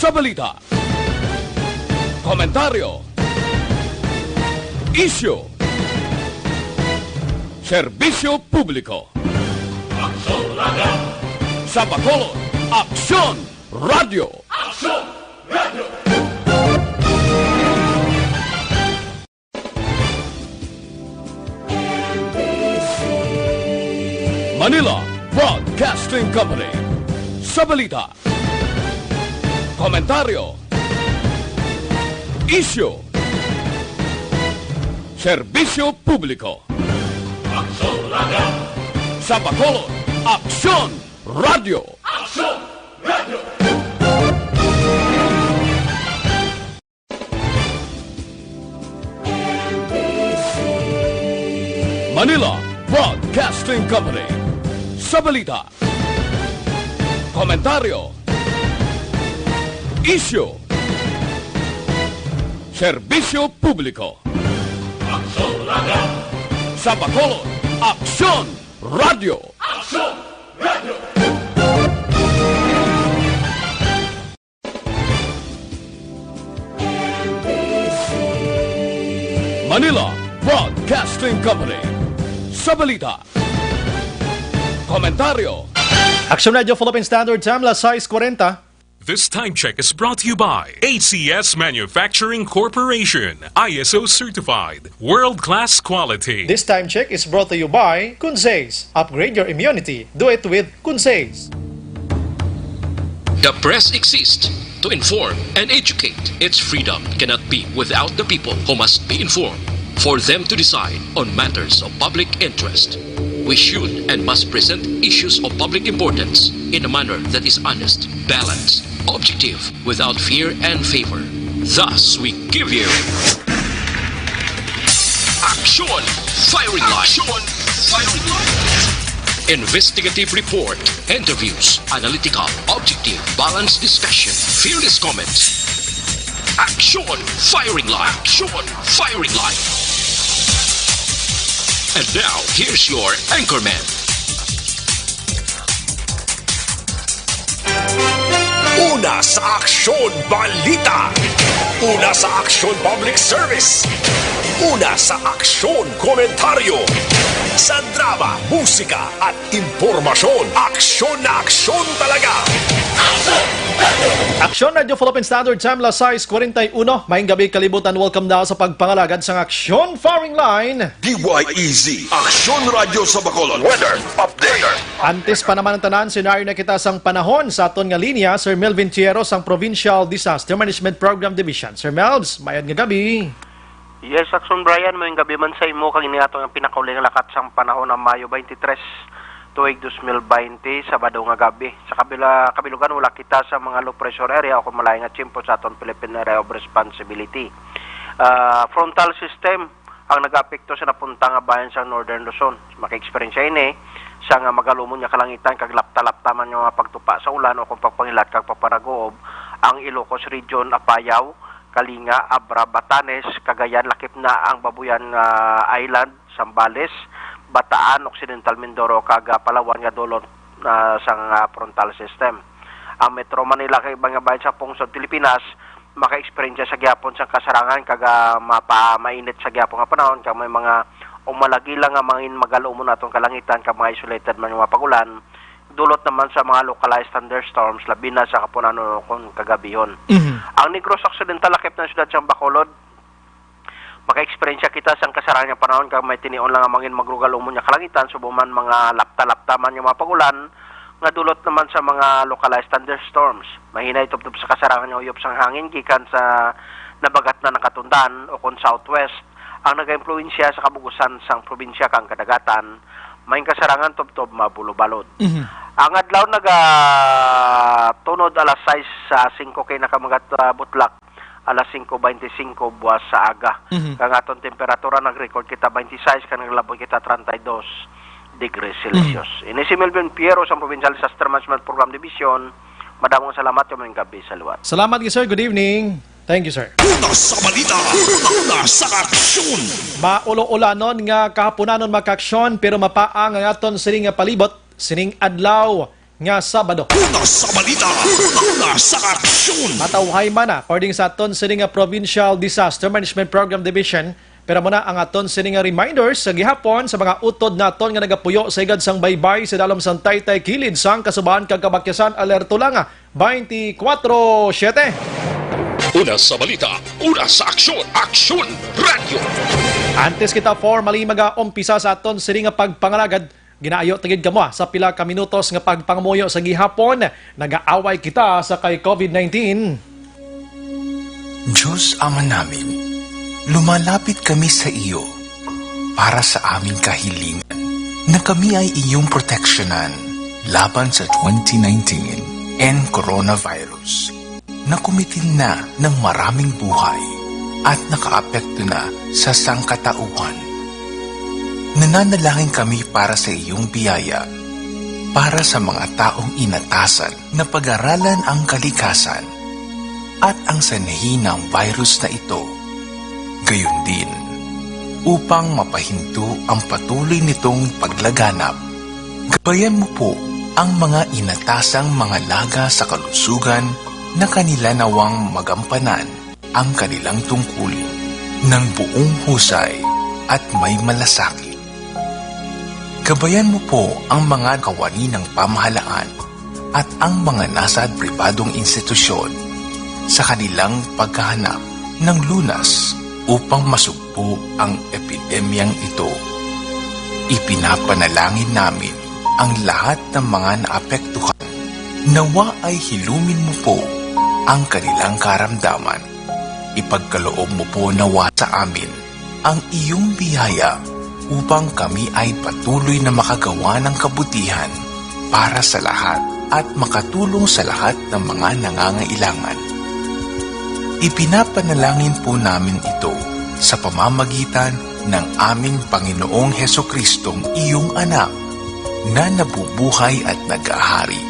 sa balita, komentaryo, isyu, serbisyo publiko. Aksyon Radio! Sa Bacolod, Aksyon Radio! Aksyon Radio! Manila Broadcasting Company. Sa balita, komentaryo, isyu, serbisyo publiko. Aksyon Radio! Sa Bacolod, Aksyon Radio! Aksyon Radio! Manila Broadcasting Company. Sa balita, komentaryo, isyu, serbisyo publiko. Aksyon Radio! Sa Bacolod, Aksyon Radio! Aksyon Radio! Manila Broadcasting Company. Sa balita, komentaryo, Aksyon Radio Philippine Standard Time, alas 6:40. This time check is brought to you by ACS Manufacturing Corporation, ISO certified, world-class quality. This time check is brought to you by Kunsays. Upgrade your immunity. Do it with Kunsays. The press exists to inform and educate. Its freedom cannot be without the people who must be informed for them to decide on matters of public interest. We should and must present issues of public importance in a manner that is honest, balanced, objective, without fear and favor. Thus, we give you Action Firing Line. Action Firing Line. Investigative report, interviews, analytical, objective, balanced discussion, fearless comments. Action Firing Line. Action Firing Line. And now, here's your anchorman. Una sa Aksyon Balita. Una sa Aksyon Public Service. Una sa Aksyon Komentaryo. Sa drama, musika at impormasyon. Aksyon na aksyon talaga. Aksyon Radio Philippine Standard Time, alas 6:41. Maayong gabi kalibutan. Welcome daw sa pagpangalagad sa Aksyon Firing Line. DYEZ, Aksyon Radio sa Bacolod. Weather Update. Antes pa naman ang tanan, senaryo na kita sang panahon sa aton nga linya, Sir Melvin Tieros, ang Provincial Disaster Management Program Division. Sir Melvs, mayad nga gabi. Yes, Aksyon Brian, mayong gabi man sa imo, kag iniato ang pinakauling lakat sang panahon ng Mayo 23, tuig 2020, Sabado nga gabi. Sa kabilugan, wala kita sa mga low pressure area o kumalay nga tiyempo sa aton Philippine Area of Responsibility. Frontal system ang nag-apekto sa napunta nga bayan sa Northern Luzon. Maka-experience ini sa nga magalumon nga kalangitan kag lapta-laptaman yung mga pagtupa sa ulan o kung pagpangilat kag paparagoob ang Ilocos Region, Apayao, Kalinga, Abra, Batanes, Cagayan, lakip na ang Babuyan Island, Zambales, Bataan, Occidental Mindoro, kag Palawan nga dolon sang frontal system. Ang Metro Manila kay ibang bayan sa pungsod Pilipinas maka-experience sa gyapon sang kasarangan kag mainit sa gyapon nga panahon kag may mga umalagi lang nga mangin magalumon atong kalangitan kag mga isolated man yung mga pagulan. Dulot naman sa mga localized thunderstorms labi na sa kapunan kon kagabihon. Ang Negros Occidental lakip ng siyudad sang Bacolod maka-experience kita sang kasarangan nga panahon kag may tinion lang nga mangin magrugalumon nga kalangitan subuman mga lapta-lapta man yung mga pagulan nga dulot naman sa mga localized thunderstorms. Mahina itubtub sa kasarangan nga uyop sang hangin gikan sa nabagat na nakatundan o kon southwest ang nag-impluwensya sa kabugusan sang probinsya kang kadagatan. May kasarangan tubtob mabulo-balod. Ang adlaw tunod alas 6 sa 5 kay nakamagat butlak alas 5:25 buwas sa aga. Kang aton temperatura nag-record kita 26 kan naglaboy kita 32 degrees Celsius. Ini si Melvin Piero sa Provincial Disaster Management Program Division. Madamong salamat yung mga gabi sa luwat. Salamat sir, good evening. Thank you, sir. Una sa balita, una sa aksyon. Maulo-ulanon nga kahaponanon makaksyon pero mapaang ang aton sining nga palibot, sining adlaw nga Sabado. Una sa balita, una sa aksyon. Matawhay man na, according sa aton sini nga Provincial Disaster Management Program Division, pero muna ang aton sini nga reminders sa gihapon sa mga utod naton nga nagapuyo sa igad sang baybay sa dalam sang Taytay kilid sang kasubahan kag kabakyasan alerto lang 24/7. Una sa balita, una sa aksyon, Aksyon Radio. Antes kita formally mag-umpisa sa aton sini nga pagpangalagad, ginaayo tigid kamo sa pila ka minutos nga pagpangamuyo sa gihapon, nagaaway kita sa kay COVID-19. Diyos Ama namin, lumalapit kami sa iyo para sa aming kahilingan na kami ay iyong proteksyonan laban sa 2019 and coronavirus na kumitin na ng maraming buhay at nakaapekto na sa sangkatauhan. Nananalangin kami para sa iyong biyaya, para sa mga taong inatasan na pag-aralan ang kalikasan at ang sanhi ng virus na ito. Gayon din, upang mapahinto ang patuloy nitong paglaganap, gabayan mo po ang mga inatasang mga laga sa kalusugan na kanila nawang magampanan ang kanilang tungkulin ng buong husay at may malasakit. Gabayan mo po ang mga kawani ng pamahalaan at ang mga nasa pribadong institusyon sa kanilang paghahanap ng lunas upang masugpo ang epidemyang ito. Ipinapanalangin namin ang lahat ng mga naapektuhan. Nawa ay hilumin mo po ang kanilang karamdaman. Ipagkaloob mo po nawa sa amin ang iyong biyaya upang kami ay patuloy na makagawa ng kabutihan para sa lahat at makatulong sa lahat ng mga nangangailangan. Ipinapanalangin po namin ito sa pamamagitan ng aming Panginoong Hesukristong iyong anak na nabubuhay at nag-ahari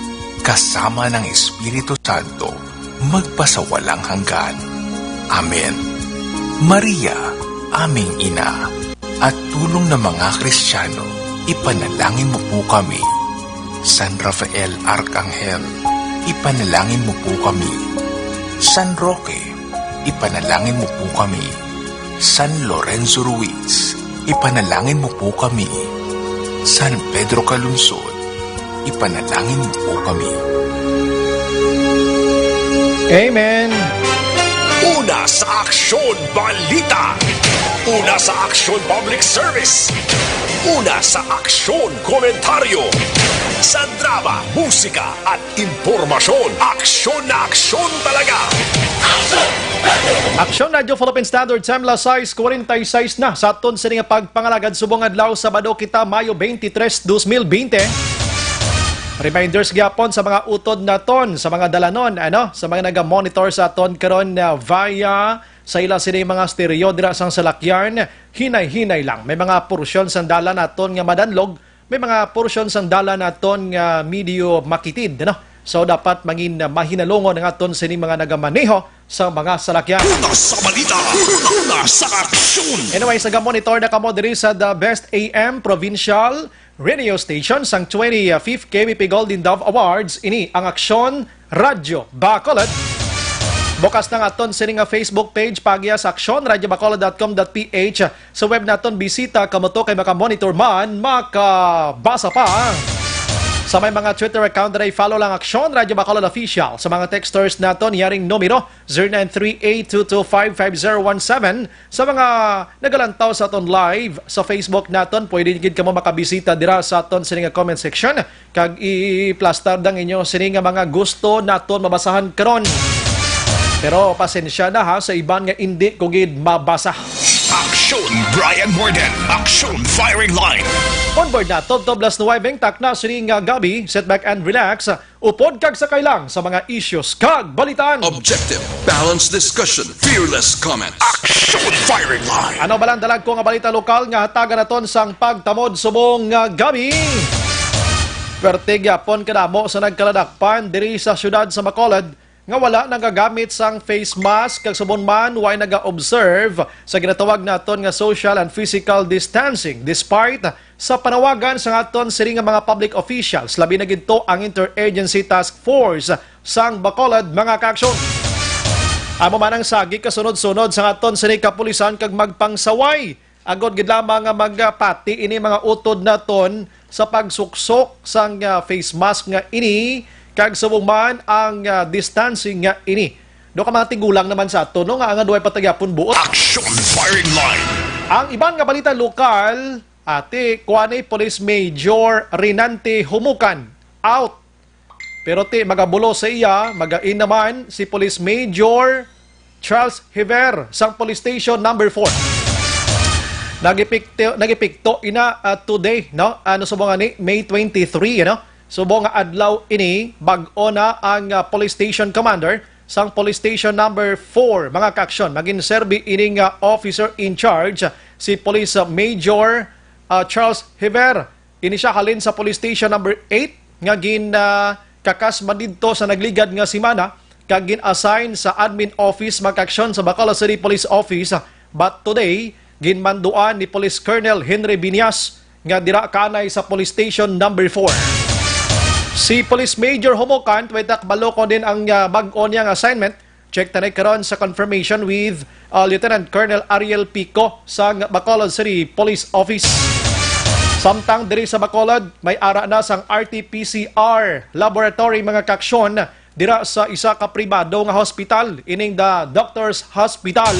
kasama ng Espiritu Santo magpasawalang hanggan. Amen. Maria, aming ina, at tulong ng mga Kristiyano, ipanalangin mo po kami. San Rafael Arcangel, ipanalangin mo po kami. San Roque, ipanalangin mo po kami. San Lorenzo Ruiz, ipanalangin mo po kami. San Pedro Calungsod, ipanalangin mo po kami. Amen. Una sa aksyon, balita. Una sa aksyon, public service. Una sa aksyon, komentaryo. Sa drama, musika at impormasyon. Aksyon na aksyon talaga. Aksyon Radio Philippine Standard Time la 6:46 na sa aton sa nga pagpangalagad subong adlaw Sabado kita Mayo 23, 2020. Reminders gyapon sa mga utod naton, sa mga dalanon, sa mga naga-monitor sa aton karon via sa ila sini mga stereo dira sang salakyan, hinay-hinay lang. May mga porsyon sang dalan naton nga madanlog, may mga porsyon sang dalan naton nga medyo makitid, So dapat mangin mahinalungon ang aton sini mga nagamaneho sa mga salakyan. Una sa balita, una sa aksyon. Anyway, sa monitor na kamo diri sa The Best AM Provincial Radio Station sang 25th KBP Golden Dove Awards, ini ang Aksyon Radio Bacolod. Bukas na aton sini nga Facebook page pagya sa aksyonradiobacolod.com.ph. Sa web naton bisita kamo to kay makamonitor man, makabasa pa. Sa may mga Twitter account na follow lang Aksyon Radio Bacolod Official. Sa mga texters naton, yaring numero 0938-225-5017. Sa mga nagalantaw sa aton live sa Facebook naton, pwede gid kamo makabisita dira sa aton sining comment section. Kag i-plaster dang inyo sining mga gusto naton mabasahan karon. Pero pasensya na ha sa iban nga hindi ko gid mabasa. Aksyon Brian Morden, Aksyon Firing Line. Onboard na, Toblas na Wybeng, takna sining gabi, sit back and relax, upod kag sakay lang sa mga issues kag balitaan. Objective, balanced discussion, fearless comments. Aksyon Firing Line. Ano balang dalag ko nga balita lokal nga hatagan naton sang pagtamod subong gabi. Pertig yapon kadamo sa nagkaladakpan diri sa syudad sa Bacolod nga wala nagagamit sang face mask kag subon man way naga-observe sa ginatawag naton nga social and physical distancing despite sa panawagan sa aton sini nga mga public officials labi na gidto ang Interagency Task Force sang Bacolod mga kaaksyon. Amo man ang sagi kasunod-sunod sa aton sini kapulisan kag magpangsaway agod gid lamang nga magpati ini mga utod naton sa pagsuksok sang face mask nga ini kag subong ang distancing nga ini. Do ka mga tigulang naman sa ato no nga duay patagyapon buot. Action firing line. Ang ibang nga balita lokal, ate kuani Police Major Rinante Humukan out. Pero magabulo sa iya, magain naman si Police Major Charles Hiver sang Police Station number 4. Nagipikto ina today, no? Ano subong ni May 23, no? Subong nga adlaw ini bag-o na ang Police Station Commander sang Police Station number 4 mga kaaksyon. Maging serbi ining officer in charge si Police Major Charles Hiver. Ini siya halin sa Police Station number 8 nga kakasma didto sa nagligad nga simana kag gin-assign sa admin office mga kaaksyon sa Bacolod City Police Office. But today ginmanduan ni Police Colonel Henry Binyas nga dira kanay sa Police Station number 4. Si Police Major Humukan, takbalo ko din ang bag-o niyang assignment. Check tanay karon sa confirmation with Lieutenant Colonel Ariel Pico sa Bacolod City Police Office. Samtang diri sa Bacolod, may ara na sang RT-PCR laboratory mga kaaksyon dira sa isa ka pribado nga hospital, ining the Doctors Hospital.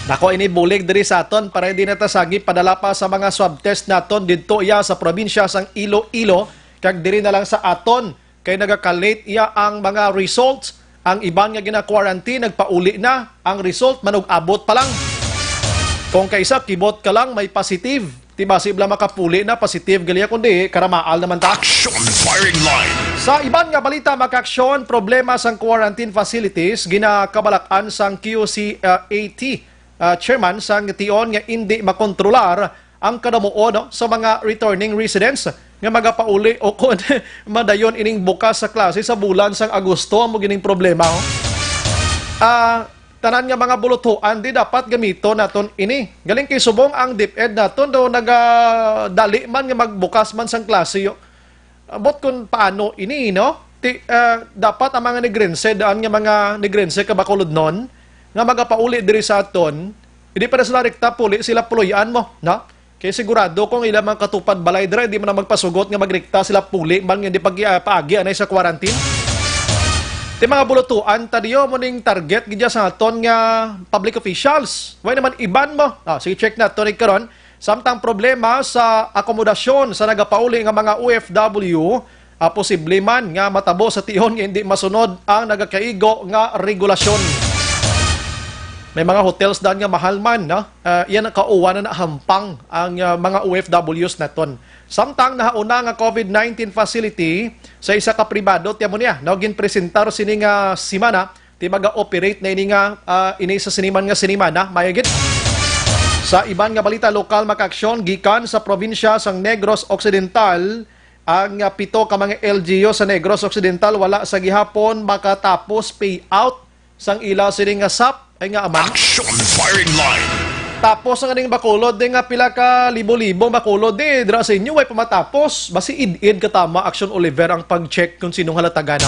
Nako ini bulig diri sa aton para di natasagi padala pa sa mga swab test naton didto iya sa probinsya sang Iloilo. Kag diri na lang sa aton kay nagaka-late iya ang mga results. Ang iban nga gina-quarantine nagpauli na ang result manug-abot pa lang. Kung kaysa kibot ka lang may positive, ti basibla makapuli na positive gali kundi karamaal naman ta. Action firing line. Sa iban nga balita makaaksyon, problema sang quarantine facilities ginakabalakan sang QCAT chairman sang tion nga hindi makontrolar ang kadamuon sa mga returning residents nga magapauli o kung madayon ining bukas sa klase sa bulan sang Agosto mo gining problema. Tanan nga mga bulutuan di dapat gamito naton ini. Galing kay subong ang DepEd naton do nagadali man nga magbukas man sang klase yo. Bot kun paano ini no? Dapat ang mga negrense daan nga mga negrense ka Bacolod non nga magapauli diri sa aton. Hindi pa sila rekta puli sila puloyan mo, no? Kaya sigurado kung ilang mga katupad balay dira, hindi mo na magpasugot nga magrikta sila puli, man hindi paagi anay sa quarantine. Di mga bulutuan, tadiyo mo ning target gidya sa aton nga public officials. Way naman iban mo. Sige, check na ito rin karon. Samtang problema sa akomodasyon sa nagapauli nga mga OFW, posible man nga matabo sa tihon nga hindi masunod ang nagakaigo nga regulasyon. May mga hotels daan nga mahal man, no? Yan ang kauwa na hampang ang mga OFWs naton. Samtang nahauna nga COVID-19 facility sa isa ka pribado, tiyan mo niya, no? Ginpresentar sini nga simana, ti maga-operate na ini nga ini sa siniman nga sinimana, mayagit. Sa iban nga balita lokal makaaksyon, gikan sa probinsya sang Negros Occidental, ang 7 ka mga LGU sa Negros Occidental wala sa gihapon makatapos payout sang ila sini nga SAP ay nga aman. Action firing line. Tapos ang aning Bacolod di nga pila ka libo-libo Bacolod di dira sa inyo ay pamatapos basi id-id katama Action Oliver ang pag-check kung sinong halataga na.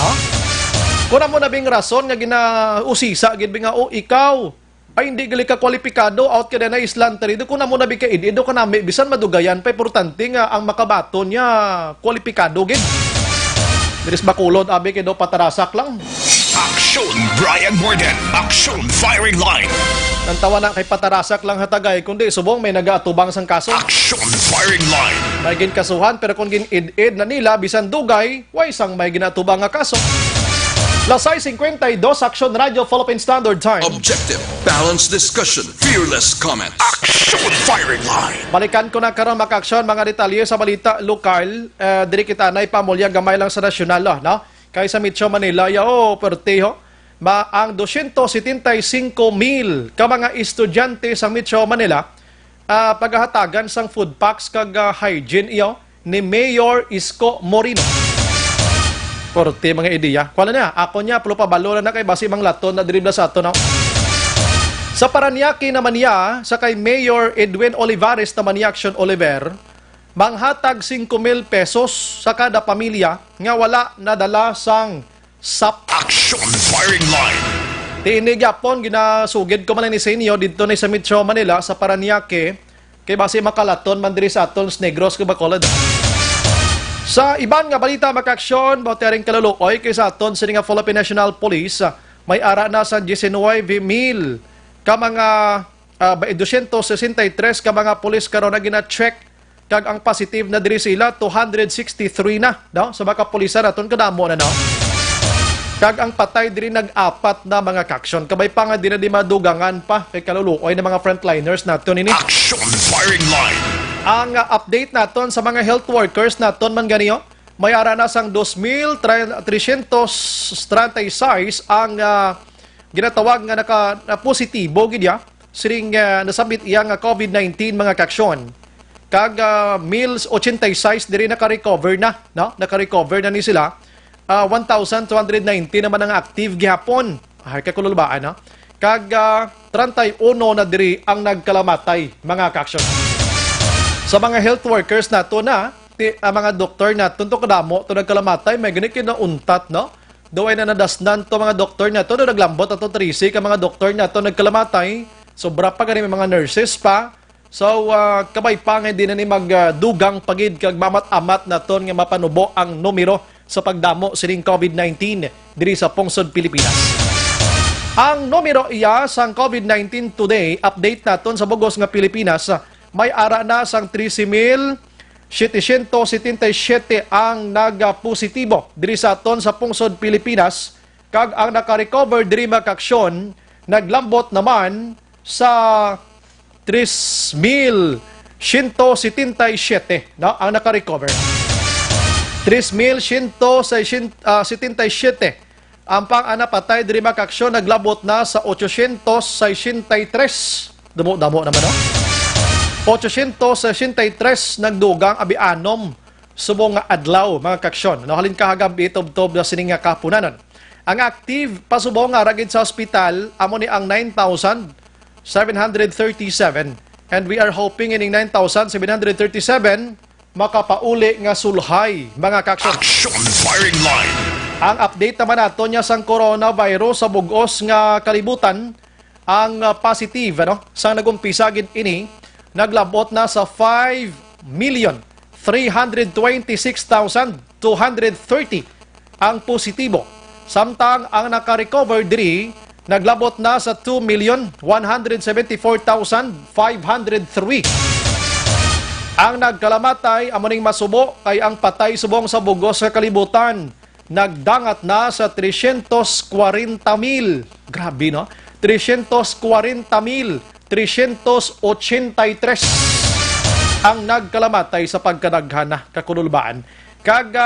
Kuna mo na bing rason nga ginausisa gid nga ikaw ay hindi gali ka kwalipikado out ka na islantary do kuna mo na bing ka id do ka nami bisan madugayan pa importante nga ang makabaton niya kwalipikado gid. Diris Bacolod abi kay do patarasak lang. Action Brian Morden. Action firing line. Ang tawa na kay patarasak lang hatagay kundi subong may nagaatubang sang kaso. Action firing line. May ginkasuhan pero kung gin-id-id na nila bisan dugay, way sang may ginatubang nga kaso. Lasay 52 Action Radio Philippine Standard Time. Objective, balanced discussion, fearless comments. Action firing line. Balikan ko na karon makaaksyon mga detalye sa balita lokal. Diri kita na ipamulya gamay lang sa nasyonal, no? Kay sa Metro Manila, perteho, ang 275,000 ka mga estudyante sa Metro Manila paghahatagan sang food packs kag hygiene iyo ni Mayor Isko Morino. Korte mga ideya. Kuala na, ako niya, pulo pa balo na kay basi mang laton na dribla sa ato na. Sa Paranaque naman niya, sa kay Mayor Edwin Olivares naman niya, Action Oliver, manghatag 5,000 pesos sa kada pamilya nga wala nadala sang SAP. Action Firing Line. Tiinig yapon, ginasugid ko man ni sa inyo dito na sa Metro Manila, sa Paranaque, kay basi makalaton man diri sa atol Negros kay Bacolod. Sa iban nga balita makaksyon, bautering kaluluoy kay sa aton sa nga Philippine National Police, may ara na sa 19,000 ka mga 263 ka mga pulis karon na gina-check kag ang positive na diri sila 263 na, no? Sa mga pulisan naton kadamo na, no? Kag ang patay diri nag-apat na mga kaksyon. Kabay pa nga di na di madugangan pa kay kaluluoy ng mga frontliners naton ini. Action Firing Line. Ang update naton sa mga health workers naton man ganiyo, may ara na sang 2,336 ang ginatawag nga na positibo gidya siring nasabit iya nga COVID-19 mga kaksyon. Kag 1,086 diri naka-recover na, no? Naka-recover na ni sila. 1,290 naman ang active gihapon. Ay kakululbaan, no? Kag 31 na diri ang nagkalamatay mga kaksyon. Sa mga health workers nato na, mga doktor nato to kadamo to nagkalamatay, may gani kinauntat, no? Doay na nadasnan to mga doktor nato no naglambot ato 30 ka mga doktor nato nagkalamatay. Sobra pa gani mga nurses pa. So kabay pa nga din na ni magdugang pagid kag mamat-amat naton nga mapanubo ang numero sa pagdamo sining COVID-19 diri sa pungsod Pilipinas. Ang numero iya sang COVID-19 today, update naton sa bugos nga Pilipinas, may ara na sang 13,777 ang nagpositibo diri sa aton sa pungsod Pilipinas, kag ang naka-recover diri makaksyon naglambot naman sa 3,177, no? Ang naka-recover 3,177. Ang pang-anapatay diri makaksyon naglabot na sa 863. Damo naman, no? 863 nagdugang abianom subong nga adlaw mga kaksyon. No, halin kahagabi tob-tob na sining nga kapunanan. Ang active pasubong nga ragid sa ospital amo ni ang 9,737, and we are hoping ining 9,737 makapauli nga sulhay mga kaksyon. Action Firing Line. Ang update naman nato niya sang coronavirus sa bugos nga kalibutan, ang positive, ano, sang nagumpisa gid ini naglabot na sa 5,326,230 ang positibo. Samtang ang naka-recover diri naglabot na sa 2,174,503. Ang nagkalamatay amuning masubo kay ang patay subong sa bugos sa kalibutan nagdangat na sa 340,000. Grabe, no? 340,383 ang nagkalamatay sa pagkadaghana kakululbaan. Kag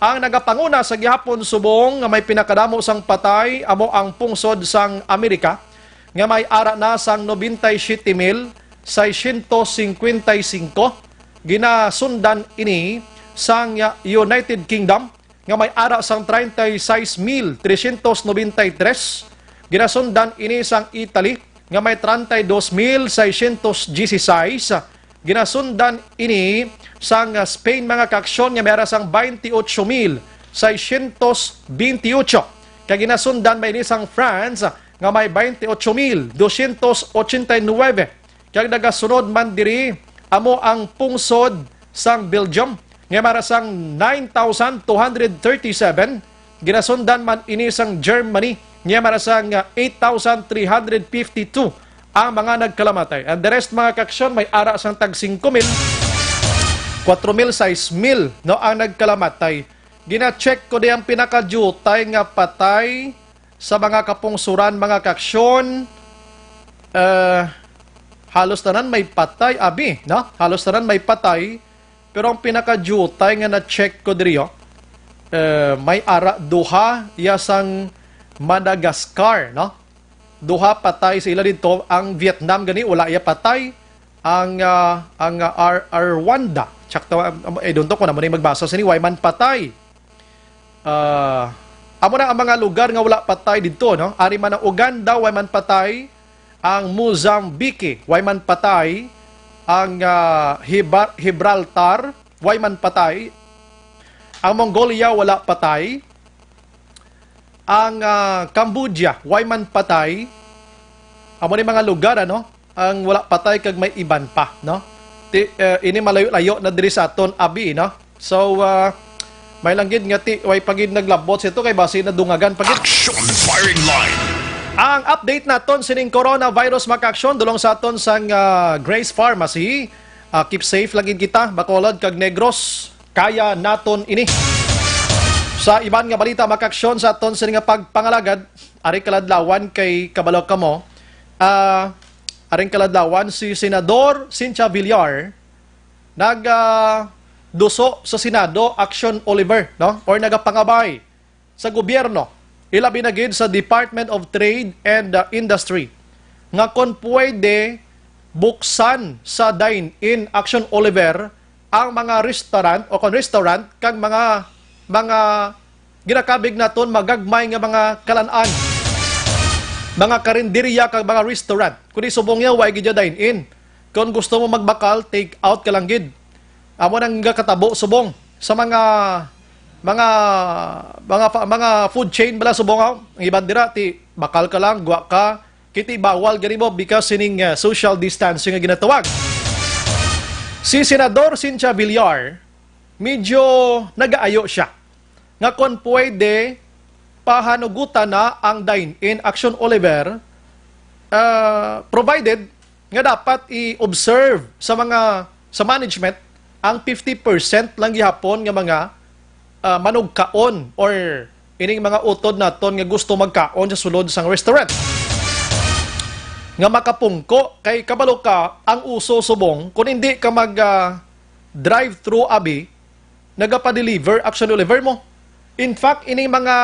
ang nagapanguna sa gihapon subong nga may pinakadamo sang patay amo ang pungsod sang Amerika nga may ara na sang 97,655. Ginasundan ini sang United Kingdom nga may ara sang 36,393. Ginasundan ini sang Italy nga may 32,616. Ginasundan ini sang Spain mga kaksyon nga may ara sang 28,628. Kag ginasundan may ini sang France nga may 28,289. Kag nagasunod man diri amo ang pungsod sang Belgium nga may ara sang 9,237. Ginasundan man ini sang Germany nga may ara sang 8,352 ang mga nagkalamatay. And the rest mga kaksyon may ara sang tag 5,000, 4,000, 6,000, no, ang nagkalamatay. Gina-check ko di ang pinakajutay nga patay sa mga kapungsuran mga kaksyon. Halos tanan may patay, abi, no? Halos tanan may patay. Pero ang pinakajutay nga na-check ko diri, may ara duha yasang Madagascar, no? Duha patay sa ila dito. Ang Vietnam gani wala iya patay. Ang Rwanda, tsakta doon to ko naman ay magbasa sa ni Wyman patay. amo na ang mga lugar nga wala patay dito, no? Ari man ang Uganda, way man patay. Ang Mozambique, way man patay. Ang Gibraltar, way man patay. Ang Mongolia, wala patay. Ang Cambodia, way man patay. Amo ni mga lugar, ano? Ang wala patay kag may iban pa, no? Ini malayo-layo na diri sa aton abi, no? So, may langgid nga way pagid naglabot sa ito kay base na dungagan pagid. Action Firing Line. Ang update naton sining coronavirus maka-aksyon dulong sa aton sang Grace Pharmacy. Keep safe lagid kita, Bacolod kag Negros. Kaya naton ini. Sa iban nga balita maka-aksyon sa aton sining pagpangalagad, ari kaladlawan kay kabalo kamo. Aring kaladlawan si Senador Cynthia Villar duso sa Senado Action Oliver, no? Or nagapangabay sa gobyerno ilabi na gid sa Department of Trade and Industry nga kon pwede buksan sa dine-in Action Oliver ang mga restaurant o kon restaurant kag mga ginakabig naton magagmay nga mga kalan-an, mga karinderya kag mga restaurant. Kundi subong niya way gid dine-in. Kung gusto mo magbakal, take out ka lang gid. Amo nang katabo subong sa mga food chain bala subong ang iban dira ti bakal ka lang, guwa ka, kiti bawal gani mo because sining social distancing nga ginatawag. Si Senador Cynthia Villar medyo nagaayo siya nga kon pwede pahanugutan na ang dine-in Action Oliver provided nga dapat i-observe sa management ang 50% lang gihapon nga mga manugkaon or ining mga utod naton nga gusto magkaon sa sulod sang restaurant. Nga makapungko kay kabalo ka ang uso subong kung hindi ka mag drive-thru abi nagapa-deliver Action Oliver mo. In fact, ini mga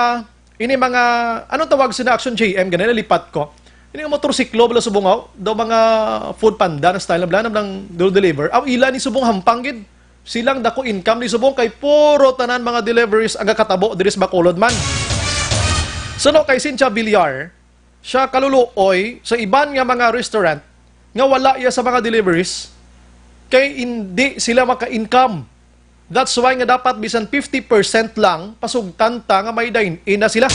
anong tawag sila Action JM ganun lipat ko. Ini nga motorsiklo bala subong do mga food panda na style na ng deliver. Aw ila ni subong hampang gid. Silang dako income ni subong kay puro tanan mga deliveries aga katabo diri sa Bacolod man. Suno kay Cynthia Villar, siya kaluluoy sa iban nga mga restaurant nga wala iya sa mga deliveries kay hindi sila maka-income. That's why nga dapat bisan 50% lang pasugtan ta nga may dine-in na sila.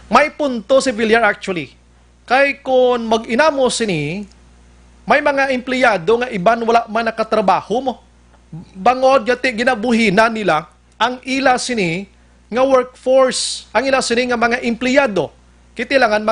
May punto si Villar actually. Kay kung mag-inamo sini, may mga empleyado nga iban wala man nakatrabaho mo. Bangod yati ginabuhinan nila ang ila sini nga workforce, ang ila sini nga mga empleyado. Kitilangan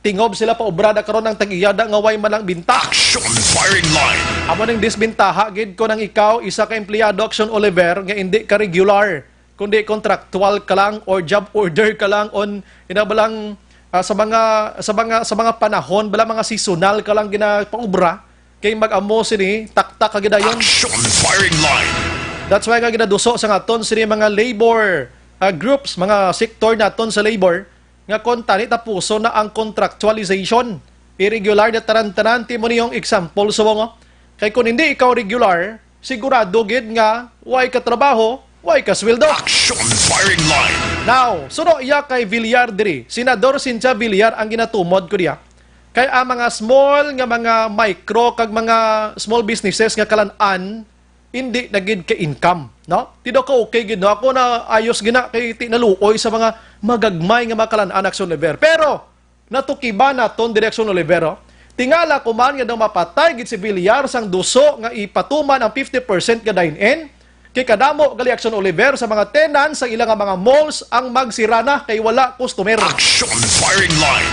tingob sila pa obrada karon ng tag-iyada nga way man lang binta. Action Firing Line. Amo ning disbentaha gid ko nang ikaw isa ka empleyado Action Oliver nga hindi ka regular, kundi contractual ka lang or job order ka lang on inabalang sa mga panahon bala mga seasonal ka lang ginapaubra kay mag-amo sini taktak ka gidayon. Action Firing Line. That's why nga ginaduso sa ngaton sini mga labor groups, mga sektor naton sa labor nga kontani tapuso na ang contractualization. Irregular na taran-taran ti mo niyong example subong kay kung hindi ikaw regular sigurado gid nga way ka trabaho, way ka sweldo. Action Firing Line. Now, suno iya kay Villar diri. Senador Cynthia Villar ang ginatumod ko diya. Kay ang mga small nga mga micro kag mga small businesses nga kalan-an hindi nagid ka income, no? Tido ka okay gid no. Ako na ayos gina kay tinaluoy sa mga magagmay nga mga kalan-an Action Oliver. Pero natukiba naton Action Oliver. Tingala ko man nga daw mapatay gid si Villar sang duso nga ipatuman ang 50% nga dine-in. Kay kadamo gali Action Oliver sa mga tenants sa ilang mga malls ang magsira na kay wala customer. Action Firing Line.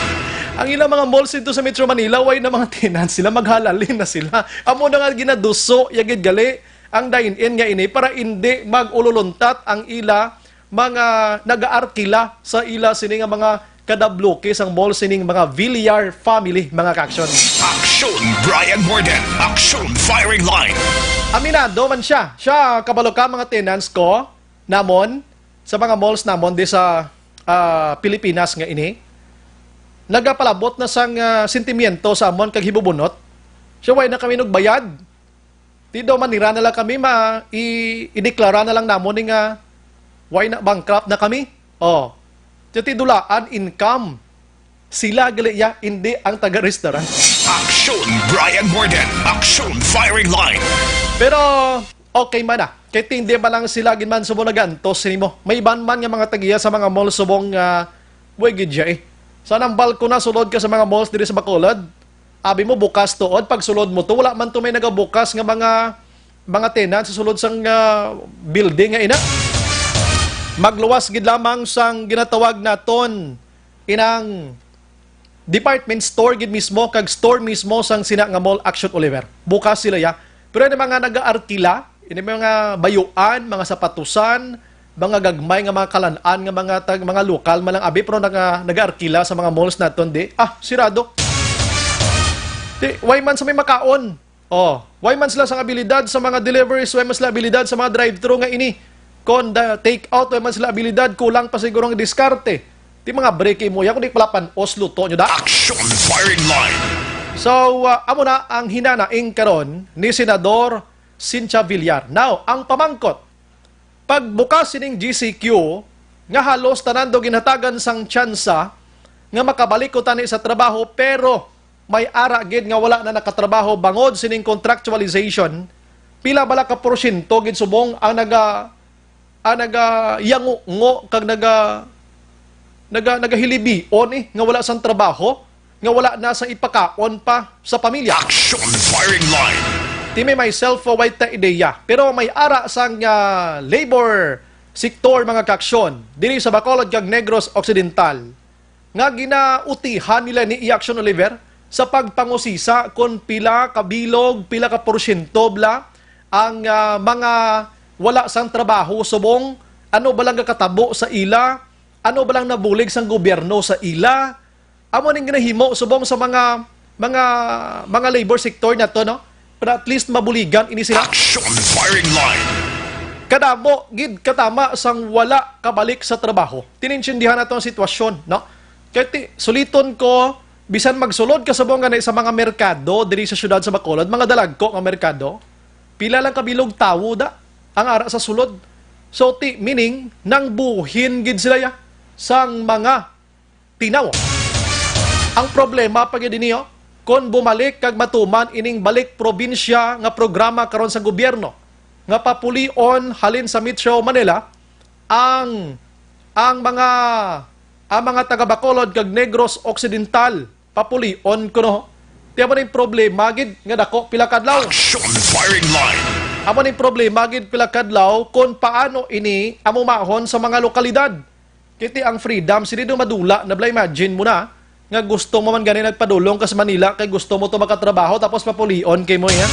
Ang ilang mga malls dito sa Metro Manila way na mga tenants sila maghalalin na sila. Amo na nga ginaduso yagid gali ang dine-in nga ini para hindi magululuntat ang ila mga nagaarkila sa ila sini nga mga kadabloke sang mall sining mga Villar family mga ka-action. Action Brian Borden. Action Firing Line. Aminado man siya. Siya, kabalo ka mga tenants ko, namon, sa mga malls namon di sa Pilipinas nga ini, nagapalabot na sang sentimiento sa amon kag hibubunot. Siya, way na kami nagbayad. Tido manira na lang kami, i-deklara na lang namon nga Why na bankrupt na kami? Oh. Titi dulaan income. Sila gali ya, hindi ang taga-restaurant. Aksyon Brian Morden. Aksyon Firing Line. Pero okay man na. Kahit hindi ba lang sila ginman subong nagantos mo. May iban man nga mga tagiya sa mga mall subong wagid siya eh. Sa nang balko na sulod ka sa mga malls diri sa Bacolod. Abi mo bukas tuod pag sulod mo to wala man to may nagabukas nga mga tenant sa sulod sang building nga ina. Magluwas gid lamang sang ginatawag naton inang department store gid mismo kag store mismo sang sina nga Mall Action Oliver. Bukas sila ya. Pero yung mga nag-aarkila, yung mga bayuan, mga sapatusan, mga gagmay nga mga kalanaan nga mga lokal malang abi pero nag-aarkila sa mga malls naton di. Sirado. Di, why man sa may makaon? Oh, why man sila sa abilidad sa mga deliveries, why man sila abilidad sa mga drive-thru nga ini? Kon take out, why man sila abilidad, kulang pa siguro ang diskarte. Di mga break mo ya kundi palapan oslo to nyo da. Action Firing Line. So, amo na ang hinanaing karon ni Senador Cynthia Villar. Now, ang pamangkot, pagbukas sining GCQ, nga halos tanando ginhatagan sang tsansa, nga makabalik ko tani sa trabaho, pero may ara gid nga wala na nakatrabaho bangod sining contractualization, pila bala ka porsyento gid subong ang yango kag nagahilibion nga wala sang trabaho, nga wala na sa ipakaon pa sa pamilya. Action Firing Line. Di may myself white ta ideya. Pero may ara sang labor sektor mga kaksyon diri sa Bacolod kag Negros Occidental nga ginautihan nila ni Action Oliver sa pagpangusisa kung pila kabilog, pila ka porsyento bla ang mga wala sang trabaho subong ano ba lang katabo sa ila, ano ba lang nabulig sang gobyerno sa ila. Amo ning ginahimo subong sa mga labor sector na to, no? Pero at least mabuligan ini sila. Action Firing Line. Kadamo gid katama sang wala kabalik sa trabaho. Tinintindihan nato ang sitwasyon, no? Kaya suliton ko bisan magsulod ka subong ganay sa mga merkado diri sa syudad sa Bacolod, mga dalagko nga merkado, pila lang kabilog tawo da ang ara sa sulod. So meaning nang buhin gid sila ya sang mga tinaw. Ang problema pag niyo, kung bumalik kag matuman ining balik probinsya nga programa karon sa gobyerno, nga papulion halin sa Metro Manila, ang mga taga Bacolod kag Negros Occidental, papulion kuno. Tiyan mo ning problema gid nga dako pila kadlaw. Action Firing Line. Amo ning problema gid pila kadlaw kung paano ini amo mahon sa mga lokalidad. Kiti ang freedom sini do madula na bla imagine mo na nga gusto mo man gani nagpadulong ka sa Manila kay gusto mo to makatrabaho tapos papulion kay mo ya.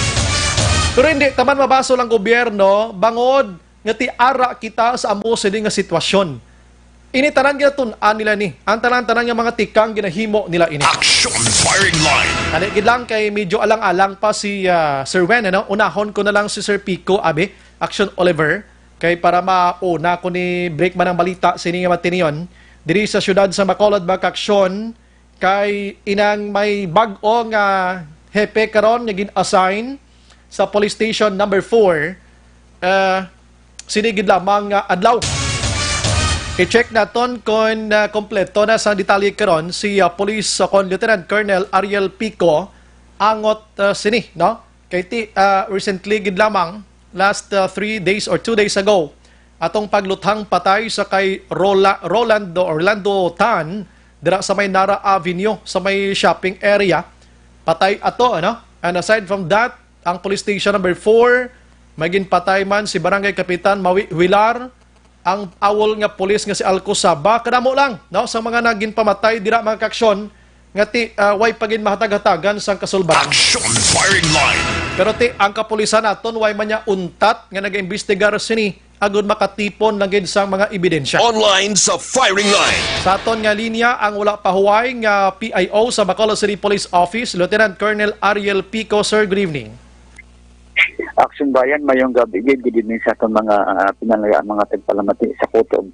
Pero hindi taman mabaso lang gobyerno bangod nga tiara kita sa amo sini nga sitwasyon. Ini tanan ginatun-an nila ni. Ang tanan-tanan nga mga tikang ginahimo nila ini. Action Firing Line. Kani gid lang kay medyo alang-alang pa si Sir Wen, ano? Unahon ko na lang si Sir Pico Abe, Action Oliver, kay para mauna ko ni break man ang balita sini nga matiniyon diri sa syudad sa Bacolod Bakaksyon. Kay inang may bag-o nga hepe karon nga gin-assign sa police station number 4 sinigid lamang adlaw. I-check naton kung kompleto na sa detalye karon si Police kon Lieutenant Colonel Ariel Pico angot sini, no? Kay recently gid lamang last 3 days or 2 days ago atong pagluthang patay sa kay Orlando Tan dira sa may Nara Avenue, sa may shopping area. Patay ato, ano? And aside from that, ang police station number 4, maging patay man si Barangay Kapitan Mawi Huilar, ang awol nga pulis nga si Alcosaba. Kadamo lang, no? Sa mga naging pamatay, dira mga kaksyon, nga way pagin mahatag-hatagan sa kasulbaran. Action Firing Line. Pero ang kapulisan naton, way man niya untat, nga nag-imbestigar sini, agud makatipon lang gid sa mga ebidensya. Online sa Firing Line. Sa aton nga linya ang wala pahuway nga PIO sa Bacolod City Police Office, Lieutenant Colonel Ariel Pico. Sir, good evening. Action Bayan, mayong gabi gid din sa aton mga pinalagaan mga tagpalamati sa kutob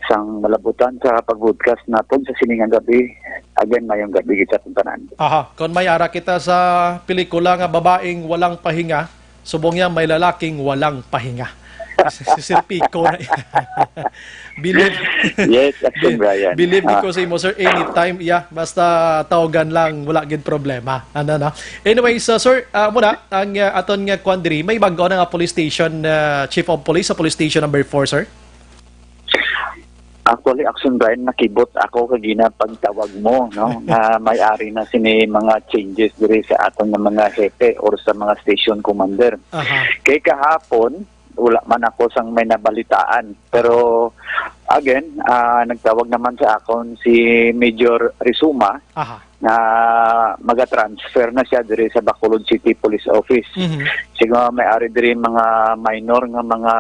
sang malabutan sa pag-broadcast naton sa siningang gabi. Again, mayong gabi gid sa aton tanan. Aha, kon may ara kita sa pelikula nga babaeng walang pahinga, subong yan may lalaking walang pahinga. Si Sir Pico na. Believe. Yes, Action Brian. Believe ko sa imo, sir, anytime, basta tawagan lang, wala gid problema. Ano na. Anyways, sir, muna, ang aton nga quandary, may bago na nga police station, Chief of Police sa police station number 4, sir? Actually, Action Brian, nakibot ako kagina pagtawag mo, no? Na may-ari na sini mga changes diri sa aton ng mga hepe or sa mga station commander. Kay kahapon, wala man ako sang may nabalitaan. Pero, again, nagtawag naman sa akon si Major Rizuma na maga-transfer na siya diri sa Bacolod City Police Office. Siguro may-ari diri mga minor nga mga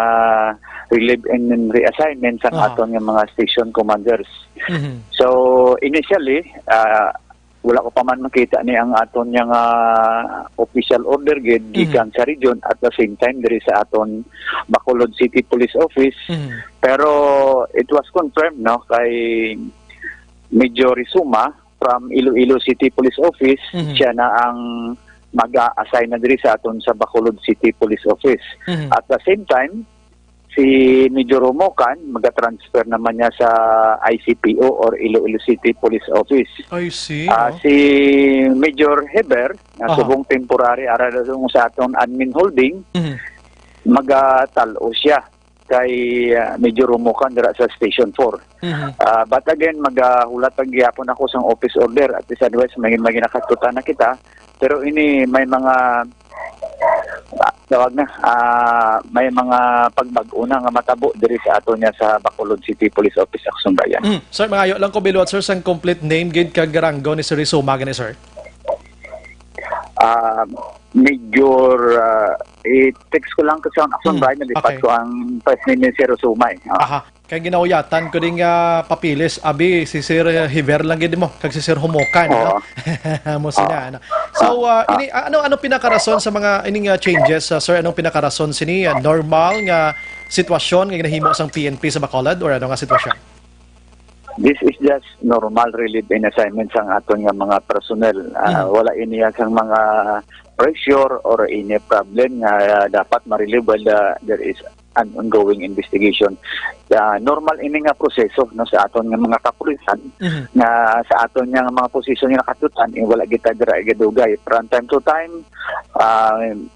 relieve and reassignment sa aton nga mga station commanders. So, initially, wala ko pa man makita ni ang aton yang official order gikan sa region at the same time diri sa aton Bacolod City Police Office. Pero it was confirmed no kay Major Rizuma from Iloilo City Police Office. Siya na ang mag-a-assign na diri sa aton sa Bacolod City Police Office. At the same time, si Major Romocan, mag-transfer naman niya sa ICPO or Iloilo City Police Office. I see. Si Major Heber, na subong temporary ara sa aton admin holding, mag-talo siya kay Major Romocan dira sa Station 4. But again, maghulat pagyapon ako sa office order at this advice, may nakatutan na kita. Pero ini may mga may mga pagbag-o na nga matabo diri sa ato niya sa Bacolod City Police Office Action Brian. Sir, mga lang ko biluat, sir, sang complete name gid kag rango ni Sir Rizuma gani, sir? Major i-text ko lang kasi ang Action Brian, nalipat ko ang first name ni Sir Rizuma. Kaya ginawayatan ko din papilis, abi, si Sir Hiver lang gid mo, kag si Sir Humokan. Mo sina. So, ano pinakarason sa mga ining changes, sir? Anong pinakarason sini? Normal nga sitwasyon nga ginahimo sang PNP sa Bacolod or ano nga sitwasyon? This is just normal relief and assignment sang aton nga mga personnel. Wala iniya sang mga pressure or any problem nga dapat ma-relieve while there is an ongoing investigation. Normal ini nga proseso no sa aton nga mga kapulisan na sa aton nga mga posisyon nga nakatutan wala kita dira gadugay. From time to time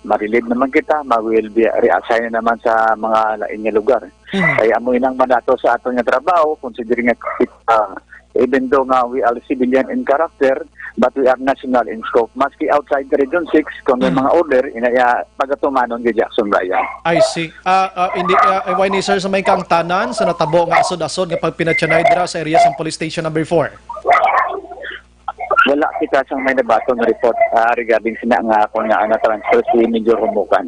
ma-relieve naman kita, will be reassign naman sa mga lain nga lugar. Kaya amo inang mandato sa aton nga trabaho, considering nga even though nga we are civilian in character, but we are national in scope. Maski outside the Region 6, kung may mga order, inaya pagatumanon kay Jackson Brian. I see. Hindi, why ni sir sa may kang tanan, sa natabo nga asod-asod nga pagpinatsanay dira sa area sa police station number 4? Wala kita sang may nabato na report regarding sina nga ako nga na-transfer si Major Romocan.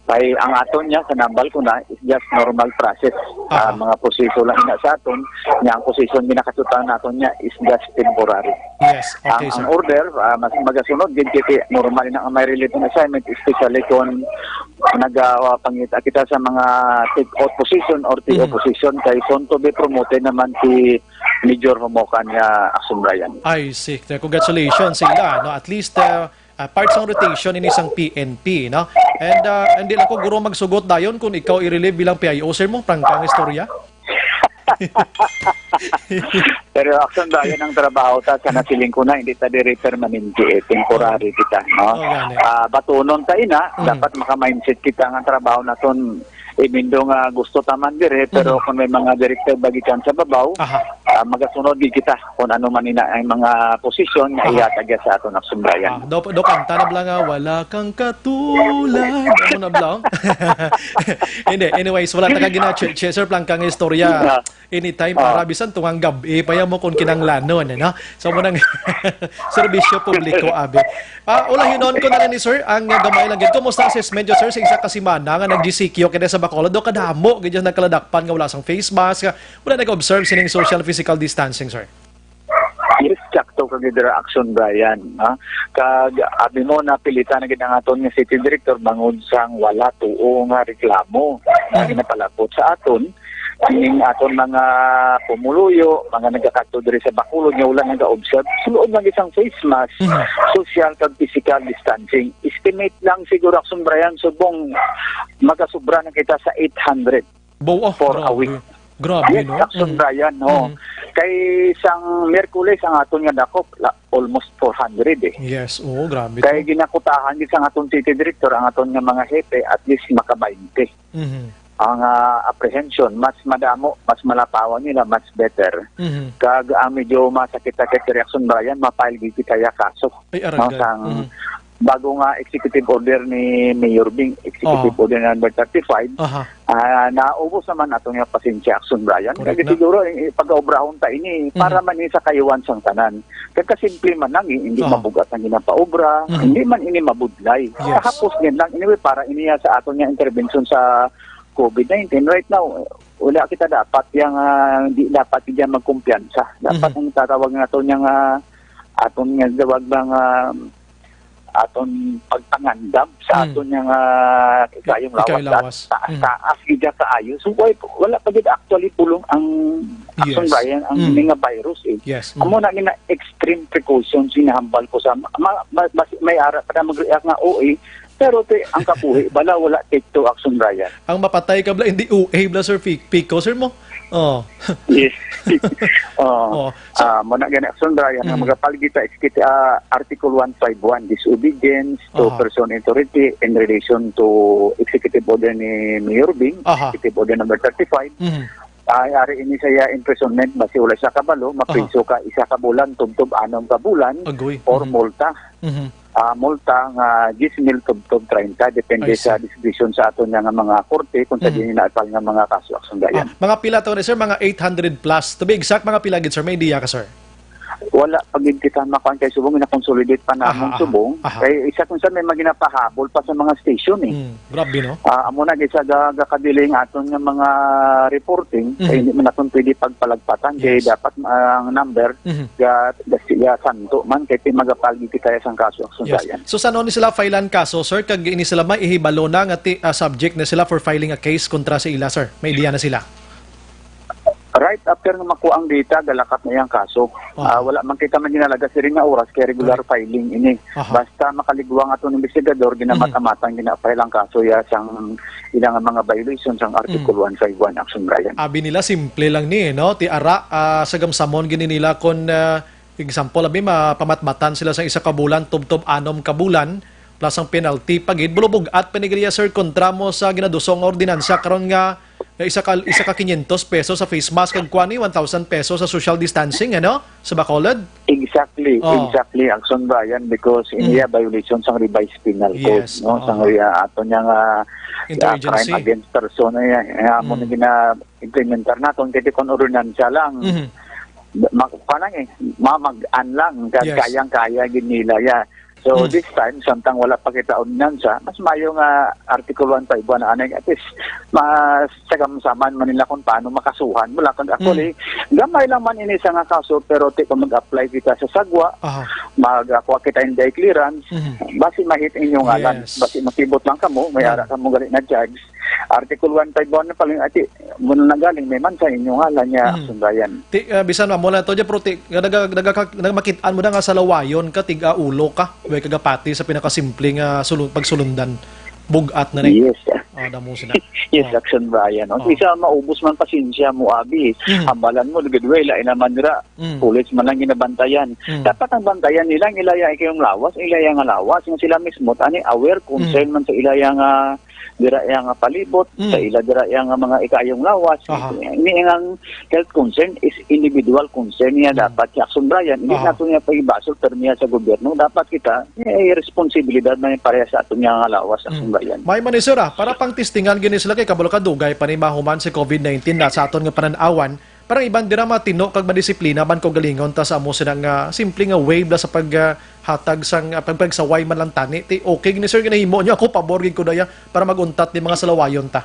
Kaya ang aton niya, sa nambal ko na, is just normal process. Mga posisyon lang ina sa aton, nga ang posisyon ginakatutan naton niya is just temporary. Yes, okay, ang order, mas magasunod, kiti normal na ang may related assignment, especially kung nagpangita kita sa mga take-out position or TO position, kay soon to be promoted naman si Major Romocan nga Action Brian. I see. Congratulations sila, no? At least parts ng rotation in isang PNP, no? And hindi lang ko guro magsugot dayon kung ikaw i-relieve bilang PIO, sir mo prangkang istorya. Pero Action Brian ang trabaho ta sa nasiling ko na hindi ta dire permanente, temporary kita, no? Batunon ta ina, dapat maka-mindset kita nga trabaho naton ibindo nga gusto taman dire, pero kung may mga director bagikan sa babaw, magasunod di kita kung ano man ina ang mga posisyon nga ihatag sa aton Action Brian. Do kanta na blang wala kang katulad. Ano na blang? Hindi, anyways, wala ta gina-chaser lang kang istorya. Anytime arabisan tungang gabi paya mo kung kinanglanon, no? So mo nang serbisyo publiko abi. Ulahinon ko na ni sir ang gamay lang gid. Kumusta assessment yo sir sa isa ka semana nga nag-GCQ kini sa Bacolod do kadamo gid nagkaladakpan nga wala sang face mask, wala nag-observe sining social physical distancing, sir? Yes, sakto kag dira Action Brian, kag abi mo na pilitan na gid ang aton nga city director bangod sang wala tuo nga reklamo nga ginapalapot sa aton. Ang aton mga pumuluyo, mga nagkakatod diri sa Bacolod nga wala nag-observe, sulod lang isang face mask, social kag physical distancing. Estimate lang siguro Akson Brian subong magasubra na kita sa 800 for a week. Grabe, yes, no? Akson Brian, no. Kay isang Miyerkules ang aton nga dakop almost 400 eh. Yes, oo, grabe. Kay ginakutahan gid sa aton city director ang aton nga mga hepe at least maka 20. Ang apprehension, mas madamo, mas malapawan nila, mas better. Kag medyo masakit-sakit reaction Brian, mapile gid kaya kaso. Ay, aragan. Sang bago nga executive order ni Mayor Bing, executive order number 35, naubos naman nato nga pasensya Akson Brian. Kaya siguro pag-obrahon ta ini para man sa kayuwan sang tanan. Kaya kasimple man lang, hindi mabugat ang ginapaobra, hindi man ini mabudlay. Kahapos din lang, anyway, para iniya sa aton nga intervention sa COVID-19. Right now, wala kita dapat yung di dapat diyan magkumpiyansa. Dapat ang tatawag nato yang aton nga dawag bang aton pagpangandam sa aton yang ikayong lawas. Taas gid kaayo. So wala pa gid actually pulong ang Akson Brian ang nga virus eh. Yes. Amo na gina extreme precautions sinahambal ko sa may ara para mag-react nga OA. Pero ang kapuhi, bala wala take to Akson Brian. Ang mapatay ka bla, hindi UA sir, Pico, sir mo? Oh. Yes. Muna gani Akson Brian, ang magapaligita is Article 151, disobedience to person authority in relation to Executive Order ni Mayor Bing, Executive Order number 35. Ari ini saya imprisonment basi wala sa kabalo, mapriso ka isa ka bulan, tubtob 6 ka bulan, or multa. Multa nga 10,000 tubtob 30 depende sa discretion sa aton nga mga korte kung sa gininaapal nga mga kaso Akson Brian. Mga pila to sir, mga 800 plus. To be exact, mga pila gid sir, may idea ka sir? Wala pagid kita makuan kay subong na consolidate pa namon subong kay isa kung sa may maginapahabol pa sa mga station eh. Grabe no. Amo na gisa gakadiling aton nga mga reporting kay hindi man naton pwede pagpalagpatan kay dapat ang number ga santo man kay magapalgi kaya sang kaso Akson Brian. So saan ni sila filean kaso sir kag ini sila maihibalo na nga subject na sila for filing a case kontra sa ila sir? May idea na sila? Right after nga makuha ang data, galakat na yung kaso. Wala man kita man ginalaga siring nga oras kay regular filing ini. Basta makaligwang atong investigador, ginamatamatang ginapile ang kaso ya sang ilang mga violations ang Article 151 Akson Brian. Abi nila simple lang ni no, ti ara sa gamsamon gini nila kon example abi mapamatmatan sila sa isa ka bulan, tubtob 6 ka bulan plus ang penalty pagid bulubog at panigriya sir kontra mo sa ginadusong ordinansa karon nga isa ka 500 pesos sa face mask kag kuani 1,000 pesos sa social distancing ano sa Bacolod. Exactly Akson Brian because iniya violation sang revised penal code no sang aton yang crime against person ya mo gina implementar naton kay kon ordinansa lang kanang mamag-an lang kayang-kaya gid nila ya. So this time, samtang wala pa kita ordinansa, mas mayo nga Article 151 na anay, at least masagamsaman man nila kung paano makasuhan. Wala kang actually, gamay lang man ini sa nga kaso, pero kung mag-apply kita sa sagwa, mag-akuha kita in day clearance, basi mahit inyong ngalan, basi makibot lang kamo, may ara kamo galit na judge. Article 151 na paling ati, muna na galing, may man sa inyong ngalan niya, sundayan. Bisan mo na to, pero nagmakitaan mo na nga sa lawayon ka, tiga-ulo ka, may kagapati sa pinakasimpleng pagsulundan. Bugat na rin. Yes. Damo sila. Yes, Akson Brian. Isa maubos man pasensya mo, abi. Hambalan mo, nagadway, lain naman nila. Pulis man lang ginabantayan. Dapat ang bantayan nilang ilaya kayong lawas, ilaya nga lawas. Yung sila mismo, tani aware, concern man sa ilaya nga dira yang palibot, sa ila dira yang mga ikayong lawas. Ini ang health concern is individual concern niya dapat si Akson Brian. Hindi nato niya paibasol permiya sa gobyerno. Dapat kita responsibilidad na pareha sa ato niya nga lawas Akson Brian. May manisira, para pang testingan gini sila kay kabalo kadugay pa ni mahuman si COVID-19 na sa aton nga pananawan. Parang ibang dira matino kag madisiplina man ko galingon ta sa amo silang simple nga wave la sa paghatag sang pagpagsaway man lang tani. Okay gini sir ginahimo niyo ako pabor gid ko daya para maguntat ni mga salawayon ta.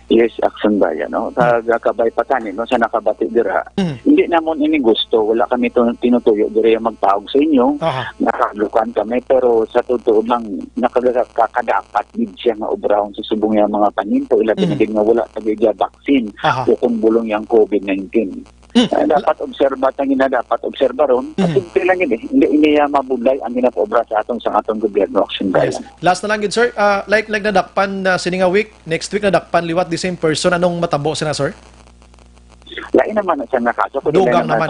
Yes, Action Bayan, no? Kabay patani, no? Sa nakabati dira. Hindi namon ini gusto. Wala kami tinutuyo dira yung magtawag sa inyo. Nakalukan kami, pero sa totoo lang, nakakadapat din siya nga obrahon sa subong yung mga paninto. Ilabi na din nga wala tagigya vaccine o kung bulong yung COVID-19. Dapat obserba tangina dapat obserba ron. At simple lang yun eh. Hindi mabulay ang ginapobra sa atong gobyerno, Action Bayan. Last na lang yun, sir. Like nadakpan sininga week, next week nadakpan liwat the same person. Anong matabo sina, sir? Lain naman sa nakaso. Dugang naman.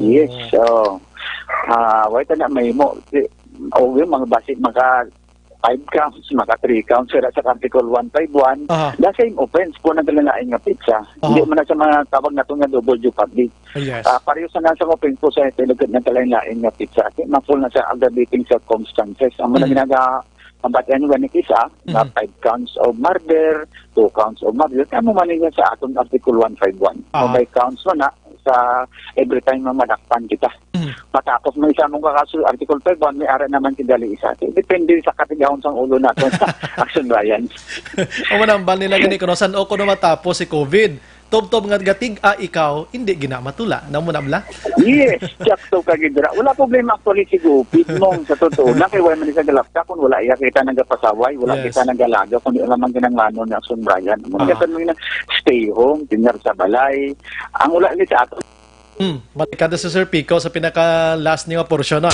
Yes. So, wait na may mo. O yung mga basic, maka 5 counts, maka 3 counts, sa Article 151, the same offense po naglalalain nga pizza. Hindi mo na sa mga tawag na ito nga double jeopardy. Yes. Pareho sa nasa offense po sa ito, naglalalain nga pizza. Ma-full na sa aggravating circumstances. Ang mga ginagawa, mabatian nyo ganit isa, na 5 counts of murder, 2 counts of murder, kaya mo maligyan sa atong Article 151. May counts mo na sa every time na madakpan kita. Matapos mo isa mong kakaso, Article 51, may ara naman kidali isa. Depende sa katigahon sa ulo natin sa Action Bayan. O manambal nila gani kuno san o kuno matapos si COVID. Tob-tob nga gatig ikaw, hindi ginamatula. Namo nabla? Yes, sakto ka gidra. Wala problema actually si Gupit mong sa totoo. Na kay man sa galakta kun wala iya kita nagapasaway, wala kita nagalaga kun di lamang ginangano ni Action Bayan. Mga tanong na stay home, dinner sa balay. Ang wala ni sa ato. Matikada sa Sir Pico sa pinaka-last niya porsyon na.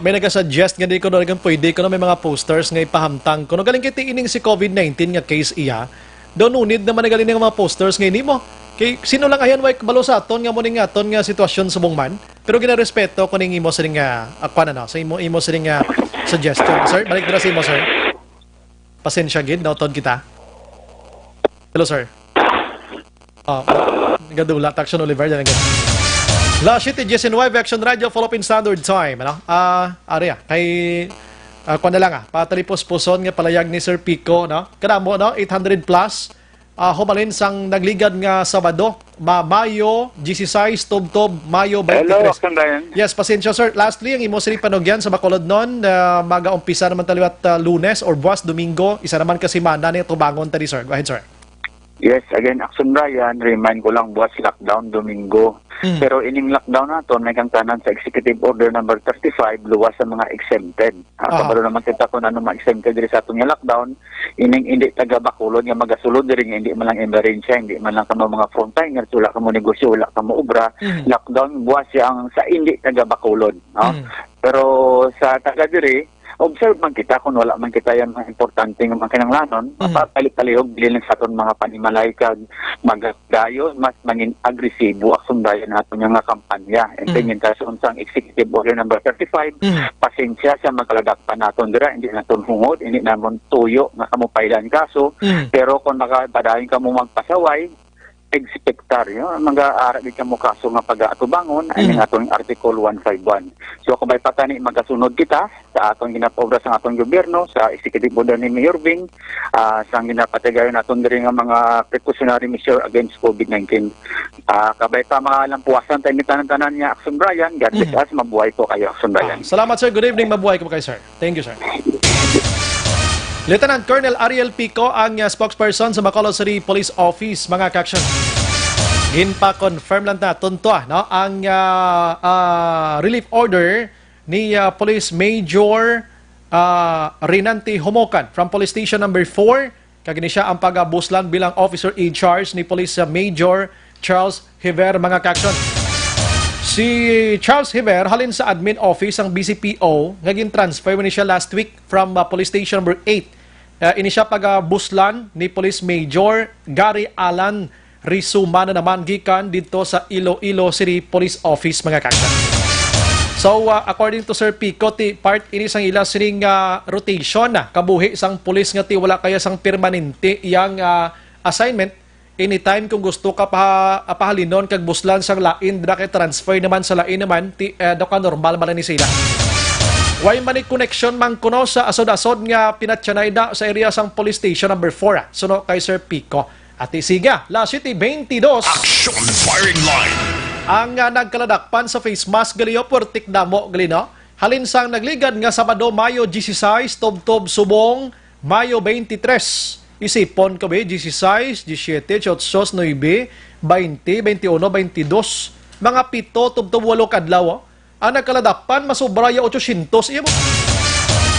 May nagasuggest nga di ko na pwede ko na may mga posters nga ipahamtang. Kung galing kiti ining si COVID-19 nga case iya, doon unid naman nagaling ng mga posters ngayon mo. Kay sino lang ayan way kabalo sa aton nga mo ning aton nga sitwasyon sa bungman. Pero ginarespeto ko ning imo sa ning akwan na sa imo sa ning suggestion. Sir, balik dira sa imo, sir. Pasensya gid nautod kita. Hello, sir. Gadula Action Oliver yan agad. La City Jason Wive Action Radio Philippine Standard Time. Ano? Aria kay kuan na lang patalipos-puson nga palayag ni Sir Pico, no? Kadamo, no? 800 plus. Humalin sang nagligad nga Sabado, Mayo 16, Tob-Tob, Mayo 23. Hello, Action Bayan. Yes, pasensya, sir. Lastly, ang imo siri panugyan sa Bacolod noon, mag-aumpisa naman taliwat Lunes or buwas Domingo, isa naman kasi mana ni tubangon tadi, sir. Go ahead, sir. Yes, again, Action Bayan, remind ko lang buwas lockdown Domingo. Pero ining lockdown nato may kang tanan sa Executive Order number 35 luwas sa mga exempted. Kabalo naman kita kung ano ma-exempted diri sa atong lockdown, ining hindi taga Bacolod nga magasulod diri nga hindi man lang emerensya, hindi man lang kamo mga frontliners, wala kamo negosyo, wala kamo obra. Lockdown buwas yang sa hindi taga Bacolod, no? Pero sa taga diri observe man kita kung wala man kita yung mga importante ng mga kinanglanon, mapapalik-palihog bilin sa aton mga panimalay kag magdayo, mas mangin agresibo Action Bayan natin yung nga kampanya. And then yung kasun sang Executive Order number 35, pasensya sa magkalagakpan natin dira, hindi natin hungod, hindi naman tuyo nga kamupailan kaso, pero kung nakapadayon ka mo magpasaway, expectar yun, mag-aaral ka mo kaso nga pag-atubangon ay ng atong Article 151. So kung may patani magasunod kita sa atong ginapobra sa atong gobyerno, sa Executive Order ni Mayor Bing, sa ginapatigayon natin rin nga mga precautionary measure against COVID-19. Kabay pa mga lampuasan tayo ni tanan-tanan niya, Action Bayan. God bless us, mabuhay po kayo, Action Bayan. Salamat, sir. Good evening, mabuhay ko kayo, sir. Thank you, sir. Lieutenant Colonel Ariel Pico ang spokesperson sa Bacolod City Police Office, mga kaksyon. Ginpa-confirm lang na tunto no? Ang relief order ni Police Major Rinanti Homokan from Police Station number 4. Kagini siya ang pag-buslan bilang officer in charge ni Police Major Charles Hiver, mga kaksyon. Si Charles Hiver halin sa admin office ang BCPO, naging transfer ni siya last week from Police Station number 8. Ini siya pag-buslan ni Police Major Gary Alan Rizuma na naman gikan dito sa Iloilo City Police Office, mga kaksyon. So, according to Sir Pico, part ini sang ila sining rotation kabuhi sang police nga ti wala kaya sang permanente yang assignment. Anytime kung gusto ka pahalinon kag buslan sang lain dira kay transfer naman sa lain naman ti do ka normal man ni sila. Way man ni connection man kuno sa asod-asod nga pinatyanay da sa area sang police station number 4 suno kay Sir Pico. At isiga, La City 22 Action Firing Line. ang nagkaladakpan sa face mask gali portik damo gali no. Halin sang nagligad nga Sabado Mayo 16 Tob-Tob Subong Mayo 23. Isipon ka ba, 16, 17, 18, 9, 20, 21, 22, mga 7, tubtob 8 kadlaw. Ang nagkaladapan, masobra ya 800. Iya mo.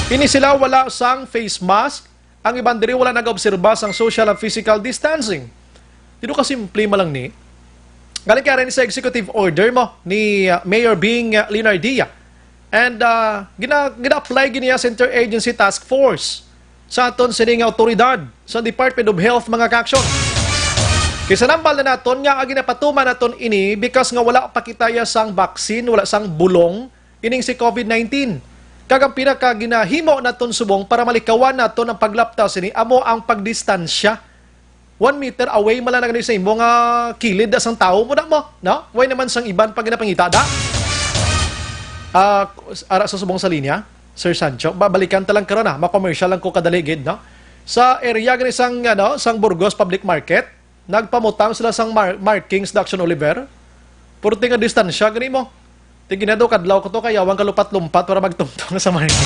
Ini sila wala sang face mask. Ang ibang diri wala nag-obserba sang social and physical distancing. Dito kasimple mo lang ni. Galing kaya rin sa executive order mo ni Mayor Bing Leonardia. And gina-apply giniya sa Interagency Task Force sa aton sining autoridad sa Department of Health mga kaksyon. Kaysa nambal na naton nga ang ginapatuman naton ini because nga wala pakitaya sang vaccine, wala sang bulong ining si COVID-19. Kagang pinaka ginahimo naton subong para malikawan naton ang paglaptas ini amo ang pagdistansya. 1 meter away mala na ganun sa imo nga kilid da sang tao mo na mo, no? Way naman sang iban pag ginapangita da. Ara sa subong sa linya, Sir Sancho, babalikan talang karon na, ma-commercial lang ko kadaligid, no? Sa area gani sang sang Burgos Public Market, nagpamutang sila sang markings da Action Oliver. Puro tinga distansya gani mo. Tingin na daw kadlaw ko to kaya wang kalupat-lumpat para magtungtong sa market.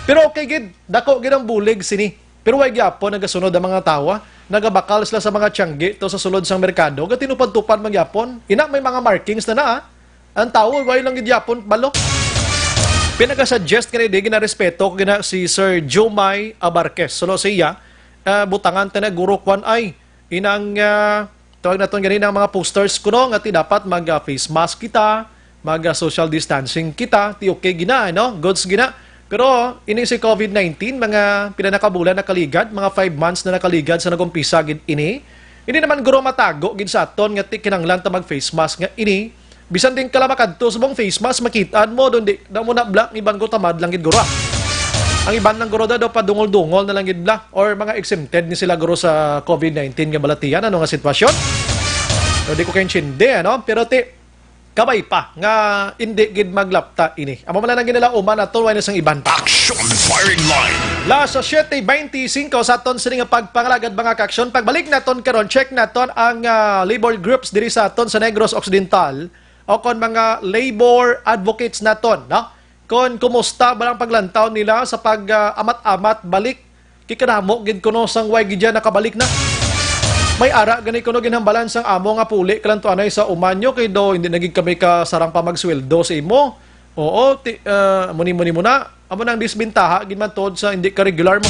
Pero okay gid, dako gid ang bulig sini. Pero way gyapon nagasunod ang mga tawa, nagabakal sila sa mga tiyanggi to sa sulod sang merkado, gatinupad-tupad man gyapon. Ina may mga markings na. Ang tao way lang gid gyapon balo. Pinaka-suggest kani di gina-respeto gina si Sir Jomay Abarquez. Solo siya butangan ta na guro kwan ay inang tawag naton ganin ang mga posters kuno nga ti dapat mag-face mask kita, mag-social distancing kita, ti okay gina, no? Goods gina. Pero ini si COVID-19, mga pinanakabulan na kaligad, mga 5 months na nakaligad sa nagumpisa gid ini. Ini naman guro matago gid sa aton nga ti kinahanglan ta mag-face mask nga ini. Bisan din kala makadto subong face mask makitaan mo don di da mo na black ni banggo tamad lang gid guro. Ang iban ng guro daw padungol-dungol na lang gid bla or mga exempted ni sila guro sa COVID-19 nga balatian ano nga sitwasyon. So di ko kayo chinde ano pero ti kabay pa nga hindi gid maglapta ini. Amo man lang ginala uman aton way na sang iban pa. Action firing line. La sa 7:25 sa aton sini nga pagpangalagad mga kaksyon. Pagbalik naton karon check naton ang labor groups diri sa aton sa Negros Occidental o kon mga labor advocates naton, no? Kon kumusta ba ang paglantaw nila sa pag-amat-amat balik kikanamo gid kuno sang way gid nakabalik na. May ara gani kuno ginhambalan sang amo nga puli kalanto anay sa umanyo kay do hindi nagig kami ka sarang pa magsweldo sa imo. Oo, muni-muni mo na. Amo nang disbintaha gid man tod sa hindi ka regular mo.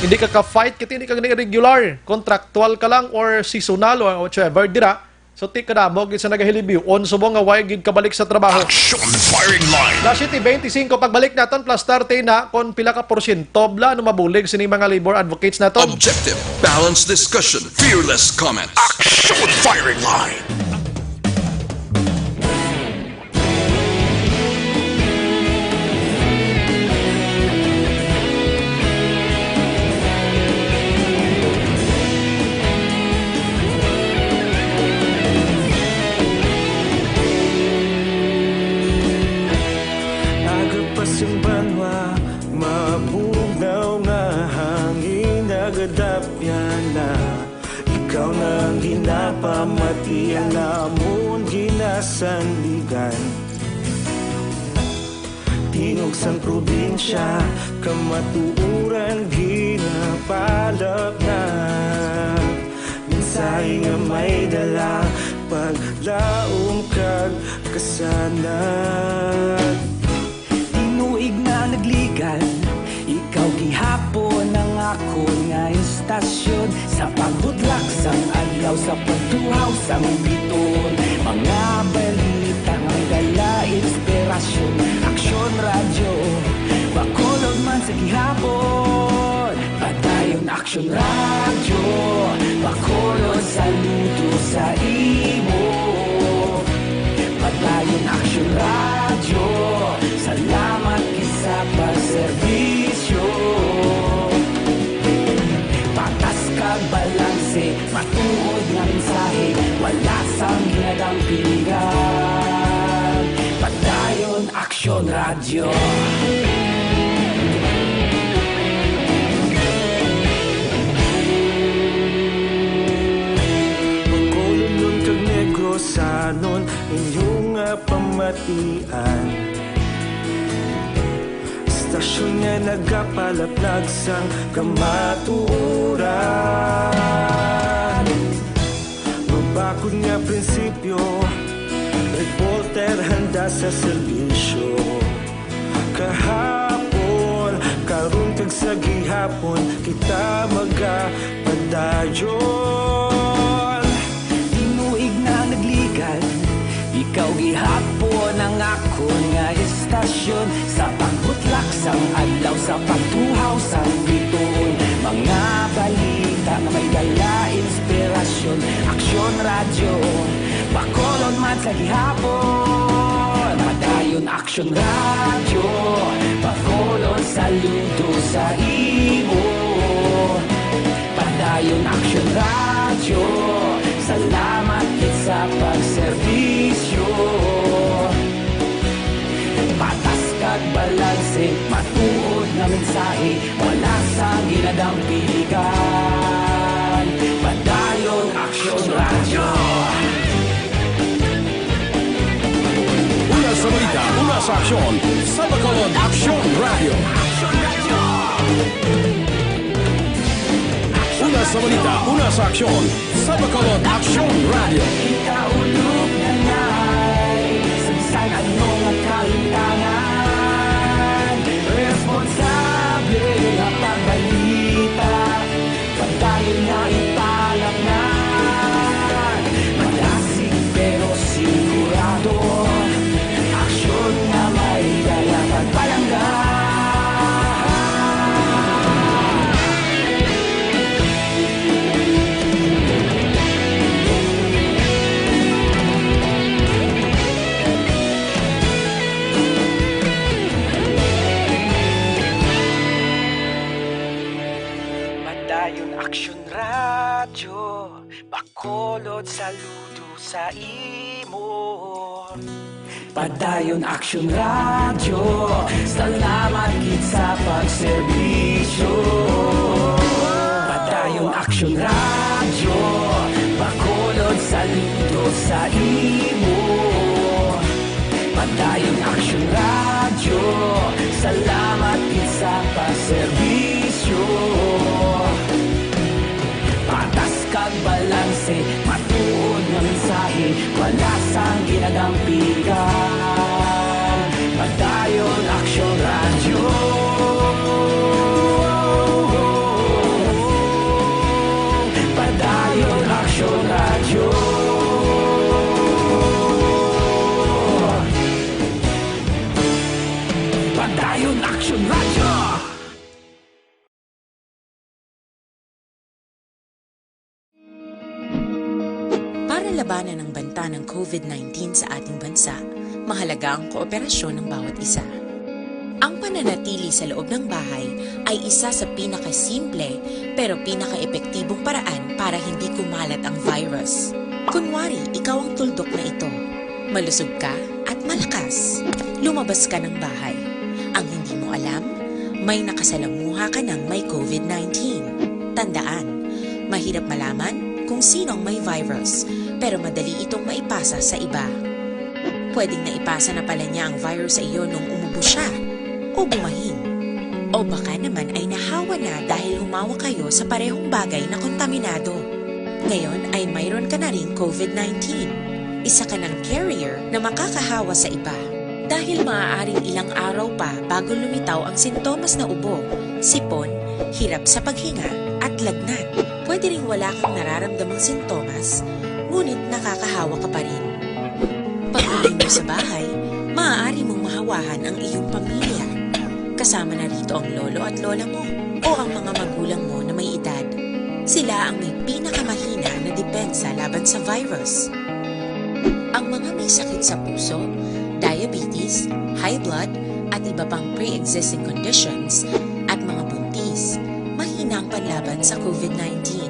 Hindi ka ka-fight kiti hindi ka regular, contractual ka lang or seasonal or whatever dira. So ti kadamo gid sa nagahilibion subong nga way gid kabalik sa trabaho. Action firing line. La 7:25 pagbalik naton plus 30 na kon pila ka porsyento bla no mabulig sini mga labor advocates naton. Objective, balanced discussion, fearless comments. Action firing line. Mabugaw nga hangin nagadapyan na ikaw nang ginapamatian namon ginasandigan tingog sang probinsya kamatuuran ginapalap na minsay nga may dala paglaom kag kasanat tinuig na nagligan ikaw gihapon ang ako nga istasyon sa pagbudlak sang adlaw sa pagtuhaw sang biton mga balita ang dala inspirasyon aksyon radyo bakulog man sa gihapon padayon aksyon radyo bakulog saludo sa imo padayon aksyon radyo salamat kisa pagserbisyo patas kag balanse matuod nga mensahe wala sang ginadampingan padayon aksyon radyo pagkulunod kag negosanon inyong pamatian Istasyon nga nagapalaplag sang kamatuuran. Mabakod nga prinsipyo, reporter handa sa serbisyo. Kahapon, karong kag sa gihapon, kita magapadayon. Tinuig na nagligan, ikaw gihapon ang ako nga istasyon. Sa pagbutlak sang adlaw, sa pagtuhaw sang bituon, mga balita na may dala inspirasyon. Aksyon radyo, Bacolod man sa gihapon. Padayon Aksyon radyo, Bacolod saludo sa imo. Padayon Aksyon radyo, salamat kit sa pagserbisyo. Patas kag balanse, matuod na mensahe, wala sa ginadang piligan. Padayon Aksyon radyo. Una sa balita, una sa aksyon, sa Bacolod Aksyon Radio. Una sa balita, una sa aksyon, sa Bacolod Aksyon Radio. Ikaulog na ngay, sansan ano nga kalintangan. Responsable na pagbalita, pagdayon na italaknan. Malasig pero sigurado, aksyon na may dala pagpalanggan. Padayon Aksyon radyo, Bacolod saludo sa imo. Padayon Aksyon radyo, salamat kit sa pagserbisyo. Padayon Aksyon radyo, Bacolod saludo sa imo. Padayon Aksyon radyo, salamat kit sa pagserbisyo. Patas kag balanse, matuod nga mensahe, wala sang ginadampigan. Padayon Aksyon radyo. Padayon Aksyon radyo. Padayon Aksyon radyo. Para labanan ang banta ng COVID-19 sa ating bansa, mahalaga ang kooperasyon ng bawat isa. Ang pananatili sa loob ng bahay ay isa sa pinakasimple pero pinaka-epektibong paraan para hindi kumalat ang virus. Kunwari, ikaw ang tuldok na ito. Malusog ka at malakas. Lumabas ka ng bahay. Ang hindi mo alam, may nakasalamuha ka ng may COVID-19. Tandaan, mahirap malaman kung sinong may virus, pero madali itong maipasa sa iba. Pwedeng naipasa na pala niya ang virus sa iyo nung umubo siya, o bumahing. O baka naman ay nahawa na dahil humawa kayo sa parehong bagay na kontaminado. Ngayon ay mayroon ka na ring COVID-19. Isa ka ng carrier na makakahawa sa iba. Dahil maaaring ilang araw pa bago lumitaw ang sintomas na ubo, sipon, hirap sa paghinga at lagnat. Pwede ring wala kang nararamdamang sintomas, ngunit nakakahawa ka pa rin. Pag-uwi mo sa bahay, maaari mong mahawahan ang iyong pamilya. Kasama na rito ang lolo at lola mo o ang mga magulang mo na may edad. Sila ang may pinakamahina na depensa laban sa virus. Ang mga may sakit sa puso, diabetes, high blood, at iba pang pre-existing conditions at mga buntis, mahina ang panlaban sa COVID-19.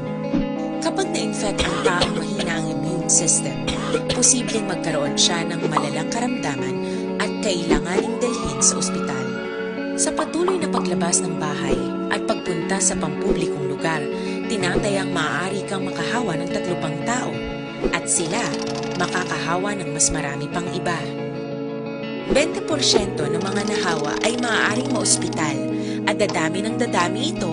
Kapag na-infect ang taong mahina ang immune system, posibleng magkaroon siya ng malalang karamdaman at kailanganing dalhin sa ospital. Sa patuloy na paglabas ng bahay at pagpunta sa pampublikong lugar, tinatayang maaari kang makahawa ng 3 pang tao at sila makakahawa ng mas marami pang iba. 20% ng mga nahawa ay maaaring maospital at dadami ng dadami ito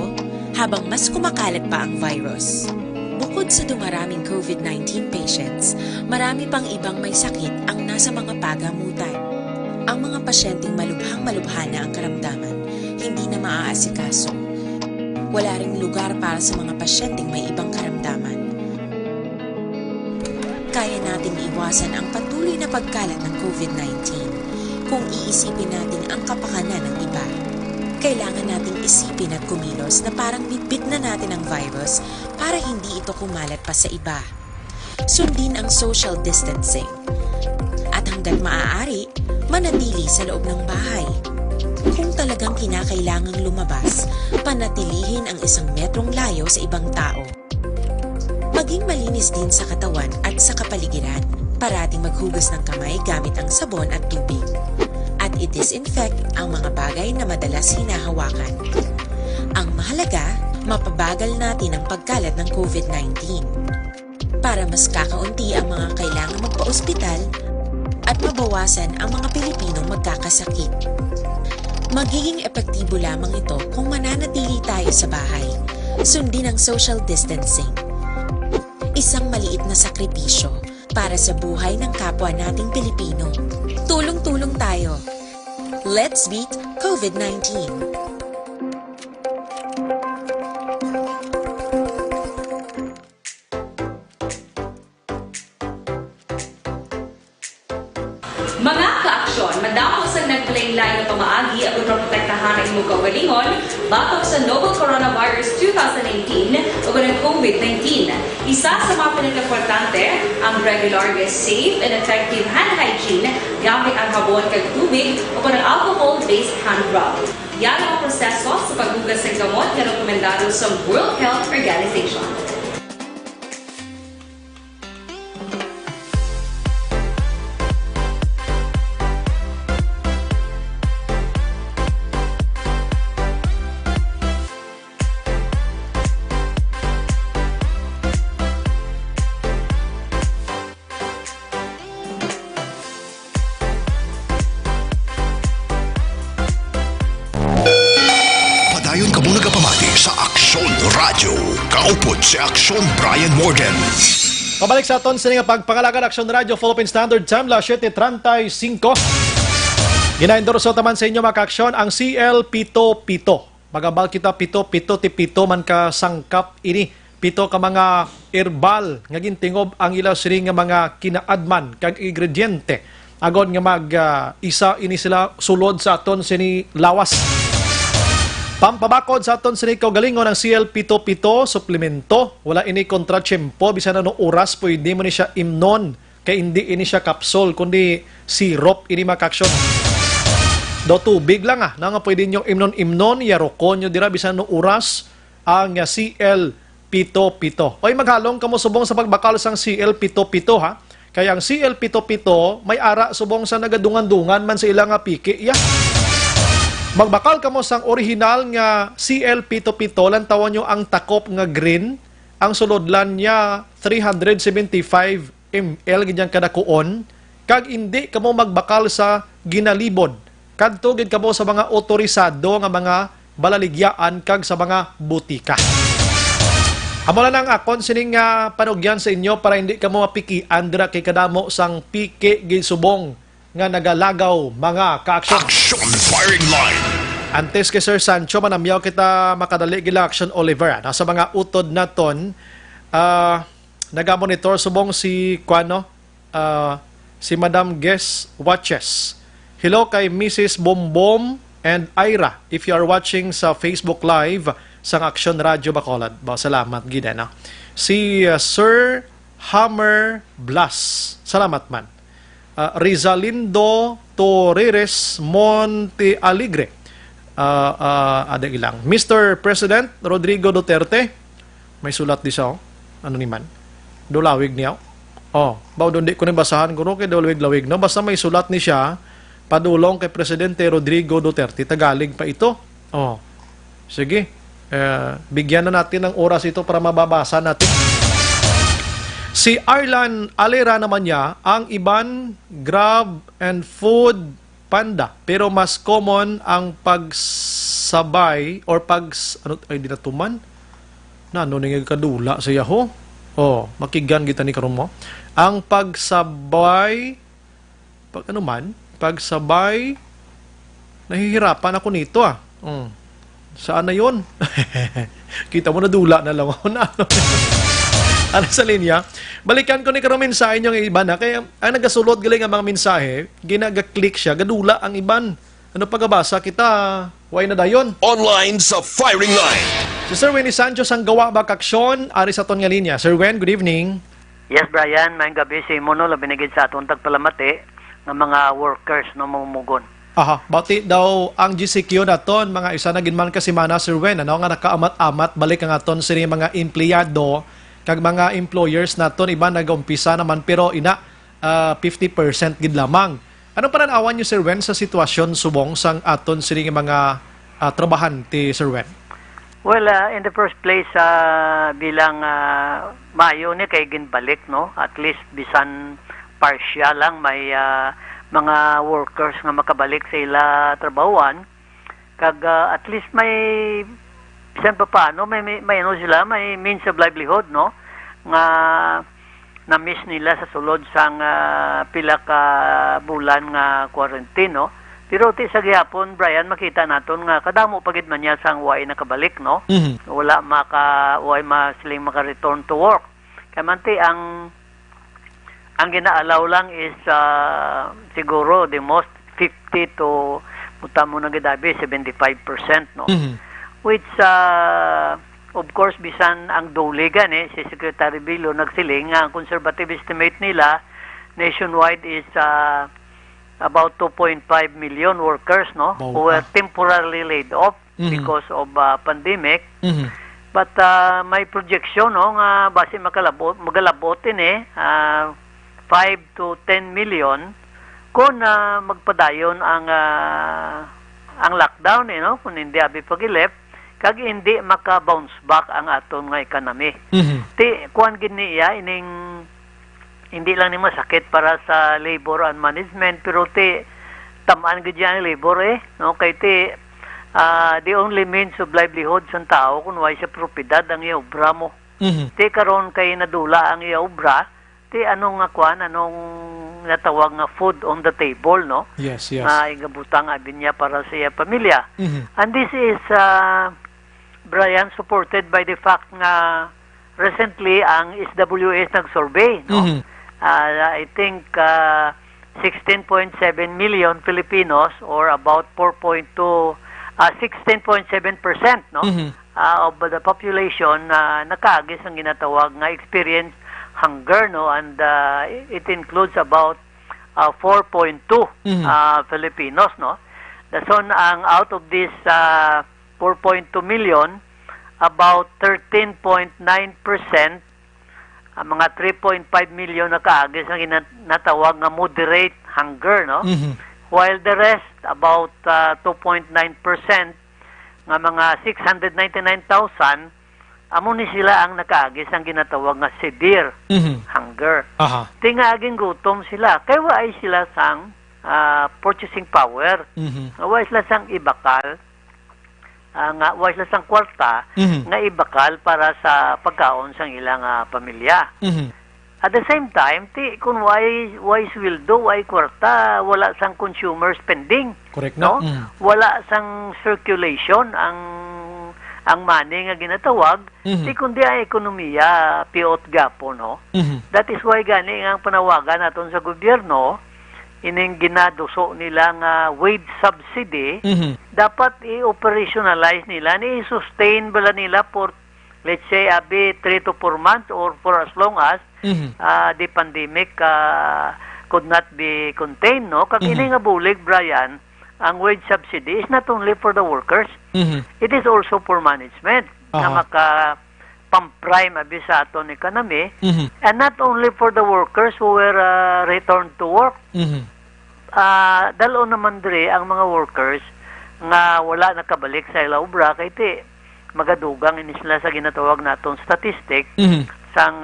habang mas kumakalat pa ang virus. Bukod sa dumaraming COVID-19 patients, marami pang ibang may sakit ang nasa mga pagamutan. Ang mga pasyenteng malubhang-malubha na ang karamdaman, hindi na maaasikaso. Wala ring lugar para sa mga pasyenteng may ibang karamdaman. Kaya nating iwasan ang patuloy na pagkalat ng COVID-19 kung iisipin natin ang kapakanan ng iba. Kailangan nating isipin at kumilos na parang bitbit na natin ang virus para hindi ito kumalat pa sa iba. Sundin ang social distancing. At hanggat maaari, manatili sa loob ng bahay. Kung talagang kinakailangang lumabas, panatilihin ang 1 metrong layo sa ibang tao. Maging malinis din sa katawan at sa kapaligiran. Parating maghugas ng kamay gamit ang sabon at tubig. At i-disinfect ang mga bagay na madalas hinahawakan. Ang mahalaga, mapabagal natin ang pagkalat ng COVID-19 para mas kakaunti ang mga kailangang magpa-ospital at mabawasan ang mga Pilipinong magkakasakit. Magiging epektibo lamang ito kung mananatili tayo sa bahay. Sundin ang social distancing. Isang maliit na sakripisyo para sa buhay ng kapwa nating Pilipino. Tulong-tulong tayo. Let's beat COVID-19. Mga ka-aksyon, madamo sa naglain-lain na pamaagi at protektahan ang imong kaugalingon batok sa novel coronavirus 2018 o ng COVID-19. Isa sa mga pinaka-importante ang regular, safe, and effective hand hygiene gamit ang habon kag tubig o ng alcohol-based hand rub. Yan ang proseso sa paghugas ng gamot na rekomendado sa World Health Organization. Padayon ka muna kapamati sa Aksyon Radio. Kaupod si Aksyon Brian Morgan. Pabalik sa aton sa nga pagpangalagan Aksyon Radio Philippine Standard Time, 7:35. Ginaendorso taman sa inyo mga ka-aksyon ang CL-7-7. Magabal kita 7-7 man ka sangkap ini. 7 ka mga herbal nga gintingob ang ilaw siri nga mga kinaadman kag ingrediente. Agon nga mag isa ini sila sulod sa aton sini lawas. Pampabakod sa aton sini kaugalingon ng CL-7-7 suplemento. Wala ini kontra-tiyempo bisan ano oras pwede mo ni siya imnon kay hindi ini siya capsule kundi syrup ini makaksyon. Do tubig lang na nga pwede nyo imnon yarokon nyo dira bisan ano oras ang CL-7-7. Oy maghalong kamo subong sa pagbakal sang CL-7-7 ha. Kaya ang CL-7-7 may ara subong sa nagadungan-dungan man sa ilang piki ya. Magbakal kamo sang original nga CL-7-7 lan tawon nyo ang takop nga green. Ang sulodlan niya 375 ml gidyang kada kuon. Kag hindi kamo magbakal sa ginalibod. Kadto gid kamo sa mga otorisado nga mga balaligyaan kag sa mga butika. Amo lang ang akon sining nga panugyan sa inyo para hindi kamo mapikian dira kay kadamo sang piki gid subong nga nagalagaw mga ka-aksyon. Action Firing Line. Antes kay Sir Sancho, manamyaw kita makadali gila Action Oliver. Nasa mga utod na ton, nagamonitor subong si si Madam Guest Watches. Hello kay Mrs. Bombom and Ira. If you are watching sa Facebook Live sa Action Radio Bacolod. Salamat gid na. Si Sir Hammer Blas. Salamat man. Rizalindo Torres Monte Alegre. Ada ilang. Mr. President Rodrigo Duterte. May sulat di siya. Ano ni man? Dulawig niya. Baw doon di ko basahan ko kay dulawig-lawig. No? Basta may sulat ni siya. Padulong kay Presidente Rodrigo Duterte. Tagalig pa ito. Sige. Bigyan na natin ng oras ito para mababasa natin. Si Arlan Alera naman niya, ang iban grab and food panda. Pero mas common ang pagsabay or di natuman? Ano nga kadula sa yaho? Makigan kita ni karon mo. Ang pagsabay, pagsabay, nahihirapan ako nito Saan na yun? Kita mo na dula na lang ako na. Ano sa linya? Balikan ko ni karon mensahe nyo ng iba na. Kaya ang nagasulod galing ang mga mensahe, ginaga-click siya, gadula ang iban. Ano pagabasa kita? Why na dayon? Online sa firing line. Si Sir Winnie Sanchez ang gawa bakaksyon, ari sa ton nga linya. Sir Wen, good evening. Yes, Brian. Mayang gabi si Mono, labinigid sa atong tagpalamati ng mga workers na mamumugon. Bati daw ang GCQ na ton, mga isa na ginman kasi mana, Sir Wen, nga nakaamat-amat, balik ang aton sini mga empleyado, kag mga employers na ton, iba nag-umpisa naman, pero 50% gid lamang. Ano pananawan niyo, Sir Wen, sa sitwasyon subong sang aton sini mga trabahante, Sir Wen? Well, in the first place, bilang Mayo ni kay ginbalik, no? At least bisan partial lang may mga workers nga makabalik sa ila trabahuan. Kag at least may bisan pa paano may ano sila, may means of livelihood, no? Nga na-miss nila sa sulod sang pila ka bulan nga quarantine, no? Pero sa gihapon, Brian, makita naton nga kadamo pagid man niya sang way nakabalik, no? Mm-hmm. Wala siling maka-return to work. Kaya manti ang ginaalaw lang is siguro the most 50 to muta mo na gidabi 75%, no? Mm-hmm. Which of course bisan ang doligan si Secretary Bilo nagsiling nga ang conservative estimate nila nationwide is about 2.5 million workers, no, who were temporarily laid off because of pandemic. But may projection, no, nga base magalabotin 5 to 10 million kung magpadayon ang lockdown, no, kung hindi abi pagilip kag hindi maka-bounce back ang aton nga economy. Ti kuan gid niya ining hindi lang ni masakit para sa labor and management, pero tamaan gid yan labor no, kay the only means of livelihood sa tao kung way sa propiedad ang iya obra mo. Karon kay nadula ang iya obra, anong natawag nga food on the table, no? Yes. Igabutang abin niya para sa iya pamilya. And this is Brian, supported by the fact nga recently ang SWS nag-survey, no? I think 16.7 million Filipinos, or about 16.7%, no, of the population nakaagis ang ginatawag nga experience hunger, no, and it includes about 4.2 Filipinos, no. So ang out of this 4.2 million, about 13.9%, ang mga 3.5 million na kaagis ang natawag nga moderate hunger, no? While the rest, about 2.9%, nga mga 699,000, amo ni sila ang nakaagis ang ginatawag nga severe hunger. Tingaging gutom sila. Kaya waay sila sang purchasing power. Waay sila sang ibakal. Nga waay sila sang kwarta nga ibakal para sa pagkaon sang ilang pamilya. At the same time, kung why sweldo, why kwarta, wala sang consumer spending. Correct, no? Wala sang circulation ang money nga ginatawag, kundi ang ekonomiya piot gapo, no? That is why gani ang panawagan naton sa gobyerno, ining ginaduso nila nga wage subsidy, dapat i-operationalize nila, i-sustain bala nila for, let's say, 3 to 4 months or for as long as the pandemic could not be contained, no? Kag ini nga bulig, Brian, ang wage subsidy is not only for the workers, it is also for management na maka-pamprime abi sa aton economy, and not only for the workers who were returned to work. Dalo naman diri ang mga workers nga wala nakabalik sa ila obra, kay magadugang ini sila sa ginatawag naton statistic sang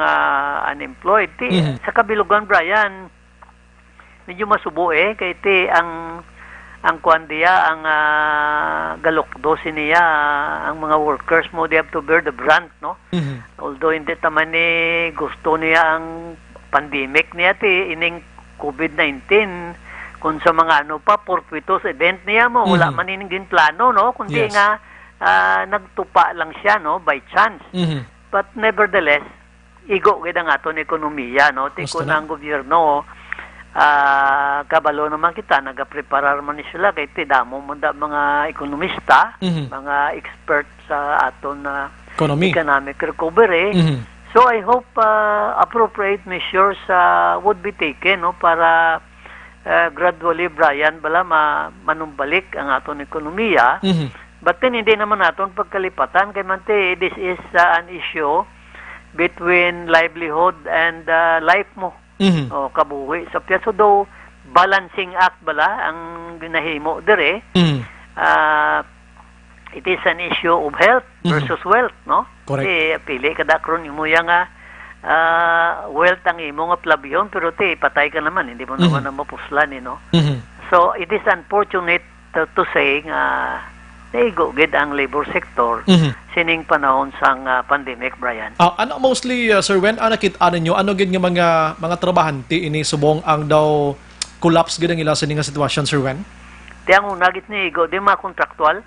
unemployed. Sa kabilugan, Brian, medyo masubo kay ang ang kuan diya, ang galukdo siniya, ang mga workers mo, they have to bear the brunt, no? Although hindi taman ni gusto niya ang pandemic niya ining COVID-19, kung sa mga ano pa, fortuitous event niya mo, wala man din plano, no? Kundi nga, nagtupa lang siya, no? By chance. But nevertheless, igo gid ang aton ekonomiya, no? Tiko ng gobyerno, kabalo naman kita, nagapreparar man ni sila kay tidamo mo da mga ekonomista, mga expert sa aton na economic recovery. So I hope appropriate measures would be taken, no, para gradually, Brian, bala manumbalik ang aton ekonomiya. But then hindi naman naton pagkalipatan kay mante this is an issue between livelihood and life mo. O kabuhi sa piyaso do balancing act bala ang ginahimo dire. It is an issue of health versus wealth, no? Pili kada kron imo nga wealth ang imo nga plabyon pero patay ka naman, hindi mo naman na mapuslan, no? So it is unfortunate to say nga naigo gid ang labor sector sining panahon sang pandemic, Brian. Ano mostly, Sir Wen, nakita ninyo, ano gid nga mga trabahante ini subong ang daw collapse gid ang ila sining nga sitwasyon, Sir Wen? Tiyang una gid ni igo di mga kontraktual,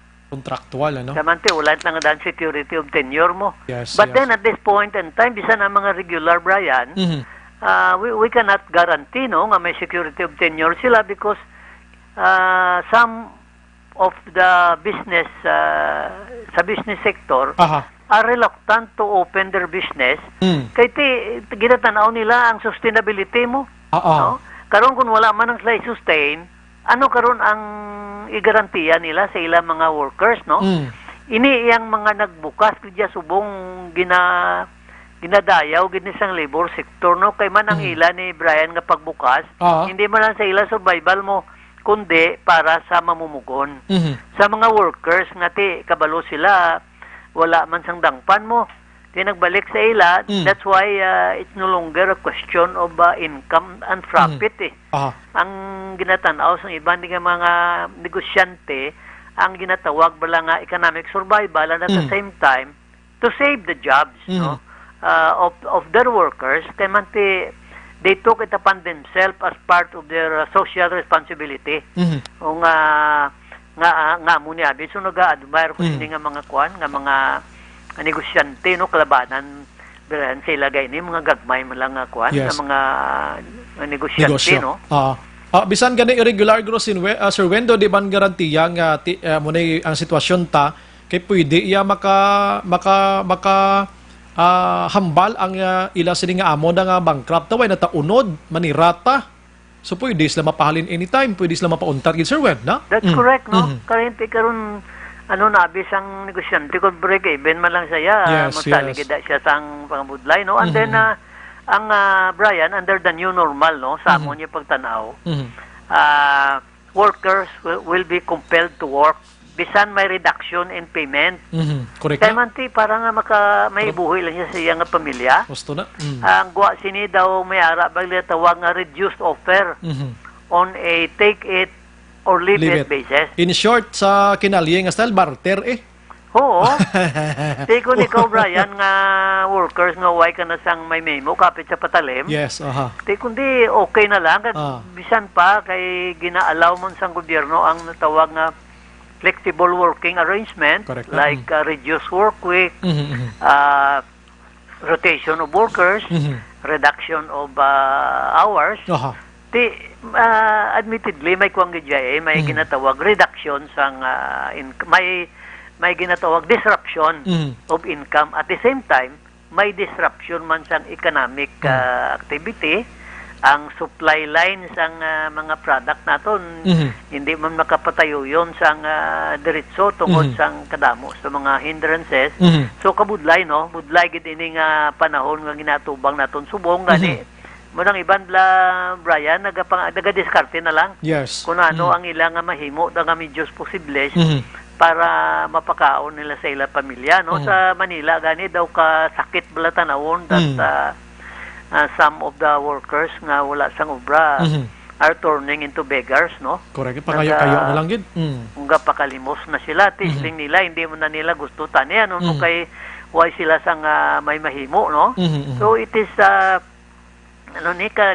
ano? Samante wala na nga dan security of tenure mo. Yes, But then at this point in time, bisan ang mga regular, Brian, we cannot guarantee, no, nga may security of tenure sila because some of the business sa business sector are reluctant to open their business kay ginatanaw nila ang sustainability mo, no? Karon kung wala man ang sila sustain, ano karon ang igarantiya nila sa ilang mga workers, no? Ini yang mga nagbukas kudya subong ginadayaw gid ni sang labor sector, no, kay man ang ila ni Brian nga pagbukas hindi man lang sa ila survival mo kundi para sa mamumugon. Sa mga workers nga kabalo sila wala man sang dangpan mo, nagbalik sa ila. That's why it's no longer a question of income and profit. Ang ginatanaw sa iban nga mga negosyante, ang ginatawag bala nga economic survival and at the same time to save the jobs, no, of their workers. Kay man they took it upon themselves as part of their social responsibility. O nga mo niya, so nag-admire ko sini nga mga kuan, nga mga negosyante, no, kalabanan sa ilagay ni mga gagmay man lang nga kuan, nga mga negosyante, no. Bisan gani irregular gross Sir Wendo, di ban garantiya nga munay ang sitwasyon ta kay pwede iya maka hambal ang ila sini nga amo nga bankrupt way na taunod manirata, so pwede sila mapahalin anytime, pwede sila mapauntar gid, Sir Wen, na? That's correct, no? Karon nabis ang negosyante ko break even man lang saya, magsaligid siya sang pangabudlay, no? And then ang Brian, under the new normal, no, sa amo niya pagtanaw, workers will be compelled to work bisan may reduction in payment. Correct. Kaya man para nga may buhay lang siya sa iyang pamilya. Gusto na. Ang guwa sini daw may ara bagli tawag nga reduced offer on a take it or leave it basis. In short, sa kinalye nga style barter Oo. Tiko ni ko, Brian, nga workers nga way ka na sang may memo kapit sa patalim. Yes, kundi okay na lang. Bisan pa kay ginaalaw mo sang gobyerno ang natawag nga flexible working arrangement. Correct. Like reduced work week, rotation of workers, reduction of hours. Admittedly may kuwang gidya may ginatawag reduction sang may ginatawag disruption of income. At the same time, may disruption man sang economic activity. Ang supply lines ang mga product naton hindi man makapatayo yon sang diretso tungod sang kadamo sa mga hindrances. So kabudlay, no, budlay gid ini nga panahon nga ginatubang naton subong gani Munang iban bla Brian naga-diskarte na lang. Yes. Kung ano ang ilang mahimo da nga medyos posibles para mapakaon nila sa ila pamilya, no. Sa Manila gani daw ka sakit bala tanawon that some of the workers nga wala sang obra are turning into beggars, no? Correct. Pakayo-kayo na lang yun. Nga pakalimos na sila. Tisling nila, hindi mo na nila gusto tani. Ano kay why sila sang may mahimo, no? So it is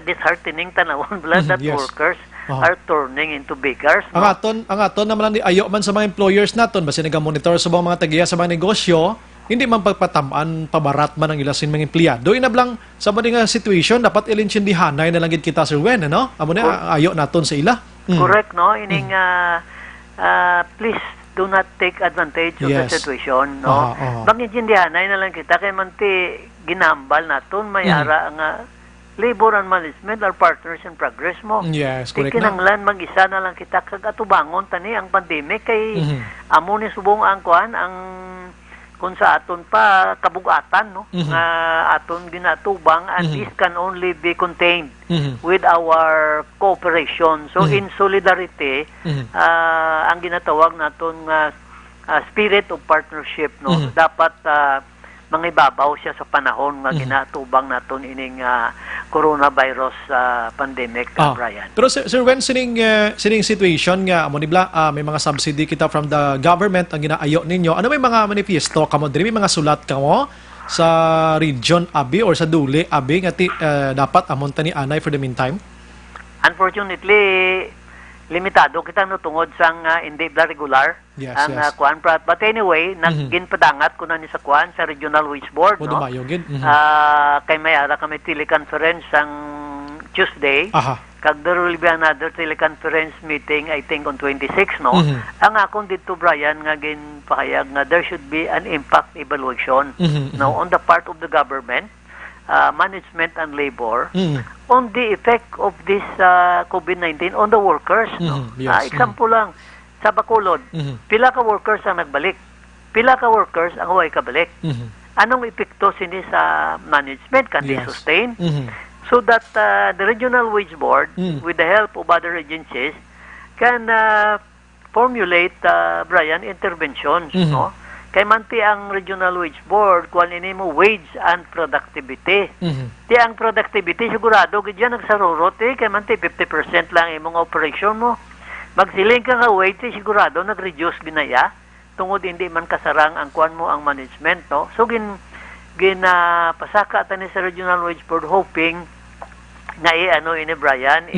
disheartening tanawon that Yes. workers are turning into beggars. No? Ang aton naman lang ayo man sa mga employers naton basi naga-monitor sa mga tagiya sa mga negosyo, hindi man pagpatamaan pabarat man ang ilasin mga empleyado. Inablang sa mga situation dapat ilinsindihanay na lang gid kita Sir Wen, no? Amo na ayo naton sa ila. Correct, no? Ining please do not take advantage of the Yes. situation, no? Bangintindihanay na lang kita kay manti ginambal naton may ara nga labor and management are partners in progress mo. Yes, correct na. Kinanglan mag-isa na lang kita kag atubangon tani ang pandemic kay amo ni subong ang kuan ang kung sa aton pa kabugatan, no? Nga aton ginatubang and this can only be contained with our cooperation. So in solidarity ang ginatawag naton nga spirit of partnership, no? Dapat mangibabaw siya sa panahon nga ginatubang naton ining coronavirus pandemic, Brian. Pero Sir Wen, sining situation nga amo nibla may mga subsidy kita from the government ang ginaayo ninyo. Ano may mga manifesto kamo diri, may mga sulat kamo sa region abi or sa duli abi nga dapat amon tani anay for the meantime? Unfortunately, limitado kita no tungod sang hindi bla regular ang kuan but anyway nagginpadangat ko na ni sa kuan sa regional wage board, no? Kay may ara kami teleconference ang Tuesday. Kag there will be another teleconference meeting I think on 26, no? Ang akong dito Brian nga ginpahayag nga there should be an impact evaluation no on the part of the government, management and labor on the effect of this COVID-19 on the workers, no? Example lang sa Bacolod, pila ka workers ang nagbalik, pila ka workers ang huway kabalik. Anong epekto sini sa management can they sustain? So that the regional wage board with the help of other agencies can formulate Brian interventions, no? Kay manti ang regional wage board kuan ini mo wage and productivity. Di ang productivity sigurado gid yan nagsarurot kay manti 50% lang imong operation mo. Magsiling ka nga wage sigurado nag-reduce binaya tungod hindi man kasarang ang kuan mo ang management, no? So pasaka tani sa regional wage board hoping na ini Brian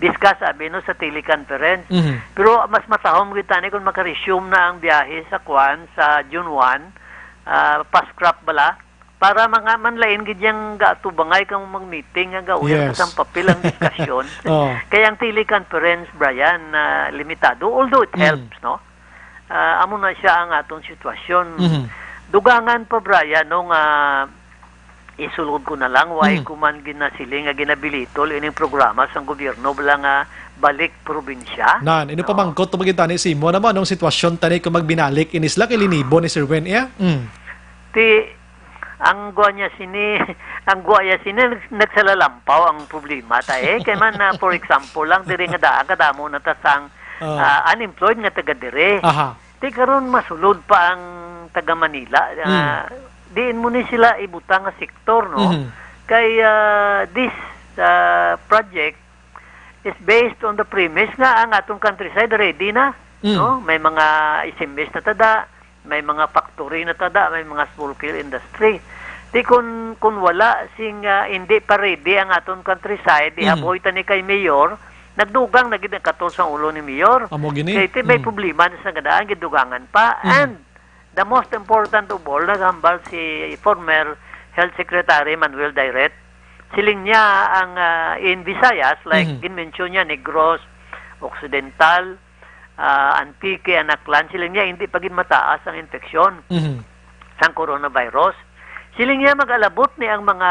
discuss abi no sa teleconference. Pero mas matahom kita ni kung maka-resume na ang biyahe sa kuan sa June 1 pa-scrap bala para mga manlain gid yang gatubangay kang mag-meeting nga gawin sa papel ang diskusyon. Kaya ang teleconference Brian limitado although it helps, no? Amo na siya ang atong sitwasyon. Dugangan pa Brian no nga isulod ko na lang why kuman ginasiling nga ginabilitol ining programa sa gobyerno bala nga balik probinsya. Ino pa mangkot to magita ni Simo naman nung sitwasyon tani kung magbinalik inisla kay linibo ni Sir Wen ang guwa niya sini nagsalalampaw ang problema kay man for example lang diri nga daan kadamo na tasang unemployed nga taga dire. Di karon masulod pa ang taga Manila. Diin mo ni sila ibutang nga sektor, no? Kay this project is based on the premise nga ang atong countryside ready na, no? May mga isimbes na tada, may mga factory na tada, may mga small scale industry. Di kun wala sing hindi pa ready ang atong countryside, ihaboy tani kay mayor, nagdugang na gid ang katon sa ulo ni mayor. Kay may problema na sa gadaan gidugangan pa and the most important of all, nagambal si former Health Secretary Manuel Dairet. Siling niya ang in Visayas, like in-mention niya, Negros, Occidental, Antique, Anaklan, siling niya hindi pagin mataas ang infeksyon sa coronavirus. Siling niya mag-alabot ni ang mga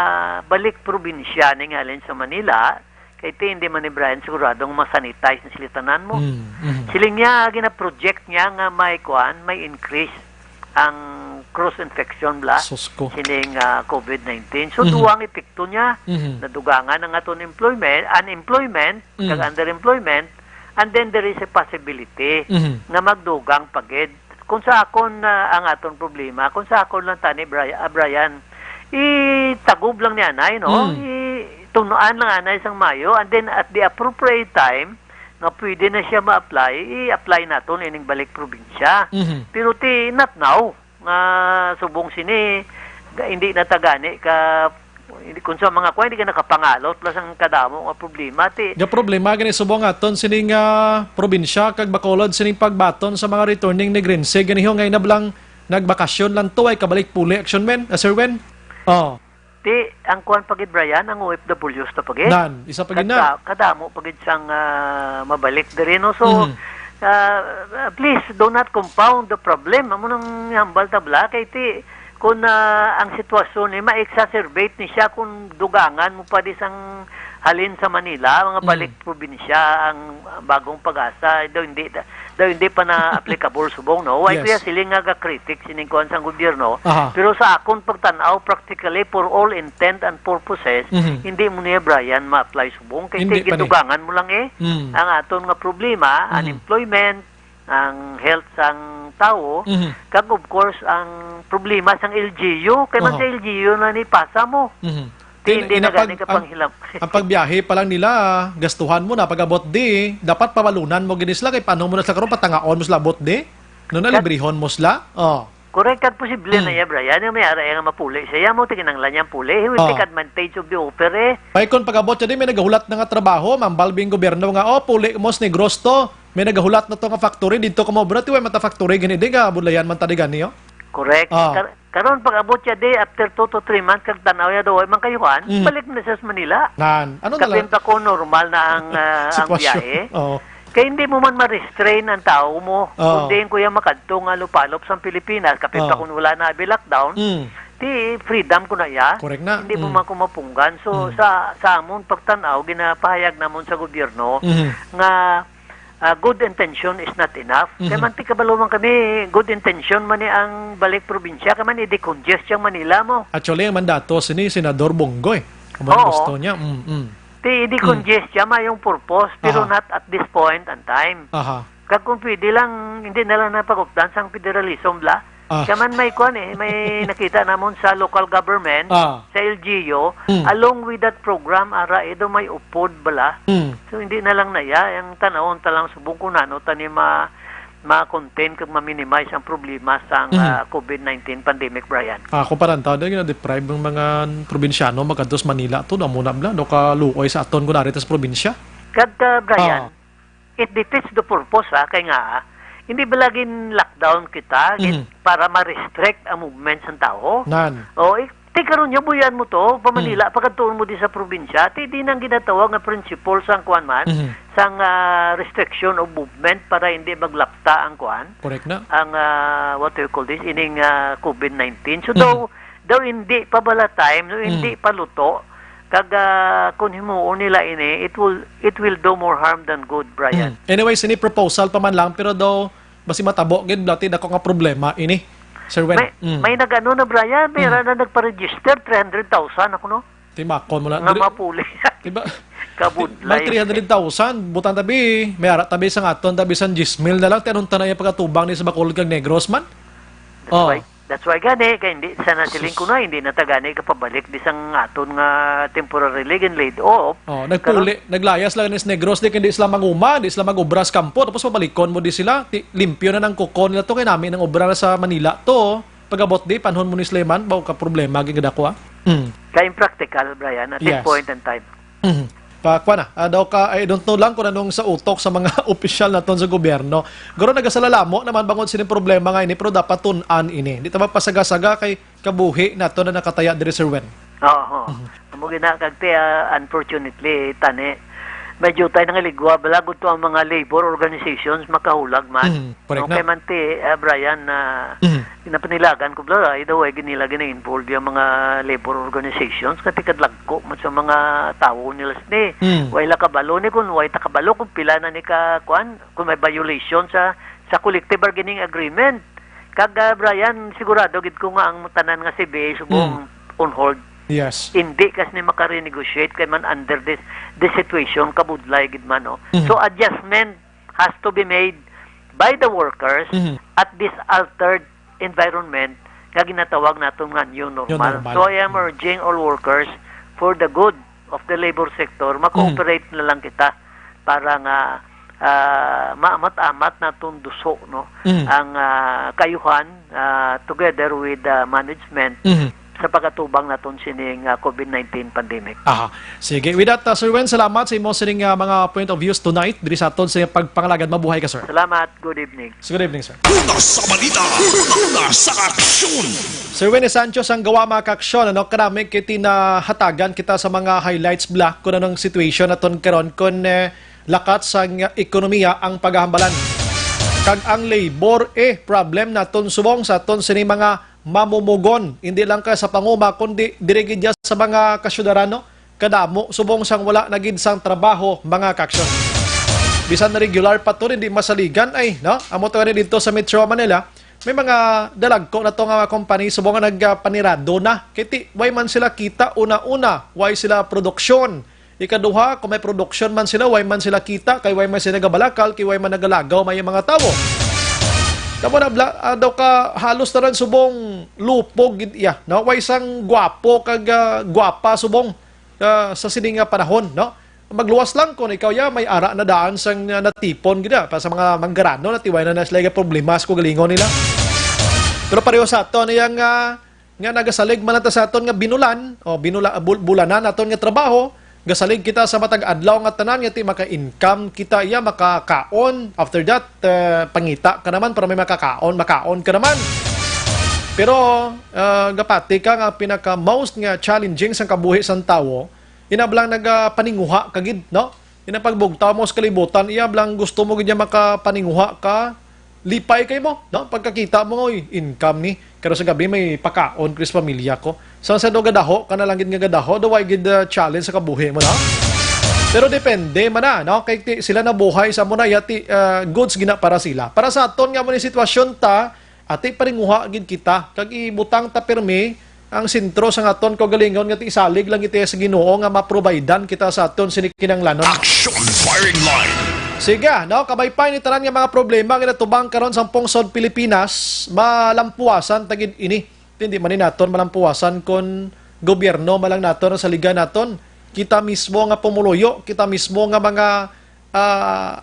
balik probinsya ni ngalin sa Manila, kay hindi man ni Brian siguradong masanitize na silitanan mo. Siling niya, gina-project niya nga may increase ang cross-infection sining COVID-19. So, duwang epekto niya. Nadugangan ang aton unemployment, kag underemployment, and then there is a possibility na magdugang pagid. Kung sa akon ang aton problema, kung sa akon lang tani, Brian, itagob lang niya, no? tunaan lang na isang Mayo, and then at the appropriate time, nga pwede na siya ma-apply, i-apply natin ining balik probinsya. Pero not now, nga subong sini, hindi natagani ka, kung sa mga kuha, hindi ka nakapangalot, plus ang kadamo nga problema. Yung problema, gani subong aton, sining probinsya, kag Bacolod, sining pagbaton sa mga returning Negrense, gani ho, ngayon na blang nagbakasyon lang to, ay kabalik puli, action men, Sir Wen? Ang kuhan pagid Brian, ang OFWs na pagid. Isa pagid na. Kadamo pagid sang mabalik diri no. So, please do not compound the problem. Amo nang hambal tabla kay kung ang sitwasyon ni ma-exacerbate ni siya kung dugangan mo pa di sang halin sa Manila, mga balik probinsya ang bagong pag-asa daw hindi pa na applicable subong no. Why kaya sila nga kritik siningkuan sang gobyerno. Pero sa akon pagtanaw practically for all intent and purposes, hindi mo niya Brian ma-apply subong kay gidugangan mo lang ang aton nga problema, unemployment, ang health sang tao, kag of course ang problema sang LGU kay man sa LGU na ni pasa mo. Hindi na gani ka panghilam. Ang pagbiyahe pa lang nila, gastuhan mo na pag-abot di, dapat pawalunan mo ginisla kay paano mo na sa karon patangaon mo sila abot di. No na librehon mo sila. Correct, at posible na yan, Brian. Yung may-ara yung mapuli siya mo, tiginanglan niyang puli. He will take advantage of the offer Pay kung pag-abot siya di, may nagahulat na nga trabaho, mambalbing gobyerno nga, puli mo sa Negros to, may nagahulat na to nga factory, dito ka mo, bro, tiway mata factory, gani di ka, budlayan man tadi gani, Correct. Karon pag-abot siya di, after 2 to 3 months, kag tanaw ya daw, man kayuhan, balik na siya sa Manila. Ano na lang? Kapinta ko normal na ang biyahe. Kaya hindi mo man ma-restrain ang tao mo. Kundi ko yung makadto nga lupalop sa Pilipinas, kapinta kung wala na lockdown, di freedom ko na ya. Correct na. Hindi mo man kumapunggan. So, sa amon pagtanaw, ginapahayag namon sa gobyerno, nga good intention is not enough. Kaya man kabalo man kami, good intention man ang balik probinsya, kaya man i-decongest yung Manila mo. Actually, ang mandato sini Senador Bongoy. Kung gusto niya. I-decongest siya yung purpose, pero not at this point and time. Kag kung pwede lang, hindi na lang napag-updan sang federalism la. Kaya man may may nakita namon sa local government, sa LGU, along with that program, ito may upod bala. So hindi na lang naya, yung tanawon talang subong ko na, tani ma-contain kag ma-minimize ang problema sa COVID-19 pandemic, Brian. Ako parang tao, dahil na-deprive ng mga probinsyano, magkados Manila, ito na muna bla, no kaluoy sa aton ko narito sa probinsya. Kad, Brian, it defeats the purpose, kaya nga, hindi ba laging lockdown kita para ma-restrict ang movement ng tao? Karon niya buyan mo to, pa Manila, pagkatuon mo di sa probinsya, di nang ginatawag nga principle sang kuan man, sang restriction of movement para hindi maglapta ang kuan. Correct na. Ang, what do you call this, ining COVID-19. So, daw hindi pa bala time, hindi pa luto, kag kung himuon nila ini, it will do more harm than good, Brian. Anyway, sini proposal pa man lang, pero daw, basi matabo, gid blati dako nga problema ini. Sir Wen. May nag-ano na, Brian, may na nagpa-register, 300,000 ako, no? Timakon mo lang. Nga mapuli. Diba? Kabudlay. 300,000, butang tabi, may arat tabi sa aton, tabi sa 10,000 na lang, tinunta na yung pagkatubang ni sa Bacolod kag Negros man. That's why gani, kaya hindi, sana siling ko na, hindi na tagani kapabalik di sang aton nga temporarily and laid off. Naglayas lang ni Negros, di hindi sila manguma, di sila mag-obras kampo, tapos mabalikon mo di sila, limpyo na ng kuko nila to, kaya namin ang obra sa Manila to, pag-abot di, panhon mo ni Sleman, bago ka problema, gigada ko Kaya impractical, Brian, at this point in time. Pakwa na, daw ka, I don't know lang kung anong sa utok sa mga opisyal na ton sa gobyerno. Garo nagasalalamo naman bangon sinin problema nga ini, pero dapat tunan ini. Di tama pasaga-saga kay kabuhi na to na nakataya diri Sir Wen. Amo ginakagti, unfortunately, tani, medyo tayo nang ligwa, balagot to ang mga labor organizations, makahulag man. Okay man Brian, pinapanilagan ko bala, daw ay ginilagan na involved yung mga labor organizations, katikadlag ko sa mga tao nila ni. Wala kabalo ni kung wala takabalo kung pila na ni ka, kung may violation sa collective bargaining agreement. Kag Brian, sigurado gid ko nga ang tanan nga CBA subong on hold. Yes. Hindi kasi ni makarenegotiate kay man under this situation kabudlay gid man So adjustment has to be made by the workers at this altered environment nga ginatawag naton nga new normal. So I am urging all workers for the good of the labor sector, ma-cooperate na lang kita para nga maamat-amat na tunduso no ang kayuhan together with management sa pagkatubang naton sining COVID-19 pandemic. Sige. With that, Sir Wen, salamat sa imo sining mga point of views tonight diri sa aton sa pagpangalagad. Mabuhay ka, sir. Salamat. Good evening. So, good evening, sir. Una sa balita, una sa aksyon. Sir Wen Sancho ang gawa mga kaaksyon, karami kiti na hatagan kita sa mga highlights block kung anong situation naton karon kung lakat sa ekonomiya ang paghahambalan. Kag ang labor problem naton subong sa aton sini mga mamumugon, hindi lang ka sa panguma kundi dirigid sa mga kasyudarano kadamo subong sang wala nagid sang trabaho mga kaaksyon. Bisan na regular pa to, hindi masaligan amo to dito sa Metro Manila, may mga dalagko na to nga company subong nga nagpanirado na kiti way man sila kita una-una, way sila produksyon. Ikaduha, kung may production man sila, way man sila kita, kay way man sila nagabalakal, kay way man nagalagaw, may mga tao. Tamo na daw ka halos na rin subong lupog no? Way isang gwapo kag gwapa subong sa sining panahon, no? Magluwas lang kung ikaw may ara na daan sang natipon gida pa sa mga manggarano na tiway na sila problema sa galingon nila. Pero pareho sa aton yang nga nagasalig man ta sa aton nga binulan o bulanan aton nga trabaho, gasalig kita sa matag adlaw nga tanan nga ti maka-income kita makakaon. After that pangita ka naman para may makaon ka naman. Pero gapati ka nga pinaka most nga challenging sang kabuhi sang tawo, inablang nagapaninguha kagid, no? Inapagbugtaw mo sa kalibutan, blang gusto mo gid makapaninguha ka, lipay kay mo, no? Pagkakita mo income ni pero sa gabi may pakaon kris pamilya ko. So sa do gadaho kana lang gid nga gadaho, do way gid challenge sa kabuhi mo, no? Pero depende man no? Kay sila nabuhay sa muna yati goods gina para sila. Para sa aton nga mo ni sitwasyon ta, ati paringuha gid kita kag ibutang ta permi ang sentro sa aton kagalingon nga ti isalig lang iti sa Ginoo nga maprovidean kita sa aton sinikinanglanon. Action firing line. Sige, no, kabaypay ni tanan nga mga problema nga natubang karon sa pungsod Pilipinas, malampuasan tagid ini. Hindi man ni naton malampuasan kon gobyerno malang naton sa liga naton. Kita mismo nga pumuluyo, kita mismo nga mga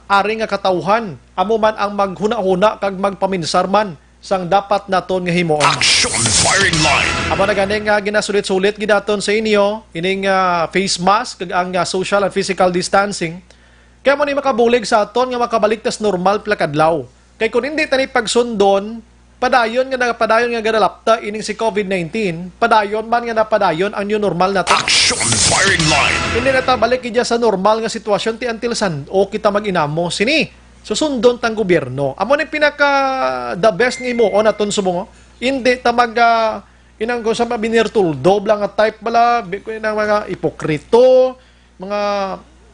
ari nga katawhan, amo man ang maghuna-huna kag magpaminsar man sang dapat naton nga himuon. Action firing line. Amo na ganing ginasulit-sulit gidaton sa inyo ining face mask kag ang social and physical distancing. Kaya mo ni makabulig sa aton nga makabalik tas normal plakadlaw. Kay kung hindi tani pagsundon, padayon nga gadalapta ining si COVID-19, padayon man nga napadayon ang new normal na to. Action firing line. Hindi na ta balik sa normal nga sitwasyon ti until o kita mag-inamo sini. Susundon tang gobyerno. Amo ni pinaka the best nga imo naton subong. Hindi ta inang ko sa binirtuldo blang nga type bala ng mga ipokrito, mga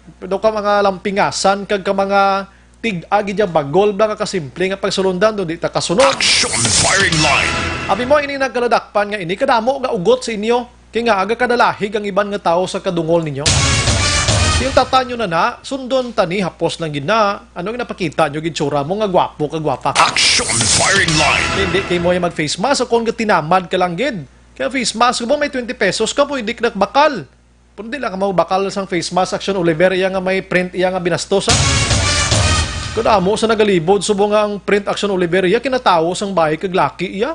daw ka mga lampingasan kag ka mga tig-agi dya bagol blang ka kasimple nga pagsulundan do di ta kasunod. Action firing line. Abi mo ini nagkaladakpan nga ini kadamo nga ugot sa inyo kay nga aga kadalahig ang iban nga tao sa kadungol ninyo. Yung tatanyo na sundon tani hapos lang gid na ano nga napakita nyo gid tsura mo nga gwapo ka gwapa ka. Action firing line. Hindi kay mo yung mag face mask o kung tinamad ka lang gid. Kaya face mask mo may 20 pesos ka pwede ka bakal. Pero hindi lang ka bakal sang face mask Action Oliver iya nga may print iya nga binastos ha. Kada mo sa nagalibod subo nga ang print Action Oliver iya kinatawo sang bahay kag laki iya.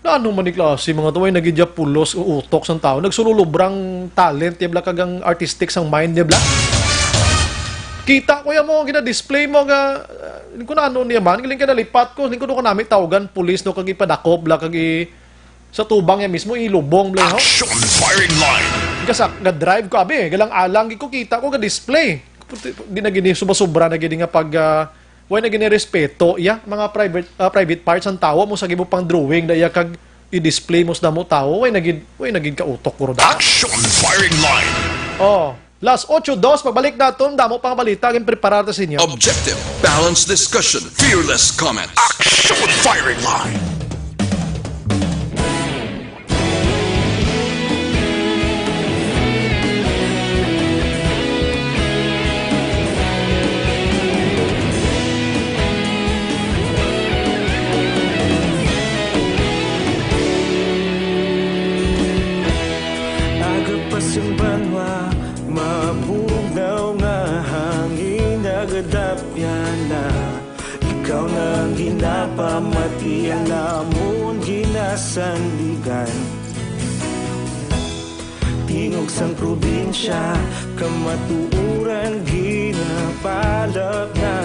Ano man ni klase mga tuway nagidya pulos o utok sang tao nagsululubrang talent yabla kag ang artistic sang mind yabla. Kita ko mo gina-display mo nga kung ano niya man giling ka nalipat ko lingkod ko nami tawagan pulis no kag ipadakop bla kag sa tubang ya mismo ilubong bla ho. Action firing line. Kasi ga-drive ko abi galang alang ko kita ko ga-display. Di na gini sobra na gini nga pag way na gini respeto iya mga private parts ang tao mo sa gibo pang drawing daya kag i-display mo sa mo tao way nagid ka utok ko da. Action firing line. Last 8-2 pagbalik naton damo pang balita ang preparar ta sa inyo. Objective, balanced discussion, fearless comments. Action firing line. Agapas yung banwa pagadapya na ikaw na ginapamatian namon ginasandigan. Tingog sang probinsya kamatuuran ginapalap na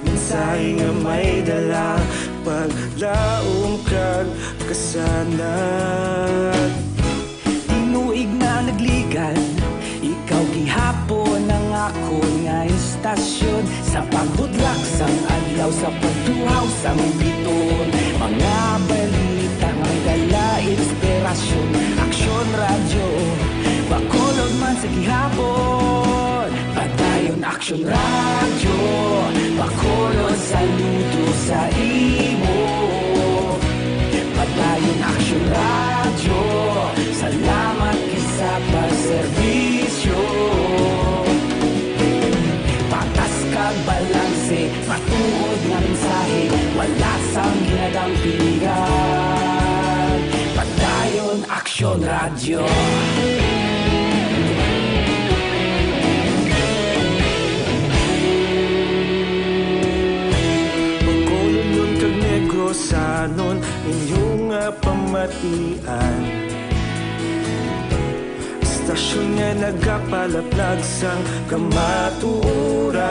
mensahe nga may dala paglaom kag kasanat. Tinuig na nagligan, ikaw gihapon ang ako nga istasyon sa paghudlak sang adlaw sa pagtuhaw sang biton. Mga balita may dala inspirasyon, aksyon radyo bakolod man sa gihapon. Padayon aksyon radyo bakolod saludo sa imo. Padayon aksyon radyo, salamat kisa pagserbisyo. Patas kag balanse, matuod nga mensahe, wala sang ginadampigan. Padayon aksyon radyo. Pagkolon kag negrosanon inyong pamatian. Istasyon nga nagapalaplag sang kamatuuran.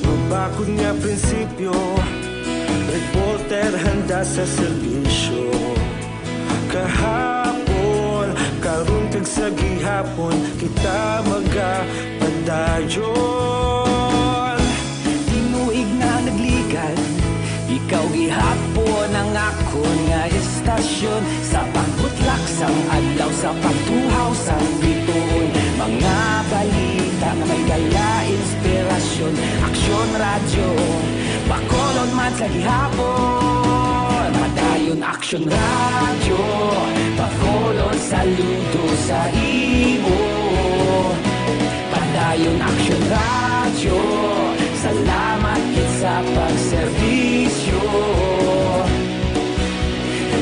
Mabakod nga prinsipyo, reporter handa sa serbisyo. Kahapon, karon kag sa gihapon, kita magapadayon. Tinuig na nagligan, ikaw gihapon ang ako nga istasyon sa pagbutlak sang adlaw sa pagtuhaw sang biton. Mga balita nga may dala inspirasyon, aksyon radyo bakolod man sa gihapon. Padayon aksyon radyo bakolod saludo sa imo. Padayon aksyon radyo, salamat kit sa pagserbisyo.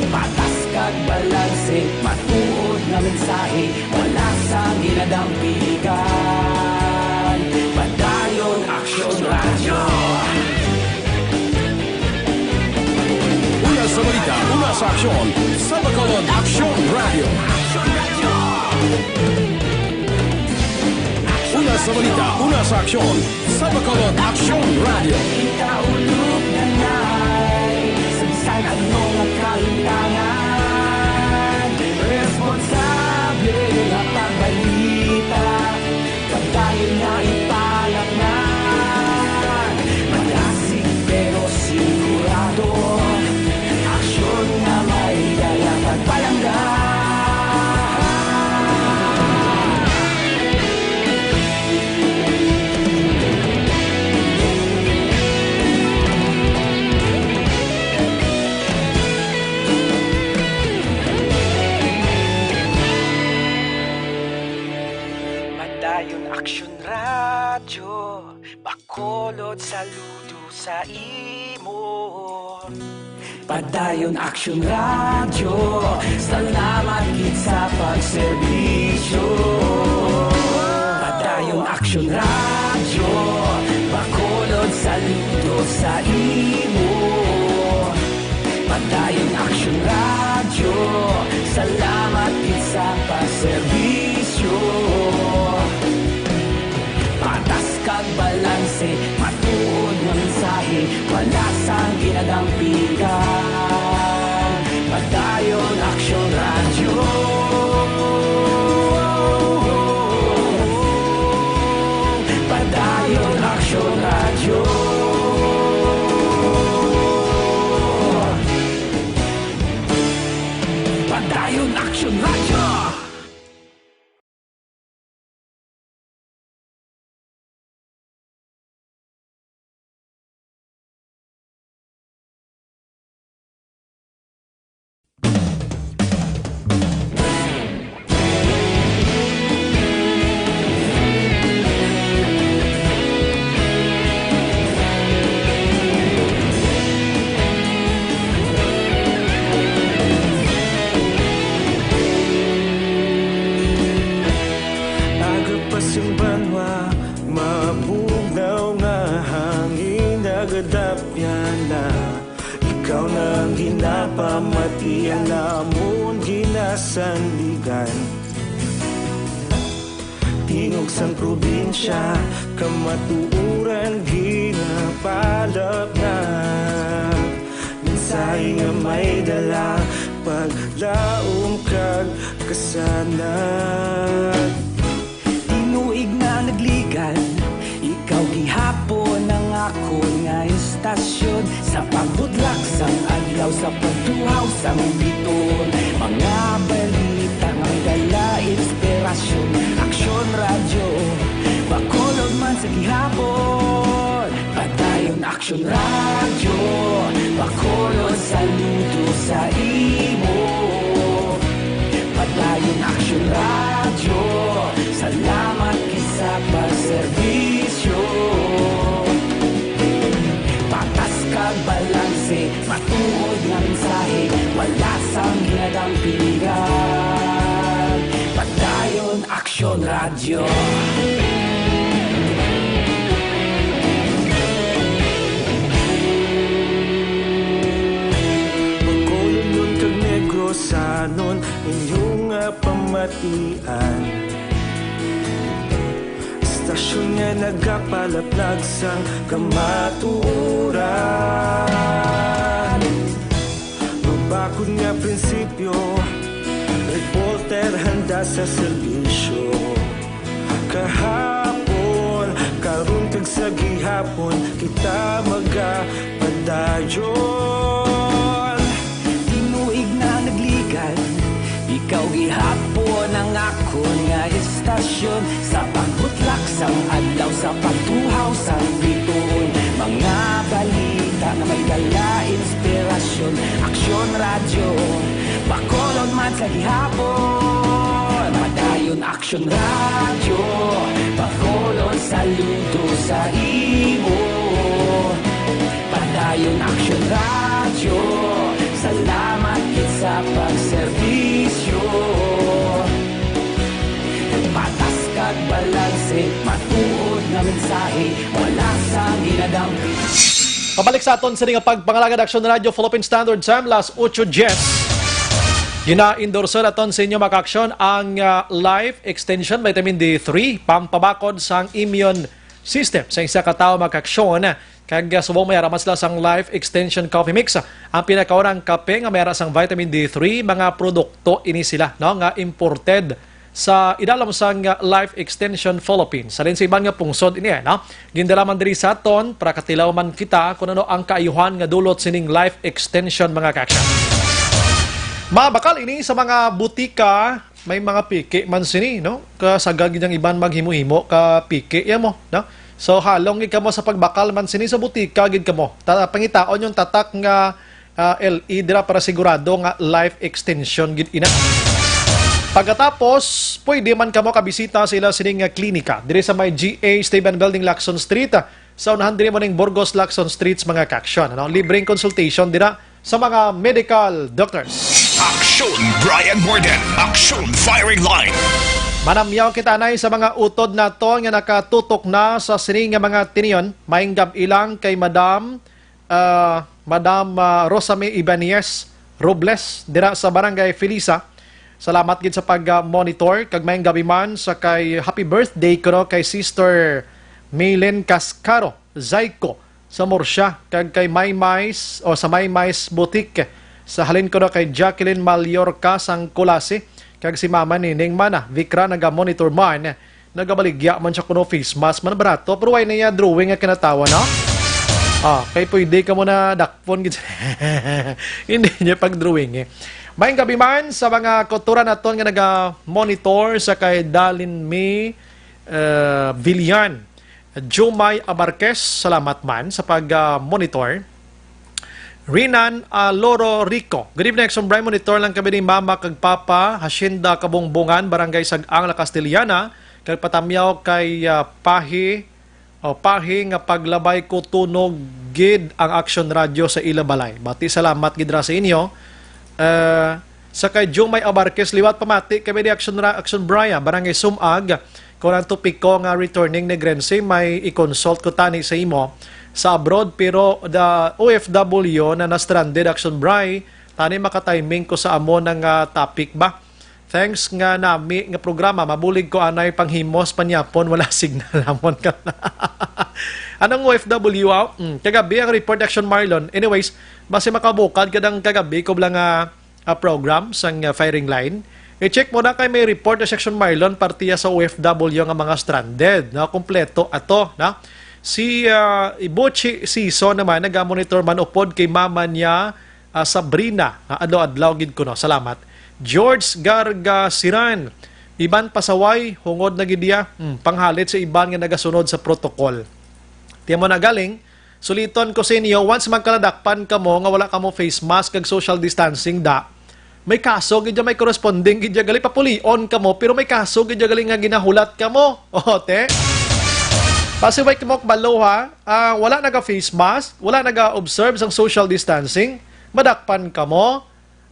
Patas kag balanse, matuod nga mensahe, wala sang ginadampigan. Padayon aksyon radyo. Una sa balita, una sa aksyon, sa Bacolod Aksyon Radio. Una sa balita, una sa aksyon, sa Bacolod Aksyon Radio. Ikaulog na na'y sabisan ano nga kalintangan. Responsable nga pagbalita, kagdayon nga ipalak na. Malasig pero sigurado, aksyon nga may dala pagpalanggan. Padayon aksyon radyo, bakolod saludo sa imo. Padayon aksyon radyo, salamat kit sa pagserbisyo. Padayon aksyon radyo, bakolod saludo sa imo. Padayon aksyon radyo, salamat kit sa pagserbisyo. Patas kag balanse, matuod nga mensahe, wala sang ginadampigan. Padayon aksyon radyo. Padayon aksyon radyo. Padayon aksyon radyo. pasimbanwa mabugnaw nga hangin nagadapyan na ikaw nang ginapamatian namon ginasandigan tingog sang probinsya kamatuuran ginapalap na minsay nga may dala paglaom kag kasanag tinuig na nagligan ikaw gihapon ang ako nga istasyon sa pagbudlak sang adlaw sa pagtuhaw sang biton mga balita nga dala inspirasyon aksyon radyo bakolod man sa gihapon padayon aksyon radyo bakolod saludo sa imo padayon aksyon radyo salamat kisa pagserbisyo patas kag balanse matuod nga mensahe wala sang ginadang piligan padayon aksyon radyo Bacolod kag Negrosanon inyong pamatian istasyon nga nagapalaplag sang kamatuoran mabakod nga prinsipyo reporter handa sa serbisyo kahapon karon kag sa gihapon kita magapadayon tinuig na nagligan ikaw gihapon ang ako nga istasyon sa pagbutlak sang adlaw sa pagtuhaw sang bituon mga balita na may dala inspirasyon aksyon radyo bakolod man sa gihapon padayon aksyon radyo bakolod saludo sa imo padayon aksyon radyo salamat sa pagserbisyo patas kag balanse matuod nga mensahe wala sa ginadampi Pabalik sa aton sa nga pagpangalagad Aksyon Radio Philippine Standard Time las 8:10. Gina-endorse naton sa inyo maka-aksyon ang Life Extension Vitamin D3 pampabakod sang immune system sa isa ka tawo maka-aksyon kag subong may aramas lang sang Life Extension Coffee Mix ang pinakaunang kape nga may ara sang vitamin D3 mga produkto ini sila no nga imported sa idalam sang Life Extension Philippines. Sa rin sa ibang nga pungsod ini no. Gindala man diri sa aton para katilaw man kita kung ano ang kaayuhan nga dulot sining Life Extension mga kaksyon. Mabakal ini sa mga butika may mga piki man sini no. Kasagag yang iban maghimo-himo ka piki ya mo no. So halong gid kamo sa pagbakal man sini sa butika gid kamo. Pangitaon yung tatak nga LE dira para sigurado nga Life Extension gid ina. Pagkatapos, pwede man kamo kabisita sila sining klinika diri sa may GA Esteban Building Lacson Street sa unahan diri mo ning Burgos Lacson Streets mga kaksyon ano libreng consultation dira sa mga medical doctors. Aksyon Brian Morden, Aksyon Firing Line. Manamyaw kita nay sa mga utod nato nga nakatutok na sa sining nga mga tiniyon mahinggab ilang kay Madam Rosame Ibanez Robles dira sa Barangay Felisa. Salamat gid sa pag-monitor kag maayong gabi man sa kay happy birthday ko kay Sister Maylen Cascaro Zaiko sa Morsya kag kay Maymais o sa Maymais Boutique sa halin ko kay Jacqueline Mallorca sang Kulasi kag si Mama Nining Mana Vikra naga-monitor man nagabaligya man siya kuno face mask man barato pero way niya drawing nga kinatawa no. Kay pwede ka mo na dakpon gid. Hindi niya pag-drawing eh. Maayong gabi man sa mga kultura naton nga naga-monitor sa kay Dalin May Villan. Jumay Abarques, salamat man sa pag-monitor. Rinan Loro Rico. Good evening, Exxon Brian. Monitor lang kami ni Mama kag Papa, Hacienda Kabongbongan, Barangay Sag-ang, La Castellana. Kag patamyaw kay Pahi nga paglabay ko tunog gid ang Action Radio sa Ilabalay. Bati salamat gid ra sa inyo. Sa kay Jumay Abarques liwat pamati kami di Action Brian Barangay Sumag Kung ang topic ko nga returning ni Grense, may i-consult ko tani sa imo sa abroad, pero the OFW na na-stranded Action Bray, tani makatiming ko sa amo ng topic ba? Thanks nga nami nga programa, mabulig ko anay panghimos panyapon, wala signal amon ka na. Anong OFW? Kagabi ang report Action Marlon. Anyways, base makabukad kadang kagabi ko lang program sang firing line. I-check mo na kay may report na Section Marlon partiya sa OFW nga mga stranded. Na kompleto ato, na. Si Ibochi Siso naman naga-monitor man upod kay mama niya Sabrina. Adlaw-adlaw gid ko no. Salamat. George Gargasiran, iban pasaway hungod na gidiya. Panghalit sa iban nga nagasunod sa protocol. Tiyan mo na galing, suliton ko sa inyo, once magkaladakpan ka mo, nga wala ka mo face mask, kag social distancing da, may kaso, gidya may corresponding, gidya gali, papulion ka mo, pero may kaso, gidya gali nga ginahulat ka mo. O, te? Pasiway ka mo kabalo ha, wala naga-face mask, wala naga-observe sang social distancing, madakpan ka mo,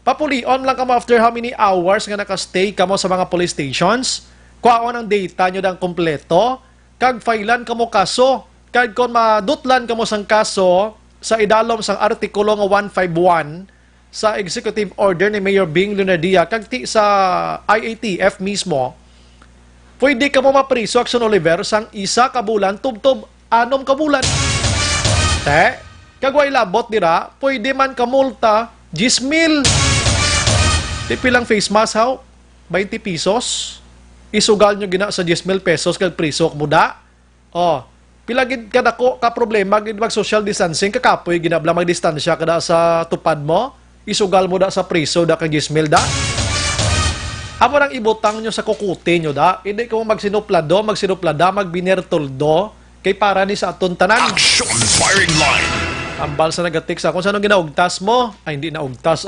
papulion lang ka mo after how many hours nga nakastay ka mo sa mga police stations, kuhaon ang data nyo dang kompleto, kag failan ka mo kaso, kag kung madutlan ka mo sang kaso sa idalom sang artikulo nga 151 sa executive order ni Mayor Bing Lunardia kag ti sa IATF mismo, pwede ka mo mapriso Action Oliver sang 1 ka bulan tubtob 6 ka bulan. Te, kag way labot dira, pwede man ka multa 10,000. Ti pilang face mask haw? 20 pesos. Isugal nyo gina sa 10,000 pesos kag priso mo da. Oh, pila gid kadako ka problema gid mag social distancing kakapoy ginabla magdistansya kada sa tupad mo, isugal mo da sa priso da kag 10,000 da. Amo nang ibutang nyo sa kukuti nyo da, hindi ko magsinuplado, magbinertoldo kay para ni sa aton tanan. Action Firing Line. Ambal sa nagatik sa kung saan ginaugtas mo, ay hindi na ugtas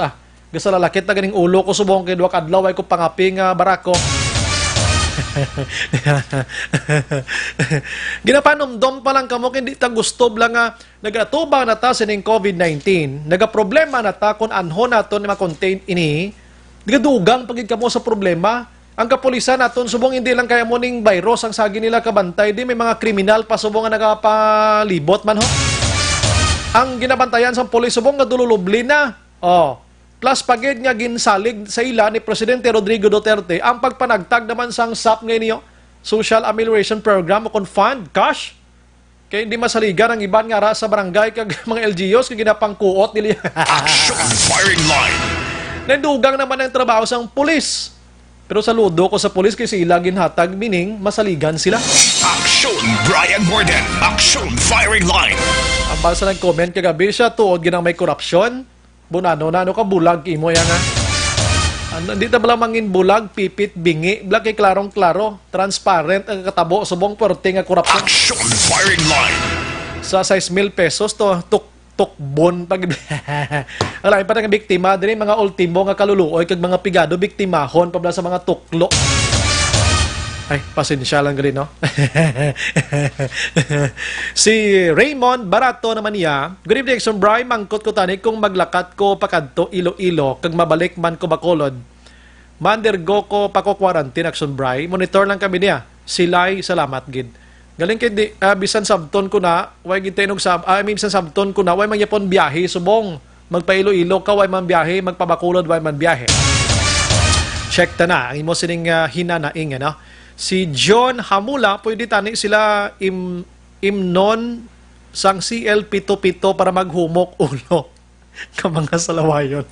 Gasa lalakit na ganing ulo ko subong kay duwa kadlaw ay ko pangaping barako. Ginapanomdom pa lang kamo hindi ta gusto lang nga nagatubang na ta sining COVID-19, nagaproblema na ta kung anhon naton na ma-contain ini, digadugang pagid kamo sa problema. Ang kapulisan naton subong hindi lang kaya mo ning virus ang sagi nila kabantay, di may mga kriminal pa subong nga nagapalibot man ho. Ang ginabantayan sa pulis subong nga dululubli na. Plus pagid nga ginsalig sa ila ni Presidente Rodrigo Duterte ang pagpanagtag naman sang SAP ngayon Social Amelioration Program o kon fund, cash. Kaya hindi masaligan ang iban nga sa barangay kag mga LGUs kag ginapangkuot nila. Action Firing Line. Nandugang naman ang trabaho sang pulis. Pero saludo ko sa pulis kasi sila ginhatag meaning masaligan sila. Action Brian Borden. Action Firing Line. Ang basa ng comment kagabi siya tuod ginang may korupsyon. Bunano-nano ka bulag imo yan Hindi ta bala mangin bulag, pipit, bingi, blag kay klarong-klaro, transparent ang katabo subong perti nga korupsyon. Action Firing Line. Sa 6,000 pesos to tukbon pag alay pa nga biktima diri mga ultimo nga kaluluoy kag mga pigado biktimahon pabla sa mga tuklo. Ay, pasensya lang rin, no? Si Raymond Barato naman niya, good evening, Action Bray, mangkot ko tani kung maglakat ko pakadto Iloilo, kag mabalik man ko Bacolod. Mandergo ko pa ko quarantine, Action Bray. Monitor lang kami niya. Silay, salamat, gid. Galing kay bisan sabton ko na, way gid tayo bisan sabton ko na, way mangyapon biyahe, subong. Magpa Iloilo ka, way man biyahe, magpa Bacolod, way man biyahe. Check ta na, ang imo sining hinanaing, no? Si John Hamula, pwede tani sila imnon sang CL pito-pito para maghumok ulo. Kamanga salawayon.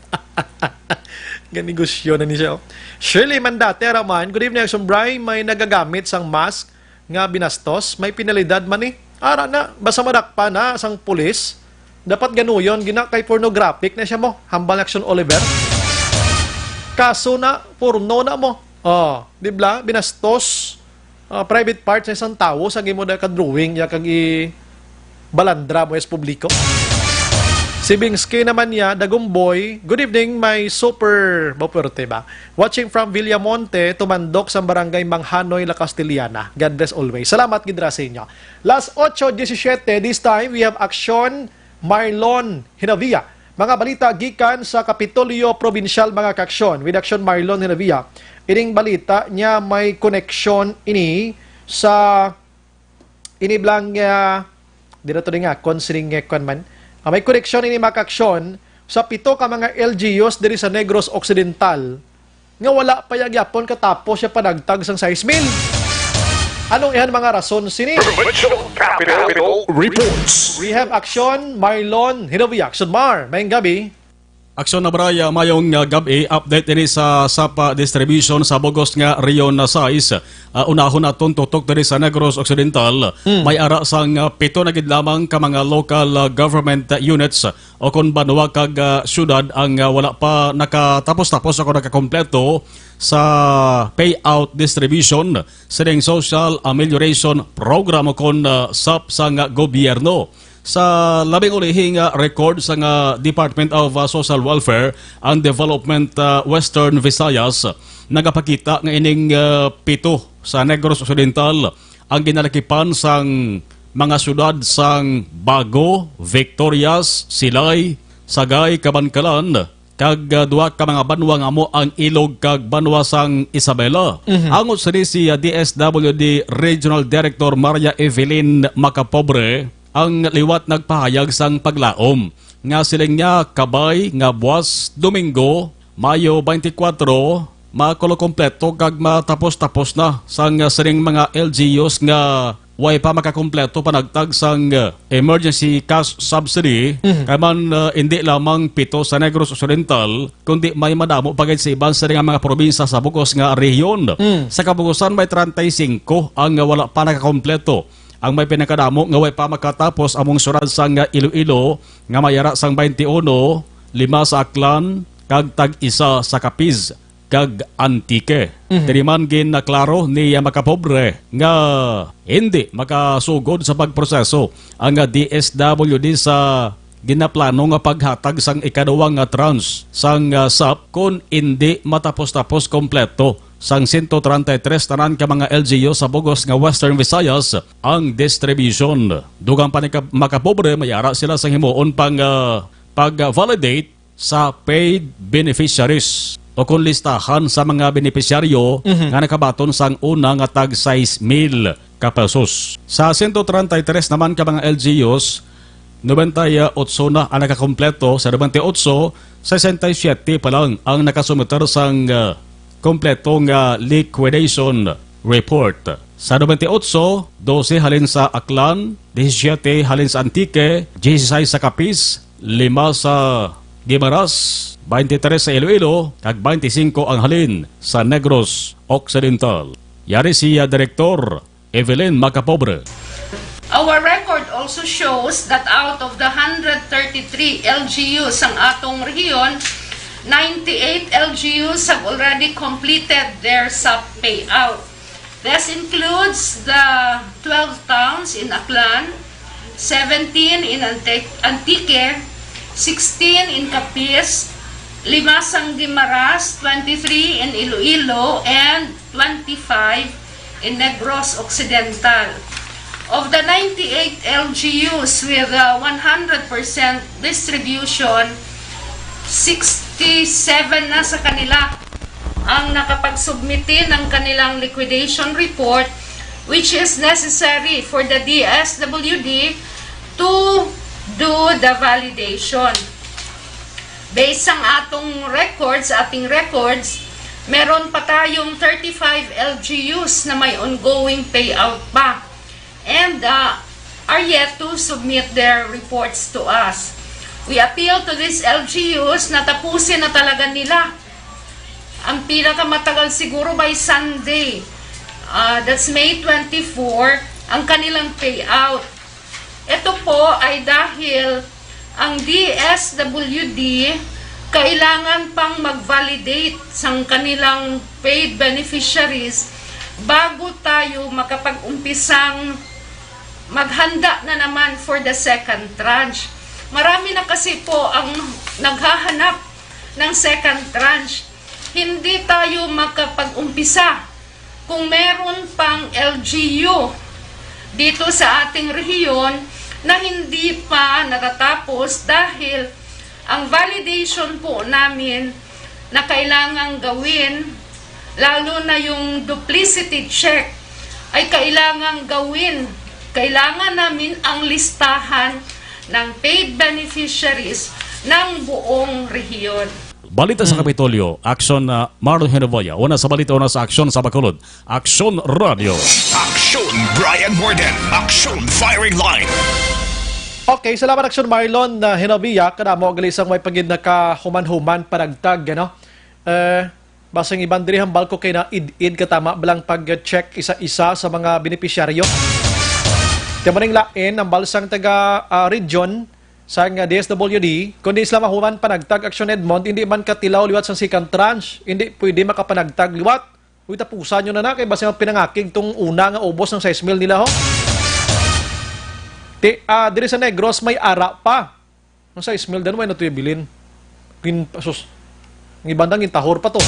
Ganigusyo na ni siya. Shirley Mandate Raman, good evening, Action Bray. May nagagamit sang mask nga binastos. May penalidad man ni. Ara na, basta madakpa na sang pulis. Dapat ganuyon, gina kay pornographic na siya mo. Hambal Action Oliver. Kaso na, porno na mo. Di ba? Binastos private parts sa isang tao sa mo na ka-drawing niya kag balandra mo es publiko. Si Bingsky naman niya, Dagumboy, good evening, my super boperte ba? Watching from Villamonte, tumandok sa barangay Manghanoy, La Castellana. God bless always. Salamat gidra sa inyo. Last 8:17, this time we have Action Marlon Hinavia. Mga balita gikan sa Kapitolyo Provincial mga kaksyon with Action Marlon Hinavia. Ining balita niya may connection ini sa iniblang dito nga considering kwan man. May koreksyon ini makaksyon sa 7 ka mga LGUs diri sa Negros Occidental nga wala pa yapon katapos siya panagtag sang 6,000. Anong ihan mga rason sini? Capital Reports. Rehab Action, Marlon, Hinovi Action Mar. Mayang gabi. Aksyon na Braya, mayong gabi, update din sa SAPA distribution sa Bogos nga Rion na size. Unahon naton tutok diri sa Negros Occidental. May ara sang 7 na gid lamang ka mga local government units o kung banwa kag syudad ang wala pa nakatapos-tapos ako nakakompleto sa payout distribution sa social amelioration program o kung SAP sang gobyerno. Sa labing ulihing record sa Department of Social Welfare and Development Western Visayas, nagapakita nga ining 7 sa Negros Occidental ang ginalakipan sang mga syudad sang Bago, Victorias, Silay, Sagay, Kabankalan, kag duwa ka mga banwa nga mo ang Ilog kag banwa sang Isabela. Angot sa si DSWD Regional Director Maria Evelyn Macapobre, ang liwat nagpahayag sang paglaom nga siling niya kabay nga buwas Domingo, Mayo 24, makulo kompleto kag matapos-tapos na sang siling mga LGUs nga way pa makakompleto panagtag sang emergency cash subsidy. Kaya man hindi lamang 7 sa Negros Occidental kundi may madamo pagay sa iban sa mga probinsya sa Bugos nga rehiyon. Sa Kabugusan may 35 ang wala pa nakakompleto. Ang may pinakadamo nga way pa makatapos among syudad sang Iloilo nga mayara sang 21, 5 sa Aklan, kag tag-1 sa Capiz, kag Antique. Tiniman gin na klaro ni Macapobre nga hindi makasugod sa pagproseso ang DSWD sa ginaplano nga paghatag sang ikaduwang tranche sang SAP kung hindi matapos-tapos kompleto sang 133 tanan ka mga LGU sa Bogos nga Western Visayas ang distribution. Dugang pa ni Macapobre, mayara sila sa himuon pang pag-validate sa paid beneficiaries o kung listahan sa mga beneficiaryo nga nakabaton sang una nga tag 6,000 ka pesos. Sa 133 naman ka mga LGUs, 98 na ang nakakompleto. Sa 98, 67 pa lang ang nakasumiter sang kompletong liquidation report. Sa 98, 12 halin sa Aklan, 17 halin sa Antique, 16 sa Capiz, 5 sa Guimaras, 23 sa Iloilo, kag 25 ang halin sa Negros Occidental. Yari siya Direktor Evelyn Macapobre. Our record also shows that out of the 133 LGUs ang atong rehiyon, 98 LGUs have already completed their SAP payout. This includes the 12 towns in Aklan, 17 in Antique, 16 in Capiz, 5 sang Guimaras, 23 in Iloilo, and 25 in Negros Occidental. Of the 98 LGUs with 100% distribution, 67 na sa kanila ang nakapagsubmiti ng kanilang liquidation report, which is necessary for the DSWD to do the validation. Based ang ating records, meron pa tayong 35 LGUs na may ongoing payout pa and are yet to submit their reports to us. We appeal to these LGUs na tapusin na talaga nila. Ang pinakamatagal siguro by Sunday, that's May 24, ang kanilang payout. Ito po ay dahil ang DSWD kailangan pang mag-validate sang kanilang paid beneficiaries bago tayo makapag-umpisang maghanda na naman for the second tranche. Marami na kasi po ang naghahanap ng second tranche. Hindi tayo makapag-umpisa kung meron pang LGU dito sa ating rehiyon na hindi pa natatapos dahil ang validation po namin na kailangang gawin, lalo na yung duplicity check ay kailangang gawin. Kailangan namin ang listahan ng paid beneficiaries ng buong rehiyon. Balita sa Kapitolyo, Aksyon Marlon Hinovoya. Una sa balita, una sa Aksyon sa Bacolod. Aksyon Radio. Aksyon Brian Morden. Aksyon Firing Line. Okay, salamat Aksyon Marlon na Hinovoya. Kanamo galisang may pagid na kahuman-human paragtag, ano? Basang ibang dirihang balko kay na id-id katama balang pag-check isa-isa sa mga benepisyaryo. Kaya maning lain ang balsang taga region sa DSWD, kundi sila mahuman panagtag Aksyon Edmond, hindi man katilaw liwat sa second tranche, hindi pwede makapanagtag liwat. Uy, tapusan nyo na kay basta pinangakig tong una nga ubos ng 6 mil nila ho. Diri sa Negros may ara pa. Ang 6 mil dan may natuyo bilin. Sus, ng ibandang intahor pa to.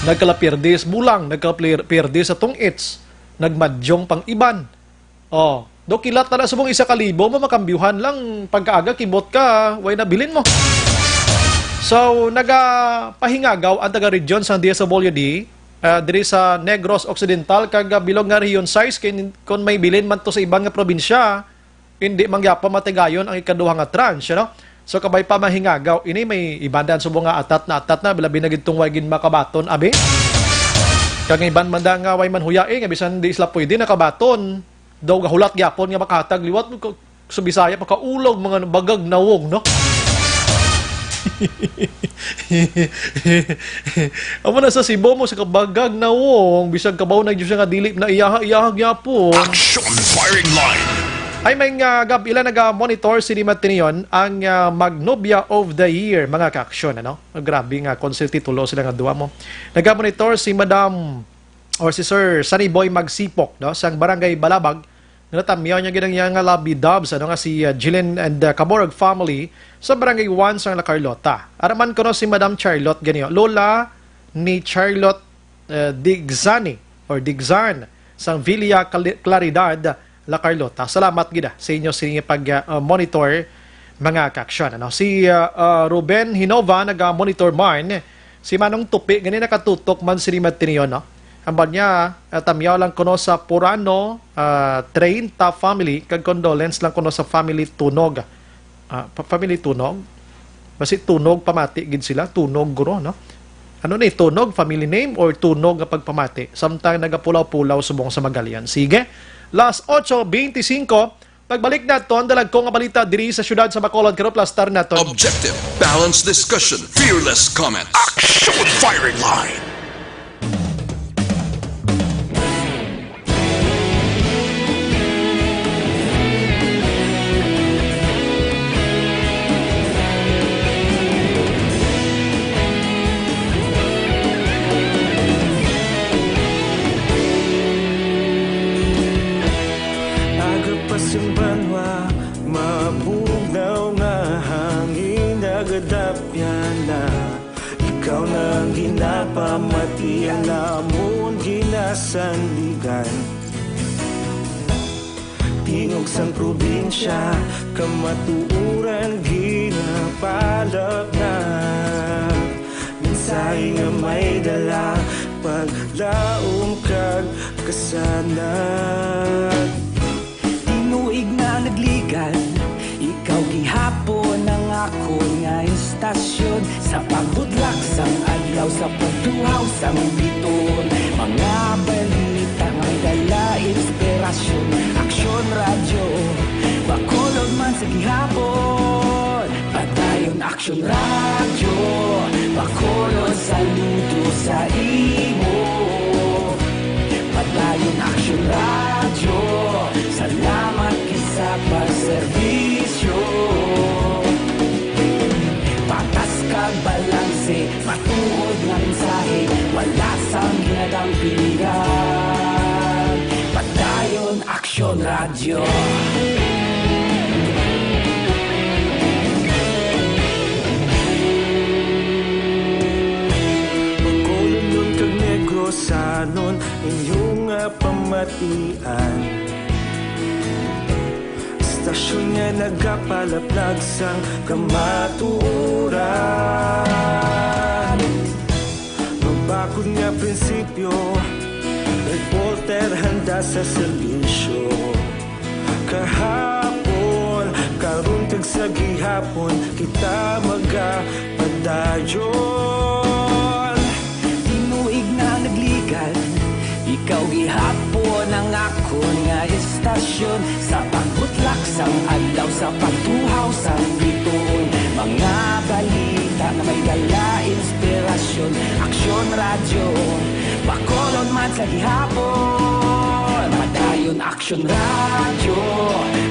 Nagkalapirdis bulang, nagkalapirdis sa tong its, nagmadyong pang iban. Oh, do kilat na subong 1,000 mamakambyuhan lang pagkaaga kibot ka, way na bilin mo. So, nagapahingagaw ang taga-region sa DSWD, diri sa Negros Occidental, kag bilog nga region size, kung may bilin man to sa ibang nga probinsya, hindi mangyapa matigayon ang ikaduha nga tranche, no? So, kabay pa mahingagaw, ini may ibandan subong nga atat na, bilabi na gitong way gin makabaton, abi? Kag iban manda nga way manhuyae, nga bisan di isla pwede nakabaton, daw gahulat gyapon nga makatag liwat sa Bisaya pagkaulog mga bagag nawong, no? Amo na sa Cebu mo sa kabagag nawong bisag kabaw na gyud siya nga dili na iyaha gyapon. Action Firing Line. Ay may gab ila naga-monitor si Matinion ang Magnolia of the Year mga ka-aksyon, ano? Grabe nga konsil titulo sila nga duwa mo. Naga-monitor si Madam or si Sir Sunny Boy Magsipok, no, sa Barangay Balabag. Natamyaw niya ginang nga lobby dubs, ano nga si Jillian and Caborag family sa Barangay 1 sa La Carlota. Araman ko no si Madam Charlotte ganyo, lola ni Charlotte Digzani or Digzan sa Villa Claridad, La Carlota. Salamat gida sa inyo sa inyong pag-monitor mga ka-aksyon, ano? Si Ruben Hinova nag-monitor man, si Manong Tupi ganyan nakatutok man si Matinion, no? Ambal niya, tamyaw lang kuno sa Purano, 30 family, kag condolence lang kuno sa family Tunog. Family Tunog? Basi Tunog pamati, gid sila, Tunog guro, no? Ano na Tunog, family name, or Tunog nga pagpamati? Samtang nagapulaw-pulaw subong sa Magallanes. Sige, last 8:25, pagbalik naton, dalag ko nga balita diri sa syudad sa Bacolod, karo plastar naton. Objective, balanced discussion, fearless comments. Action Firing Line. Ikaw nang ginapamati ang lamon ginasandigan. Tingog sang probinsya, kamatuuran ginapalap na. Minsay nga may dala, paglaom kag kasanag. Tinuig na nagligan, ikaw gihapon ang ako nga istasyon. Sa pagbudlak sang adlaw, sa pagtuhaw sang biton. Mga balita may dala inspirasyon. Aksyon radyo, Bacolod man sa gihapon. Patayon Aksyon radyo, Bacolod saludo sa imo. Patayon Aksyon radyo, salamat kisa pagserbisyo. Patas kag balanse, matuod nga mensahe, wala sang ginagang pilihan. Patayon Aksyon radyo. Bacolod nun kag Negrosanon, inyong pamatian. Stasyon nga nagapalaplag sang kamaturan. Magbakod nga prinsipyo, revolta Mister handa sa serbisyo. Kahapon, karong tag sa gihapon, kita magapadayon. Tinuig na nagligan, ikaw gihapon ang ako nga istasyon. Sa pagbutlak sang adlaw, sa pagtuhaw sang bituon, mga balita na may dala inspirasyon. Aksyon radyo, bakolon man sa gihapon. Madayon aksyon radyo,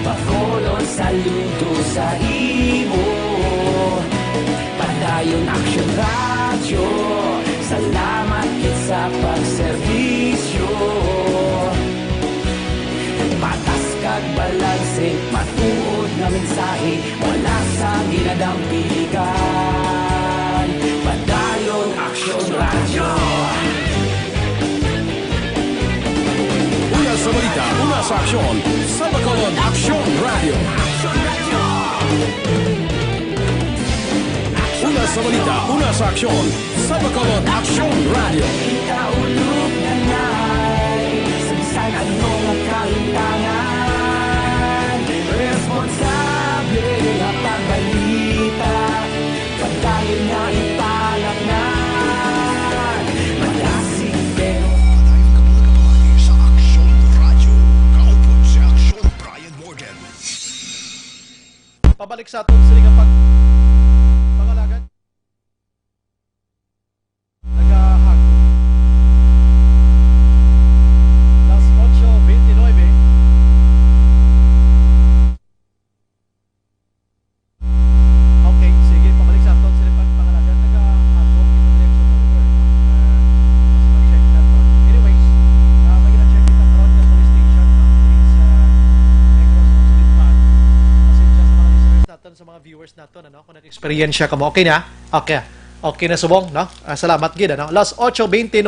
bakolon saludo sa imo. Padayon aksyon radyo, salamat kit sa pagserbisyo. Patas kag balanse, matuod nga mensahe, wala sa ginadampiligan. Padayon aksyon radyo. Una sa balita, una sa aksyon, sa Bacolod Aksyon Radio. Una sa balita, una sa aksyon, sa Bacolod Aksyon Radio. Ikaulog na na'y Samsan anong kaintangan. Responsable na pagbalita, pagdayon na ipanaknan. Malasig pero Sa Aksyon Radio, kaupod si Aksyon Brian Morgan. Pabalik sa aton sila nga pangalagan. Nagahagpo. Las 8:29. Okay, sige, pabalik sa aton sila pangalagan. Nagahagpo ito direction Oliver. Mas mag-check na to. Anyways, may gina-check kita from the police station. Please, Negros Occidental. Pasensya sa mga listeners natin, sa mga viewers natin, ano? Kung nag-experience ka mo, okay na? Okay. Okay na subong, no? Salamat gid, ano? Las 8:29,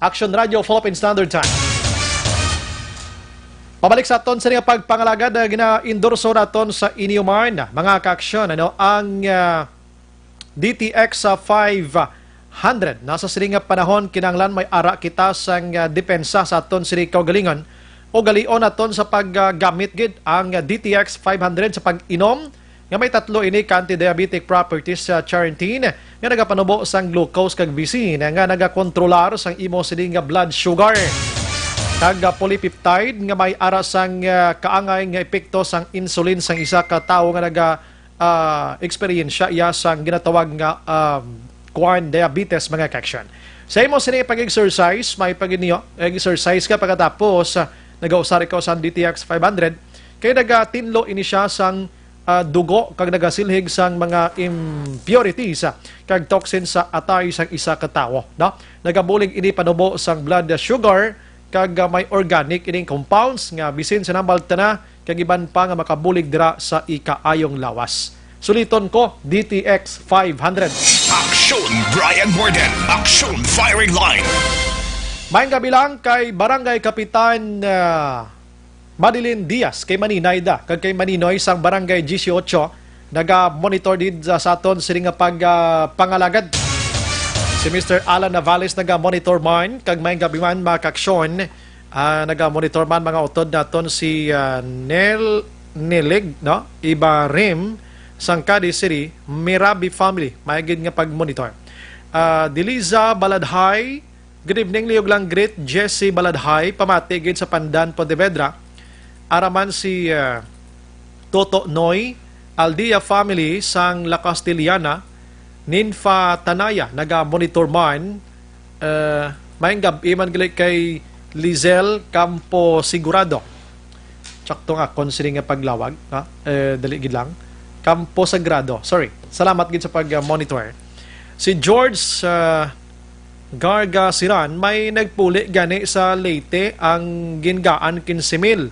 Action Radio, Philippine Standard Time. Pabalik sa aton sa nga pagpangalagad na gina-endorso naton sa Inyomarn, mga kaaksyon, ano? Ang DTX 500. Nasa siling nga panahon, kinanglan may ara kita sa depensa sa aton sili kaugalingon o galion naton sa paggamit gid ang DTX 500 sa pag-inom nga may tatlo ini anti-diabetic properties sa charantin nga nagapanubo sang glucose kag bisin nga nagakontrolar sang imo sili nga blood sugar kag polypeptide nga may ara sang kaangay nga epekto sang insulin sang isa ka tawo nga naga eksperyensya iya sang ginatawag nga corn diabetes, mga kaksyon. Sa imo sini pag-exercise, may pag-inyo, exercise ka pagkatapos nagausar ikaw sa DTX 500 kay nagatinlo ini siya sang dugo kag nagasilhig sang mga impurities kag toxin sa atay sang isa ka tawo, no? Nagabulig ini panubo sang blood sugar kag may organic ining compounds nga bisin sa nambal tana kag iban pa nga makabulig dira sa ikaayong lawas. Suliton ko, DTX 500. Aksyon Brian Morgan, Aksyon Firing Line. Mayang gabi lang kay Barangay Kapitan Madeline Diaz kay Maninay da kag kay Maninoy sang Barangay 18 naga-monitor din sa aton sila nga pangalagad. Si Mr. Alan Navales naga-monitor man kag mayang gabi man mga kaksyon naga-monitor man mga utod naton si Nilig, no? Ibarim sang Cadiz City, Mirabi family mayagid nga pag-monitor. Diliza Baladhay, good evening, liog lang great Jesse Baladhay, pamatigid sa Pandan, Pontevedra. Araman si Toto Noy, Aldia family sang La Castillana, Ninfa Tanaya, naga-monitor man. Mayang gabi man kay Lizel Campo Sigurado. Tsakto nga, considering nga paglawag. Dali gid lang. Campo Sagrado. Sorry. Salamat gid sa pag-monitor. Si George Garga Siran may nagpuli gani sa Leyte ang gingaan 15,000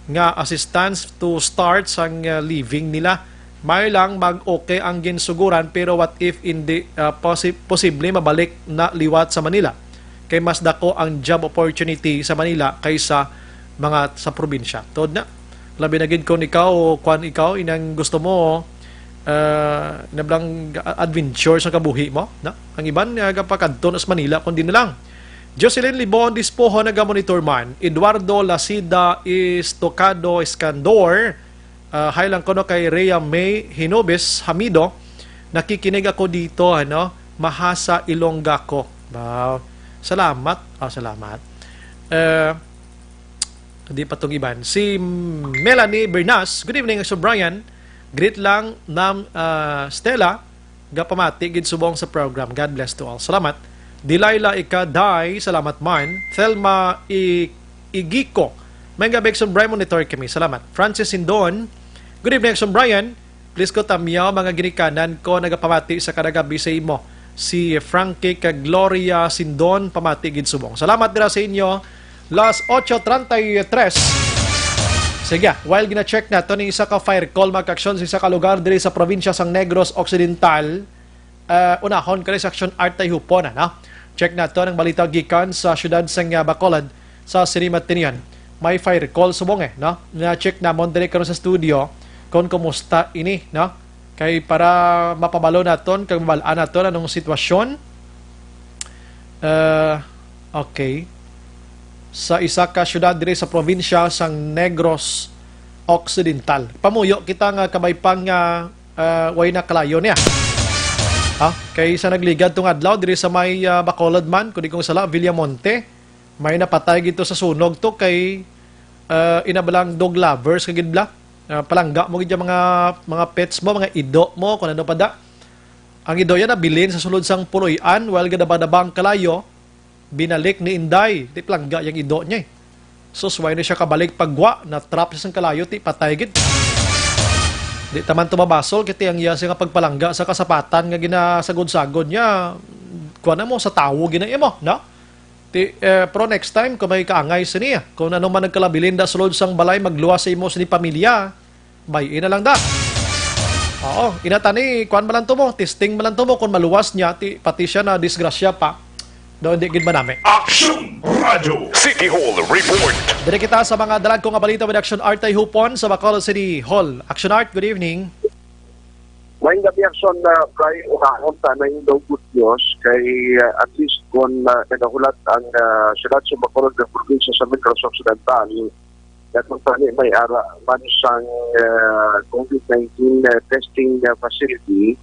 nga assistance to start sang living nila. May lang mag-okay ang ginsuguran pero what if hindi posible mabalik na liwat sa Manila? Kay mas dako ang job opportunity sa Manila kaysa mga sa probinsya. Tod na. Labi na gid kon ikaw, kwan ikaw inang gusto mo nablang adventure sa kabuhi mo, na? Ang iban kapag kadto sa Manila kundi na lang. Jocelyn Libon Dispoho naga-monitor man. Eduardo Lasida Estocado Escandor. Highlang ko no kay Rhea May Hinobes Hamido. Nakikinig ako dito, Mahasa Ilongga ko. Salamat. Salamat. Hindi pa itong iban. Si Melanie Bernas. Good evening, Sir Brian. Greet lang nam Stella. Gapamati, gidsubong sa program. God bless to all. Salamat. Delilah Ikaday. Salamat man. Thelma Igiko. May gabi, Sir Brian, monitor kami. Salamat. Francis Indon. Good evening, Sir Brian. Please ko tamyaw mga ginikanan ko nagapamati sa kadagabi sa imo. Si Frankie Gloria Sindon, pamati gidsubong. Salamat dira sa inyo. Las 8:33. Sige, while gina-check nato ni isa ka fire call magka-aksyon sa isa ka lugar diri sa probinsya sang Negros Occidental, unahon ka sa action Artay Hupon, Check nato ng balita gikan sa syudad sang Bacolod sa Sinimatinian. May fire call subong na-check namon diri karon sa studio kung kumusta ini, Kay para mapabalo naton, kag mabalaan naton anong sitwasyon. Okay. Sa isa ka syudad diri sa probinsya sang Negros Occidental. Pamuyo kita nga kabaypang way na kalayo niya. Kay sa nagligad tong adlaw diri sa may Bacolod man, kundi kung sala Villamonte, may napatay gito sa sunog to kay inabalang dog lovers kagid bla. Palangga mo gid mga pets mo, mga ido mo kung ano pa da. Ang ido yan nabilin sa sulod sang puloy-an while gadabadabang kalayo, binalik ni Inday, di palangga yung ido niya. So sway na siya kabalik pagwa, na trap sa sang kalayo, ti patay gid. Di taman tumabasol kiti ang iya nga pagpalangga sa kasapatan nga ginasagod-sagod niya. Kuha na mo sa tawo ginaya mo, pero next time, kung may kaangay sa niya, kung ano man nagkalabilin da sulod sang balay, magluwas sa imo sa ni pamilya, bayin na lang da. Oo, inatani, kuhan malang to mo, testing malang to mo, kung maluwas niya, pati siya na disgrasya pa, doon di gid ba namin. Action Radio City Hall Report. Dire kita sa mga dalag ko nga balita with Action Art ay Hupon sa Bacolod City Hall. Action Art, good evening. May gabi action na kay ukahon ta na yung good news kay at least kung nagahulat ang syudad sa Bacolod ng probinsya sa Negros Occidental at kung tani may ara man sang COVID-19 testing facility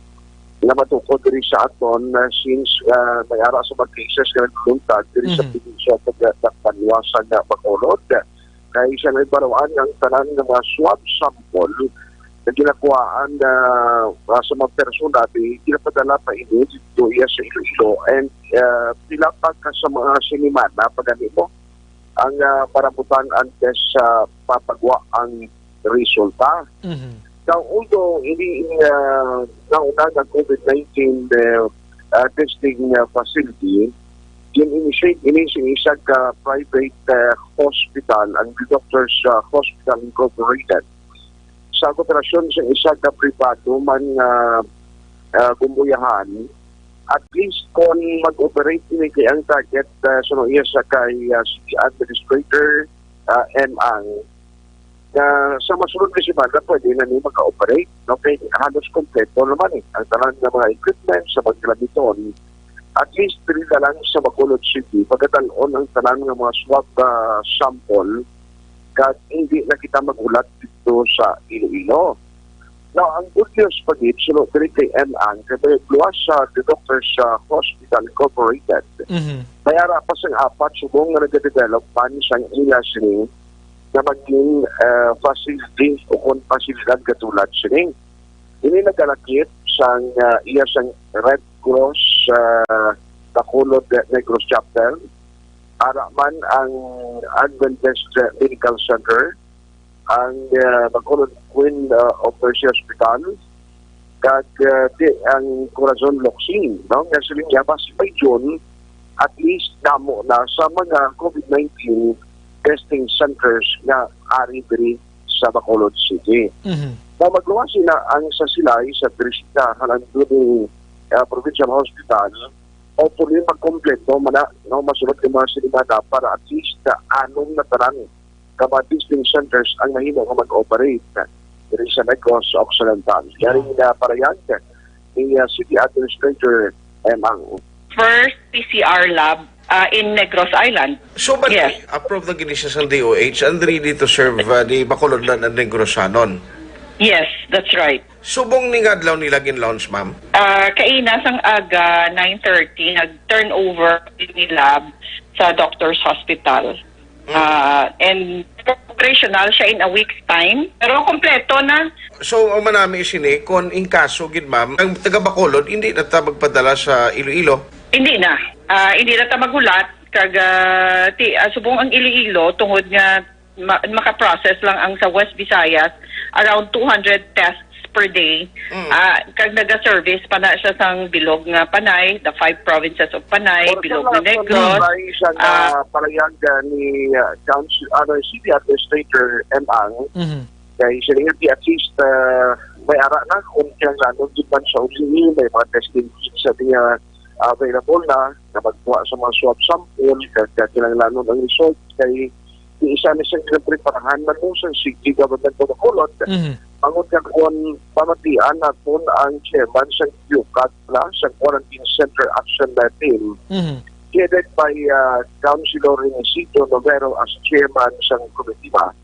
na matukod diri sa aton since may ara sa mga cases na nagluntad diri sa probinsya sa pagpanuwasan na Bacolod kay siya may barawaan ng tanan ng mga swab sample na ginakuhaan sa mga persona ginapadala pa ini dito iya sa Iloilo and pilapag ka sa mga sinimana pagani mo ang parabutan antes sa papagwa ang resulta. Now, although hindi nauna ng COVID-19 testing facility, in-initiate ini sa isang private hospital, ang Doctors Hospital Incorporated. Sa kooperasyon sa isa ka privado man gumbuyahan, at least kung mag-operate ini kay ang target sa iya sa kay city administrator MAng sa masunod na semana pwede na niya mag-operate. Okay, halos kompleto naman ang tanan ng mga equipment sa pagkalamiton. At least pili na lang sa Bacolod City pagkatalon ang tanan ng mga swab sample kahit hindi na kita magulat dito sa Iloilo. Now, ang good news pa dito, sunod kay MAng, kaya luwas sa The Doctors Hospital Incorporated. May ara pa sang apat, subong na nag-develop pa sa ilasing na maging facility o kung pasilidad katulad sining. Ini nagalakit sa iya sang Red Cross Bacolod Negros Chapter, ara man ang Adventist Medical Center, ang Bacolod Queen of Mercy Hospital, kag ang Corazon Locsin, nga siling yabas pa yun, at least damo na sa mga COVID-19 testing centers na ari diri sa Bacolod City. Na magluwas sila ang sa silay sa Trisita Halanduni Provincial Hospital o tuloy magkompleto masunod ng mga sinimana para at least anong nataran mga testing centers ang mahimo nga mag-operate diri sa Negros Occidental. Yaring parayag ni City Administrator MAng. First PCR lab in Negros Island. So, but approve na gini siya sa DOH and ready to serve di Bacolod na Negrosanon? Yes, that's right. Subong ni adlaw nila gin-launch, ma'am? Kainas ang aga, 9:30, nag-turnover ni lab sa Doctor's Hospital. And operational siya in a week's time. Pero kompleto na. So, ang manami sini, kung in kaso, gid ma'am, ang taga Bacolod, hindi na ta magpadala sa Iloilo? Hindi na. Hindi na ta magulat. Subong ang Iloilo, tungod nga makaprocess lang ang sa West Visayas, around 200 tests per day. Kag naga-service pa na siya sang bilog nga Panay, the 5 provinces of Panay, bilog na Negros. Isang palayag ni City Administrator M.Ang, kaya siya nga at least may ara na kung kailangan di man sa UCI, may mga testing kits sa niya available na magkuha sa mga swab sample, kaya kailangan ang result, kaya isa na siyang pinagpreparahan man mo sa City Government of Bacolod. Pangon ka kung pamatian natin ang chairman sa QCAT sa Quarantine Center Action Team, headed by Councilor Renesito Novero as chairman sa komitiva.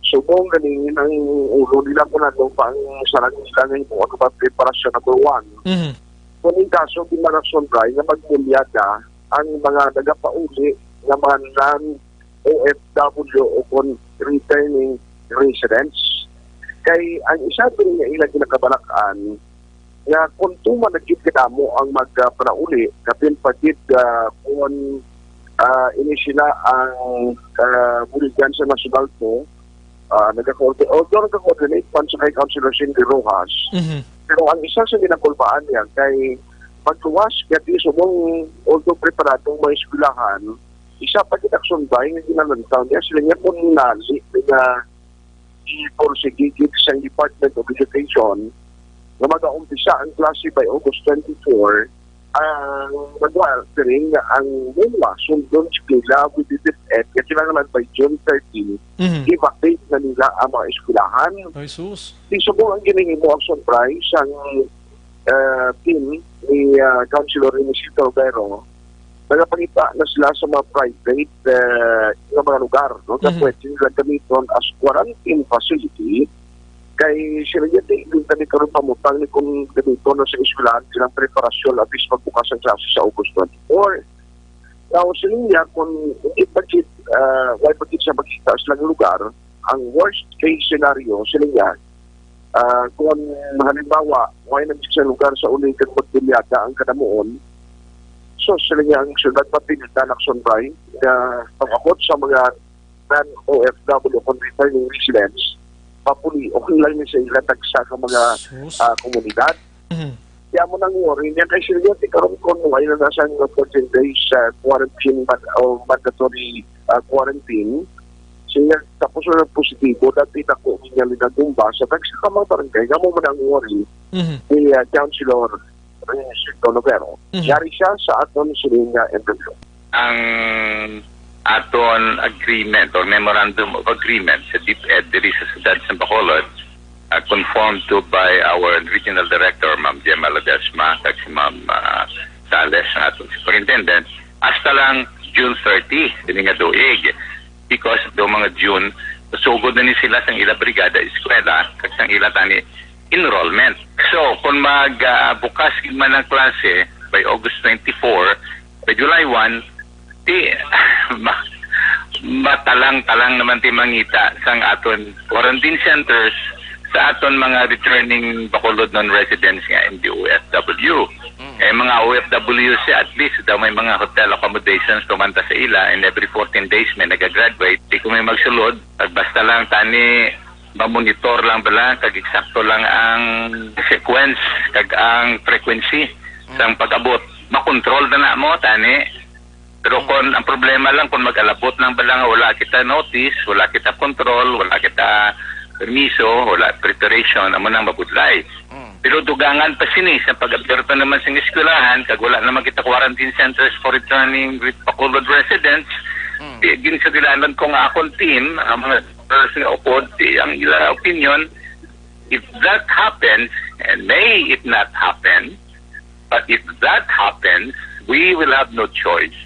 Subong ganin ang ulo nila po na doon pang sarang nila ngayon kung ano ba preparasyon number 1. Kung yung kaso, Dimarason Bray, na magmulyada ang mga nagapauli na mga non-OFW o kung returning residents. Kay ang isa din nga ilang ginakabalakan nga kung tuman nagkit mo ang magpanauli kapin pagkit kung ini sila ang buligan sa national po nagka-coordinate pan sa kay Councilor Cindy Rojas. Pero ang isa sa ginakulpaan niya kay pagtuwas kaya subong although preparadong mga eskwelahan, isa pa kitaksyon ba yung ginalantaw niya sila niya po nali na i-porsigigit sa Department of Education na mag-aumpisa ang klase by August 24 ang mag-altering ang mula sundon sila with the DepEd kasi lang naman by June 13 i-vacate na nila ang mga eskwelahan. Isubong ang ginigin mo ang surprise ang team ni Councilor Renesito Novero. Nagapangita na sila sa mga private na mga lugar, no? Na pwede nila gamiton as quarantine facility. Kay sila yun, yung kami karoon pamutang ni kung gamiton na sa eskwelahan silang preparasyon at least magbukas ang klase sa August 24. Now, sila niya, kung hindi budget, why budget siya magkita sa lang lugar, ang worst case scenario, sila niya, kung halimbawa, why nagsit sa lugar sa ulitin magbilyada ang kanamuon, so sila niya ang sunod mapinita ng Sonbray na pangakot sa mga non-OFW kung returning residents, papuli o kung lang niya sa ilatag sa mga komunidad. Kaya mo nang worry niya kay sila niya karon kon ay na nasa 14 days quarantine o mandatory quarantine. Siya tapos na positibo dati na ko niya linagumba sa tagsaka mga barangay. Kaya mo nang worry ni Councilor Renesito Novero. Yari siya sa aton silinga interview. Ang aton agreement or memorandum of agreement sa DepEd diri sa siyudad sa Bacolod conformed to by our regional director, Ma'am Gemma Ledesma, at si Ma'am Sales, ang ating superintendent, hasta lang June 30, hindi nga doig. Because do mga June, sugod na ni sila sa ila brigada eskwela, kag sang ila tani enrollment. So, kung magbukas man ng klase by August 24, by July 1, matalang-talang naman ti mangita sang aton quarantine centers sa aton mga returning Bacolod non-residents nga MDOFW. Mga OFW siya, at least daw may mga hotel accommodations tumanta sa ila, and every 14 days may nagagraduate. Di kung may magsulod, at basta lang tani mamonitor lang bala, kag eksakto lang ang sequence, kag ang frequency sang pag-abot. Makontrol na na mo, tani. Pero kung ang problema lang, kung mag-alabot lang bala nga wala kita notice, wala kita control, wala kita permiso, wala preparation, amo nang mabudlay. Pero dugangan pa sinis ang pag-abierto naman sa eskwelahan, kag wala naman kita quarantine centers for returning Bacolod residents, ginsagilanan ko nga akong team, ang mga person upod, ang ilang opinion, if that happens, and may it not happen, but if that happens, we will have no choice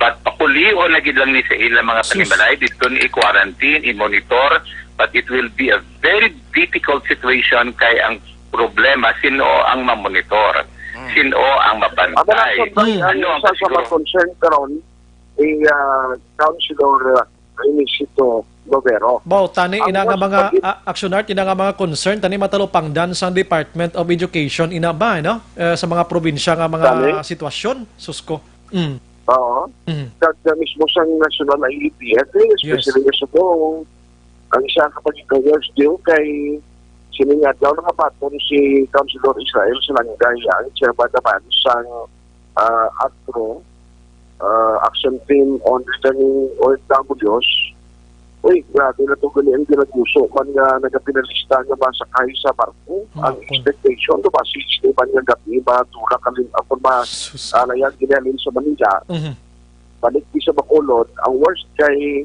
But pakuli o lagi lang ni sa ilang mga panimalay dito ni i-quarantine, i-monitor, but it will be a very difficult situation kay ang problema sino ang mamonitor, sino ang mabantay. Ano ang sa mga concern karon Councilor Inisito Lovero. Tani ina nga mga actionart, ina nga mga concern, tani matalupangdan sa Department of Education ina ba, no? Sa mga probinsya nga mga sitwasyon, susko. Oo. Kaya mismo sa national IEPF, especially sa buong, ang isa kapag ikaw deal kay siningat daw nakapaton si Councilor Israel sa Langgaya, ang chairman naman sa ATRO, Action Team on Returning OFWs. Uy, grabe na itong gali ang ginaguso man nga nagapinalista nga masakay sa barko. Ang expectation, diba, 60 man nga gabi, matula kalin ako alayan ginalin sa Manila. Balik di sa Bacolod, ang worst kay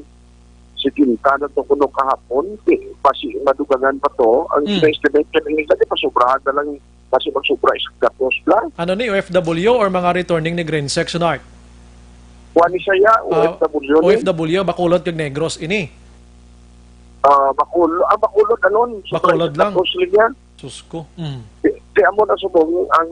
si Quinta na ito kuno kahapon, pasi madugangan pa to, ang estimate ka nila, pasobrahan na lang, pasi magsobra isang gatos lang. Ano ni, OFW or mga returning ni Green Section Art? Wani siya, OFW. OFW, Bacolod kag Negros, ini. Bacolod, anon. Bacolod lang. Susko. Kaya mo na subong ang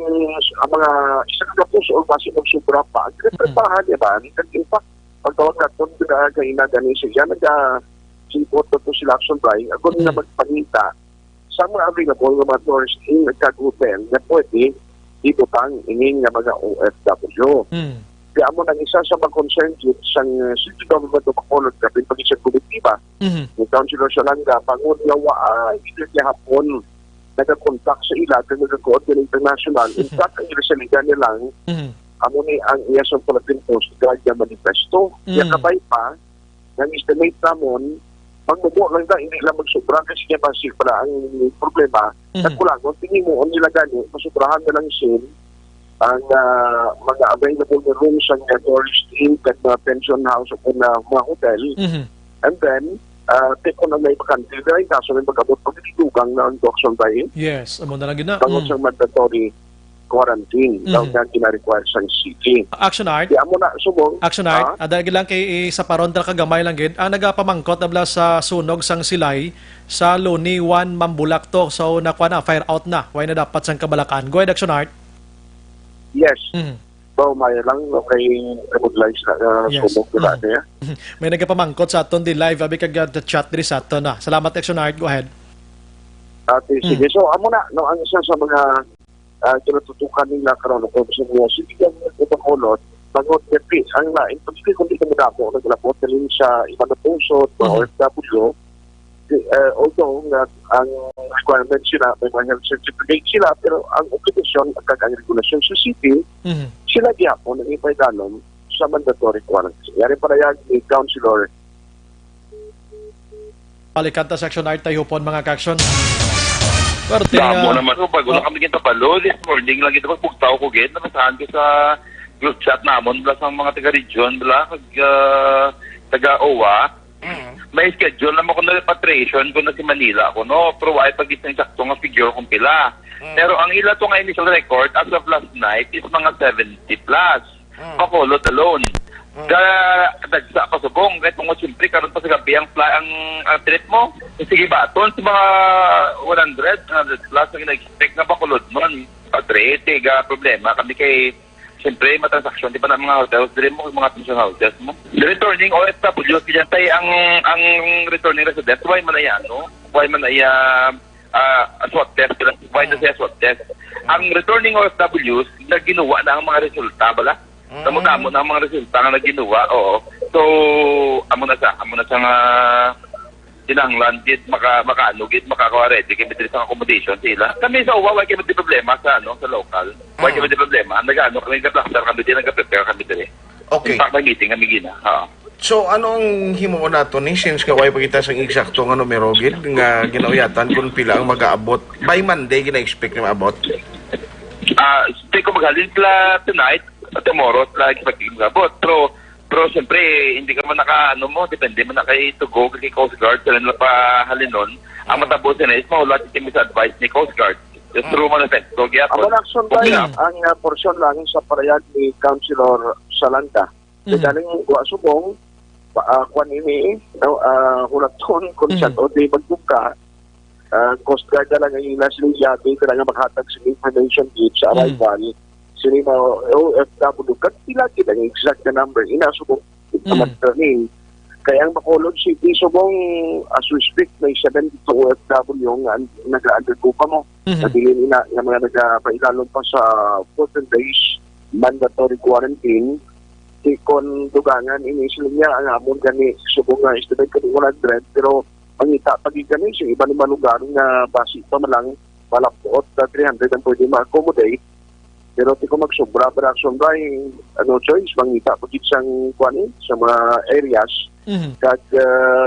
mga isang gatos o basi magsubra pa. Ang pinagpapahan niya ba? In fact, pagtawag natin, kaya gani siya, nag-sipot na ito sila action buying. Ako na magpangita sa mga available ng mga tourist in nagkagupen na pwede ibutang ingin ng mga OFW. Kaya mo nang isa sa mga concern sa City Government of Bacolod kapin pag-isang kolektiba ni Councilor Salanga, pangun nga hindi niya hapon nagkakontak sa ila at nagkakoordinate international. In fact, ang ilasaliga nilang amo ni ang Iyasong Philippine Post Guardia Manifesto. Kaya kabay pa, nang estimate namon, magmubo lang na, hindi lang magsubra kasi niya basic pala ang problema. Nagkulangon, tingin mo, nila gani, masubrahan na lang sin ang mga available na rooms sa tourist inn at pension house o mga hotel. And then, take on na may bakante na rin kaso may mag-abot pag itugang na ang auction tayo. Yes, amo na lang gina. Pangon sa mandatory quarantine daw na kina-require sa city. Action Art? Kaya mo na subong. Action Art? Dahil lang kay sa paron kagamay lang gid. Ang nagapamangkot na sa sunog sang silay sa Loni 1 Mambulak to. So nakuha na, fire out na. Why na dapat sang Kabalakan? Go ahead, Action Art. Yes. So, may lang kay remodelize na sunog nila niya. May nagapamangkot sa aton di live. Abi kag chat diri sa aton na. Salamat, Action Art. Go ahead. Sige. So, amo na. No, ang isa sa mga kinatutukan nila karon ko sa mga sibigan ng Bacolod, bagot niti ang lain. Pag hindi ka madamo, naglapot na rin sa iba na pusod, mga OFW, although ang requirement sila, may mga health certificate sila, pero ang obligasyon at ang regulasyon sa city, sila gyapon ang ipaidanom sa mandatory quarantine. Yari para yan ni Councilor. Palikanta Section Art tayo po mga kaksyon. Damo naman ko, bago na kami kita palo, this morning lang kita pagpugtaw ko git, namasahan ko sa group chat namon, bala sa mga taga-region, bala, taga-OWA, may schedule naman ko na repatriation ko na si Manila ako, no? Pero ay pag-isang sakto nga figure kung pila. Pero ang ila to nga initial record as of last night is mga 70 plus. Bacolod alone. Dagsa pa subong, kahit mga siyempre, karoon pa sa gabi ang trip mo. Sige ba, ton sa mga 100 plus ang ina-expect na Bacolod nun. Patrete, problema. Kami kay siyempre, matransaksyon, di ba na mga hotels, dire mo, mga pension houses mo. The returning OFW, kaya tayo ang returning resident, why man ay ano? Why man ay swab test? Why na siya swab test? Ang returning OFWs, na ginawa na ang mga resulta, bala? Tamo-tamo na ang mga resulta na ginawa, oo. So, amo na sa nga tinanglan, makakuha-ready, kaya may sa accommodation sila. Kami sa UWA, why kaya may problema sa local. Why kaya may problema. Kami nag-plaster kami din, nag-prepare kami din. Okay. In fact, meeting kami gina. So, ano ang himo nato ni since kaway pagkita sa eksakto nga numero gid nga ginauyatan kung pila ang mag-aabot by Monday gina-expect na maabot? Take ko maghalin sila tonight, tomorrow, like mag-abot. Pero siyempre, hindi ka man depende man na kay to go kay Coast Guard, sila nila pa halinon. Ang matapusin na is maulat yung sa advice ni Coast Guard. Just through manifesto. Ang action ba ang portion lang sa parayag ni Councilor Salanta Galing wa subong kwan ini hulaton kung siya o di magbuka Coast Guard na lang ang ila sila yabi ka nga maghatag sa information gate sa arrival sila mga OFW kat pila kita ang exact na number inasubong naman training kaya ang Bacolod City subong as we speak may 72 OFW nga nag-undergo pa mo nabilin ina nga mga nagpailalong pa sa 14 days mandatory quarantine kon dugangan ini sila niya ang amon gani subong nga estimate ko 100 pero pangita pagi gani sa iba naman lugar nga basi pa malang malapot 300 ang pwede ma-accommodate pero di ko magsobra para action by ano choice pangita pagi sang kuan sa mga areas kag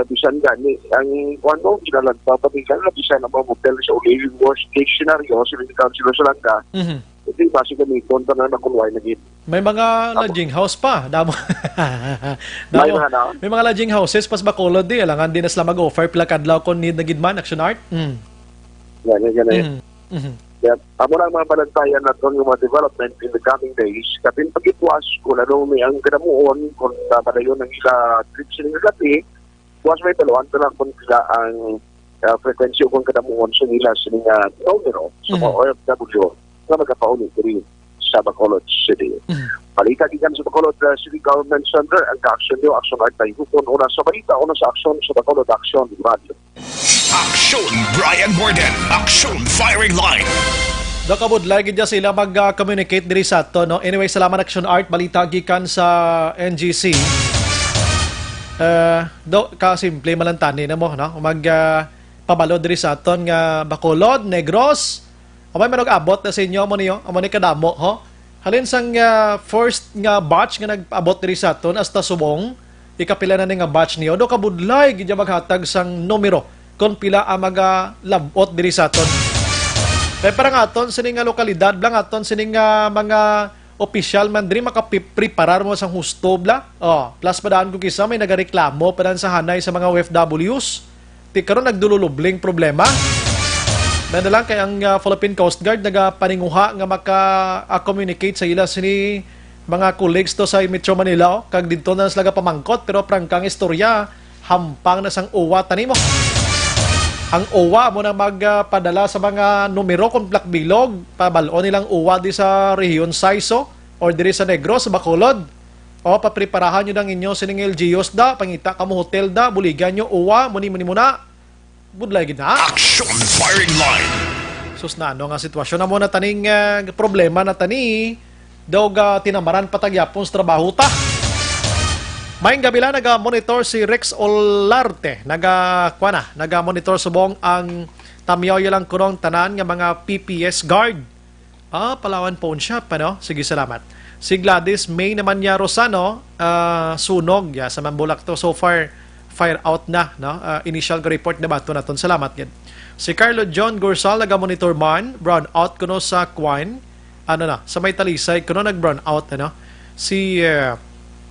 bisan gani ang kuan mo kinalagpa pabigan na bisan ang mga hotel sa uli worst case scenario sa Council sa Langka hindi basi kami konta na nakunway na gid. May mga lodging house pa. Damo. May mga lodging houses pas Bacolod di. Alangan din na sila mag-offer. Pila kadlaw kung need na gidman. Action art. Yan. Amo na ang mga balantayan na itong mga development in the coming days. Kapin pag-itwas kung ano may ang kanamuon kung napadayon ng ila trips ng gabi, was may taluan lang kung sila ang frequency kung kanamuon sa nila sa mga numero sa mga OFW na magkapaulit rin sa Bacolod City. Balita gikan sa Bacolod City Government Center ang ka-action nyo, action art tayo hukon una sa balita, una sa action sa Bacolod Action Radio. Action Brian Borden, Action Firing Line. Dokabudlay gid sila mag-communicate diri sa ato no. Anyway, salamat Action Art balita gikan sa NGC. Ka simple malantani na mo no. Pabalo diri sa aton nga Bacolod, Negros. Amay manog abot na sa inyo mo niyo, amo ni kadamo ho. Halin sang first nga batch nga nag-abot diri sa aton hasta subong, ikapila na ni nga batch niyo do kabudlay gid maghatag sang numero kon pila ang magalabot diri sa aton. Kaya parang aton sining nga lokalidad blang aton sining mga official man diri makapreparar mo sang husto bla. Plus padaan ko kisa may nagareklamo padaan sa hanay sa mga OFWs. Ti karon nagdululubling problema. Dahil lang kay ang Philippine Coast Guard nagapaninguha nga maka-communicate sa ila sini mga colleagues to sa Metro Manila kag dito na sila pamangkot pero prangkang istorya hampang na sang uwa tanimo. Ang uwa mo na magpadala sa mga numero kung plakbilog pabalo nilang uwa di sa Rehiyon Saiso or diri sa Negros sa Bacolod. O papreparahan nyo ng inyo sining LGUs da pangita kamo hotel da buligan nyo uwa muni muna. Budlay gid na. Action Firing Line. Sus na ano nga sitwasyon na mo na taning problema na tani daw tinamaran patagyapon sa trabaho ta. Mayong gabi lang naga-monitor si Rex Olarte. Naga-monitor subong ang tamyaw lang kurong tanan nga mga PPS guard. Palawan Pawn Shop ano. Sige salamat. Si Gladys May naman niya Rosano sunog sa Mambulak to so far fire out na no initial report na bato naton salamat gid si Carlo John Gorsal naga-monitor man brown out kuno sa Kwan sa may Talisay kuno nag-brown out si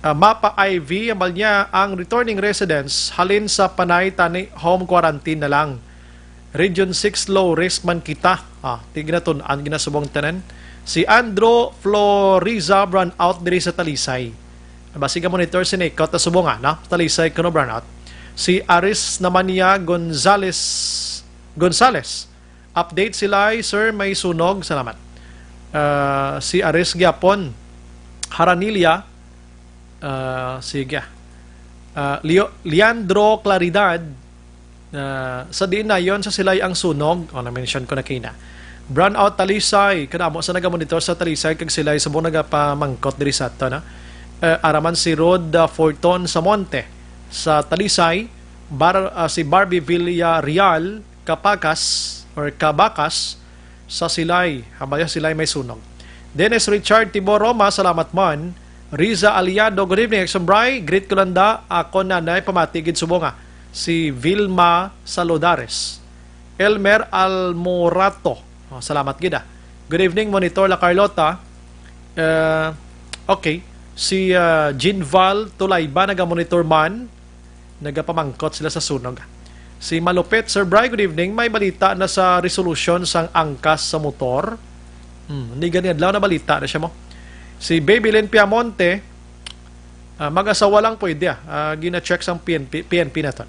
Mapa IV amal niya ang returning residents halin sa Panay tani home quarantine na lang Region 6 low risk man kita tignaton-an ginasubong tanan si Andro Floriza brown out diri sa Talisay basiga monitor si Nikot na subong Talisay kuno brown out si Aris naman niya Gonzales. Update sila, sir, may sunog. Salamat. Si Aris Gyapon. Haranilia. Sige. Leandro Claridad. Sa diin na yon sa silay ang sunog. Na-mention ko na kina. Brownout Talisay. Kanamo sa nagamonitor sa Talisay kag silay sa buong nagapamangkot diri sa ito. Araman si Rod Forton sa Monte. Sa Talisay, si Barbie Villarreal Kabakas sa Silay. Habaya Silay may sunog. Dennis Richard Tiboroma, salamat man. Riza Aliado, good evening. Exombray, great kulanda. Ako nanay pamatigid subonga. Si Vilma Salodares. Elmer Almorato. Salamat gida. Good evening, Monitor La Carlota. Okay. Si Jinval Tulayba, naga-monitor man. Nagapamangkot sila sa sunog. Si Malupet, Sir Bry, good evening. May balita na sa resolution sang angkas sa motor. Hindi ganyan lang na balita na siya mo. Si Babylin Piamonte, Mag-asawa lang pwede. Gina-check sa PNP na to.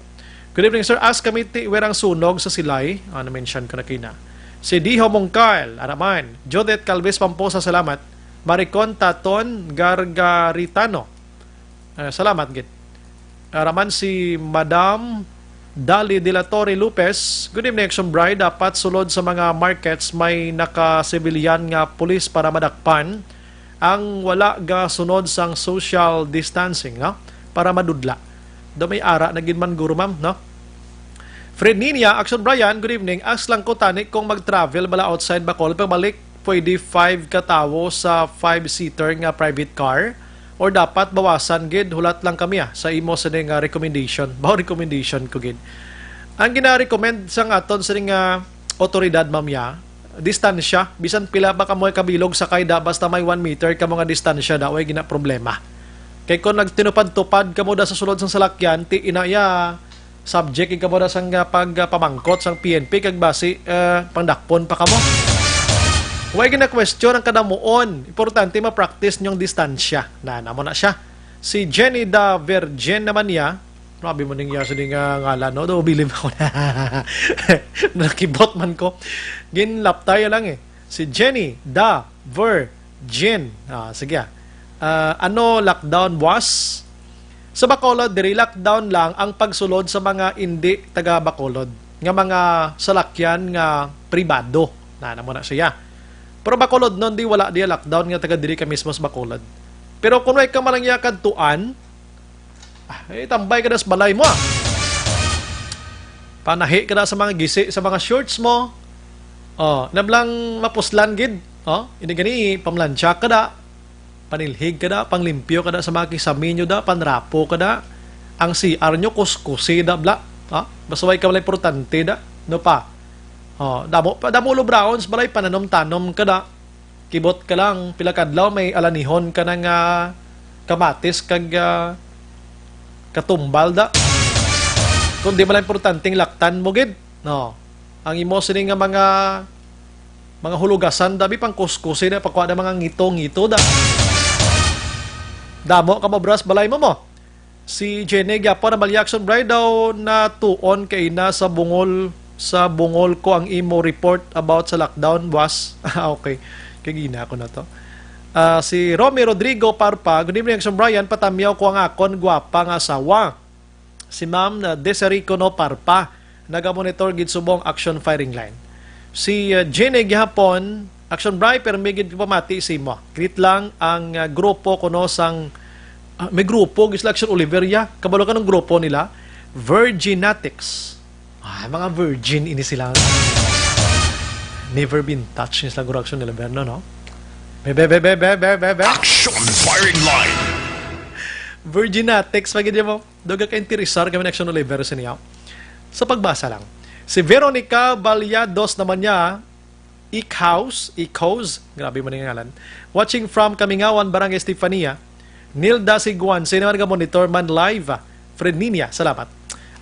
Good evening, sir. As committee, werang sunog sa Silay. Na-mention ko na kina. Si Diho Mongcal, Araman. Judith Calves Pamposa, salamat. Maricon Taton Gargaritano. Salamat, git. Araman si Madam Dali de la Torre Lopez. Good evening, Action Bride. Dapat sulod sa mga markets may naka-civilian nga pulis para madakpan ang wala ga sunod sang social distancing, no? Para madudla. Do may ara na ginman guro, ma'am, no? Fred Ninia, Action Brian, good evening. As lang ko tani kung mag-travel bala outside Bacol, pagbalik pwede 5 katawo sa 5-seater nga private car or dapat bawasan gid, hulat lang kami sa imo sa ning recommendation. Bao recommendation ko gid. Ang gina-recommend sa aton sa ning otoridad, mamya, distansya, bisan pila ba kamoy kabilog sa kayda basta may 1 meter ka mga distansya da way gina problema. Kay kung nagtinupad-tupad kamo da sa sulod sang salakyan, ti inaya subject ka mo da sang pagpamangkot sang PNP kag basi pangdakpon pa kamo. Way gina question ang kadamuon. Importante ma-practice nyong distansya. Namo na siya. Si Jenny da Virgin naman niya. Grabe mo nang sa ding ngalan, no? Do bilim ako na. Nakibot man ko. Ginlaptay lang Si Jenny da Virgin. Sige. Ano lockdown was? Sa Bacolod, diri lockdown lang ang pagsulod sa mga hindi taga Bacolod. Nga mga salakyan nga pribado. Namo na siya. Pero Bacolod nun, di wala di lockdown nga taga diri ka mismo sa Bacolod. Pero kung may ka malangya kadtuan, tambay ka na sa balay mo. Panahi ka na sa mga gisi, sa mga shorts mo. Nablang mapuslan gid. Ini gani, pamlansya ka na. Panilhig ka na, panglimpyo ka na sa mga kisami nyo da, panrapo ka na. Ang CR nyo, kuskusi da, bla. Basta way ka malay importante da. No pa. Damulo Browns, balay pananom-tanom ka na. Kibot ka lang, pilakadlaw, may alanihon ka ng kamatis kag katumbal da. Kung di malay importanteng laktan mo gid. No. Ang imo sining nga mga hulugasan dabi pang kuskusi na pagkuha na mga ngito-ngito da. Damo ka mabras balay mo. Si Jenny Gyapo na Malyaction Bride daw na tuon kay na sa bungol ko ang imo report about sa lockdown was. Okay. Kagina ko na to. Si Romy Rodrigo Parpa, good evening Action Brian, patamyaw ko ang akon gwapa nga asawa. Si Ma'am Desiree Cono Parpa, naga-monitor gid subong action firing line. Si Jenny Gihapon, Action Brian, pero may gid pamati si mo. Greet lang ang grupo kuno sang may grupo gisla Action Oliveria, kabalo ka ng grupo nila, Virginatics. Mga virgin ini sila. Never been touched ni sa Action nila Berno, no? Action firing line. Virginatics, pagid mo. Doga ka interesar kami ng Action Oliveria sa niya. Sa pagbasa lang. Si Veronica Balyados naman niya, Ikhouse, grabe mo na yung ngalan. Watching from Kamingawan, Barangay Estefania. Nilda Siguan, sino nga monitor man live. Fred Ninia, salamat.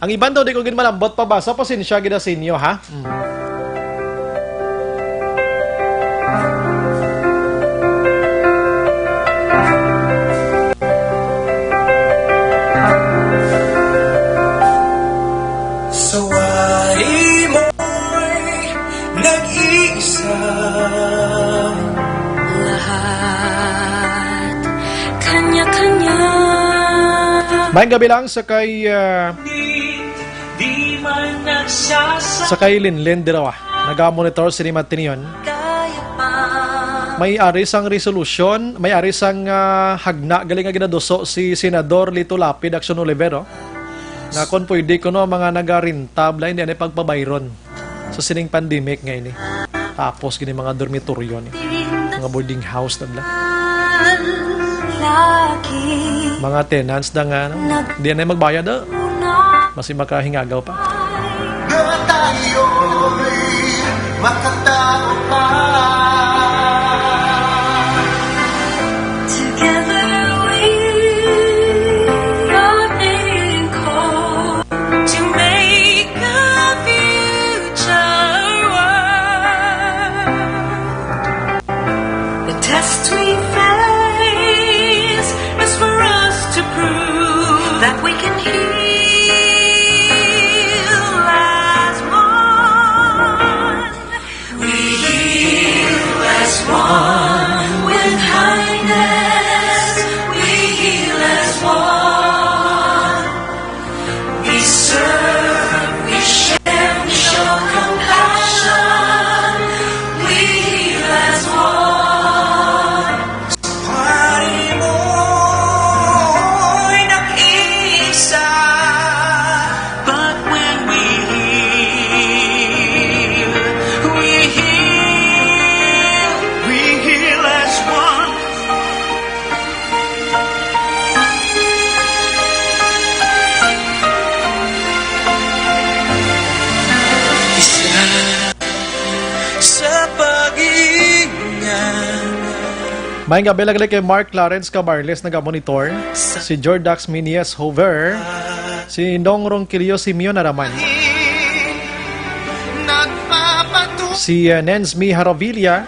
Ang iban daw di ko ginmalambot pabasa, pasensya gina sa inyo, ha? Sawari mo'y nag-iisa. Lahat kanya-kanya. Maayong gabi lang sa kay Linlen Dirawa. Naga-monitor si Rima Tinion. May ari sang resolution, may ari sang hagna galing nga ginaduso si Senador Lito Lapid Action Olivero. Na kung pwede ko no mga nagarintabla hindi na pagpabayron sa sining pandemic ngayon Tapos gini mga dormitoryo ni. Mga boarding house na bla. Mga tenants na nga hindi na magbayad Mas makahingagaw pa. Tayo'y makatao pa. Test we face is for us to prove. May gabi lang kay Mark Clarence Cabarles nag-monitor, si Jordax Minies Hover, si Nongrong Kilio Simeon Araman, si Nensmi Harovilla,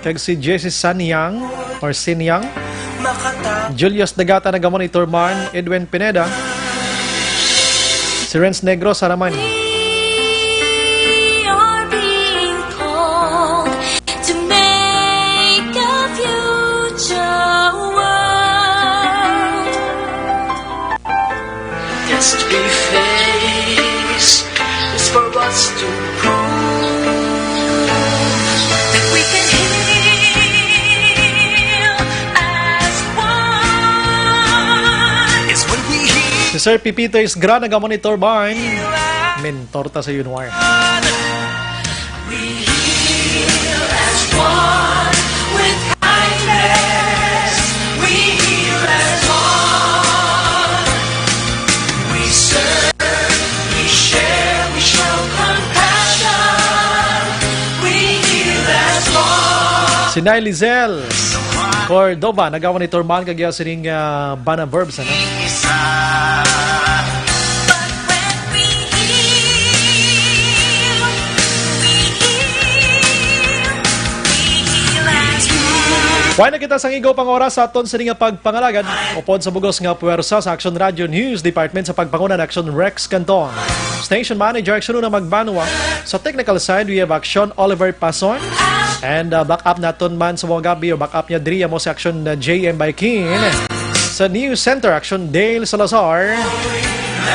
kag si Jesse Sanyang or Sinyang, Julius Dagata nag-monitor man, Edwin Pineda, si Renz Negros Araman. To be faced is for us to prove that we can heal as one. It's when we heal. Si Sir Pipito Isgra nag-monitor man, mentor ta sa Unwire. We heal as one with kindness. We heal as one. We serve, we share, we show compassion. We heal as one. Si Nay Lizel Cordova nag-monitor man kagaya sining Bana Verbs ano. Why na kita sang igaw pang oras sa aton sa nga pagpangalagad upod sa bugos nga puwersa sa Action Radio News Department sa pagpanguna ng Action Rex Canton. Station Manager Action na Magbanwa. Sa technical side, we have Action Oliver Pason. And backup naton man sa mga gabi o backup niya diri mo sa Action JM Baikin. Sa News Center, Action Dale Salazar.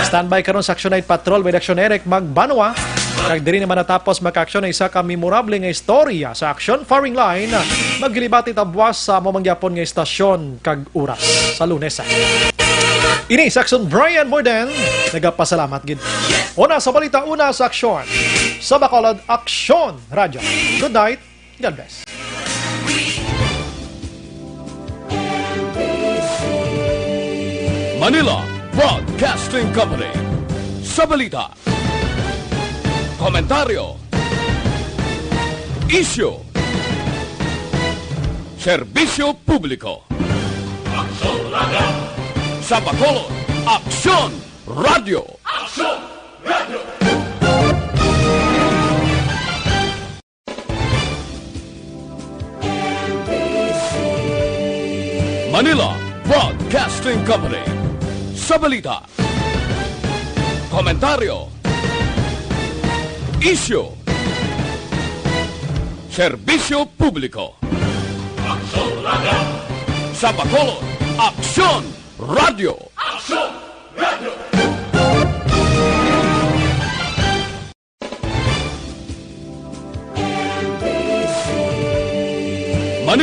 Standby karon sa Action Night Patrol with Action Eric Magbanwa. Kag diri naman natapos maka-aksyon na isa ka memorable nga istorya sa Action Firing Line. Maglibati tabwas sa mamangyapon nga istasyon kag oras sa Lunes. Ini sa Action Brian Morden. Nagapasalamat gid. Una sa balita, una sa aksyon. Sa Bacolod, Action Radio. Good night. God bless. Manila Broadcasting Company. Sa balita, komentaryo, isyu, serbisyo publiko. Aksyon Radio! Sa Bacolod, Aksyon Radio! Aksyon Radio! Manila Broadcasting Company. Sa balita, komentaryo, isyu, serbisyo publiko. Aksyon Radio! Sa Bacolod, Aksyon Radio! Aksyon Radio!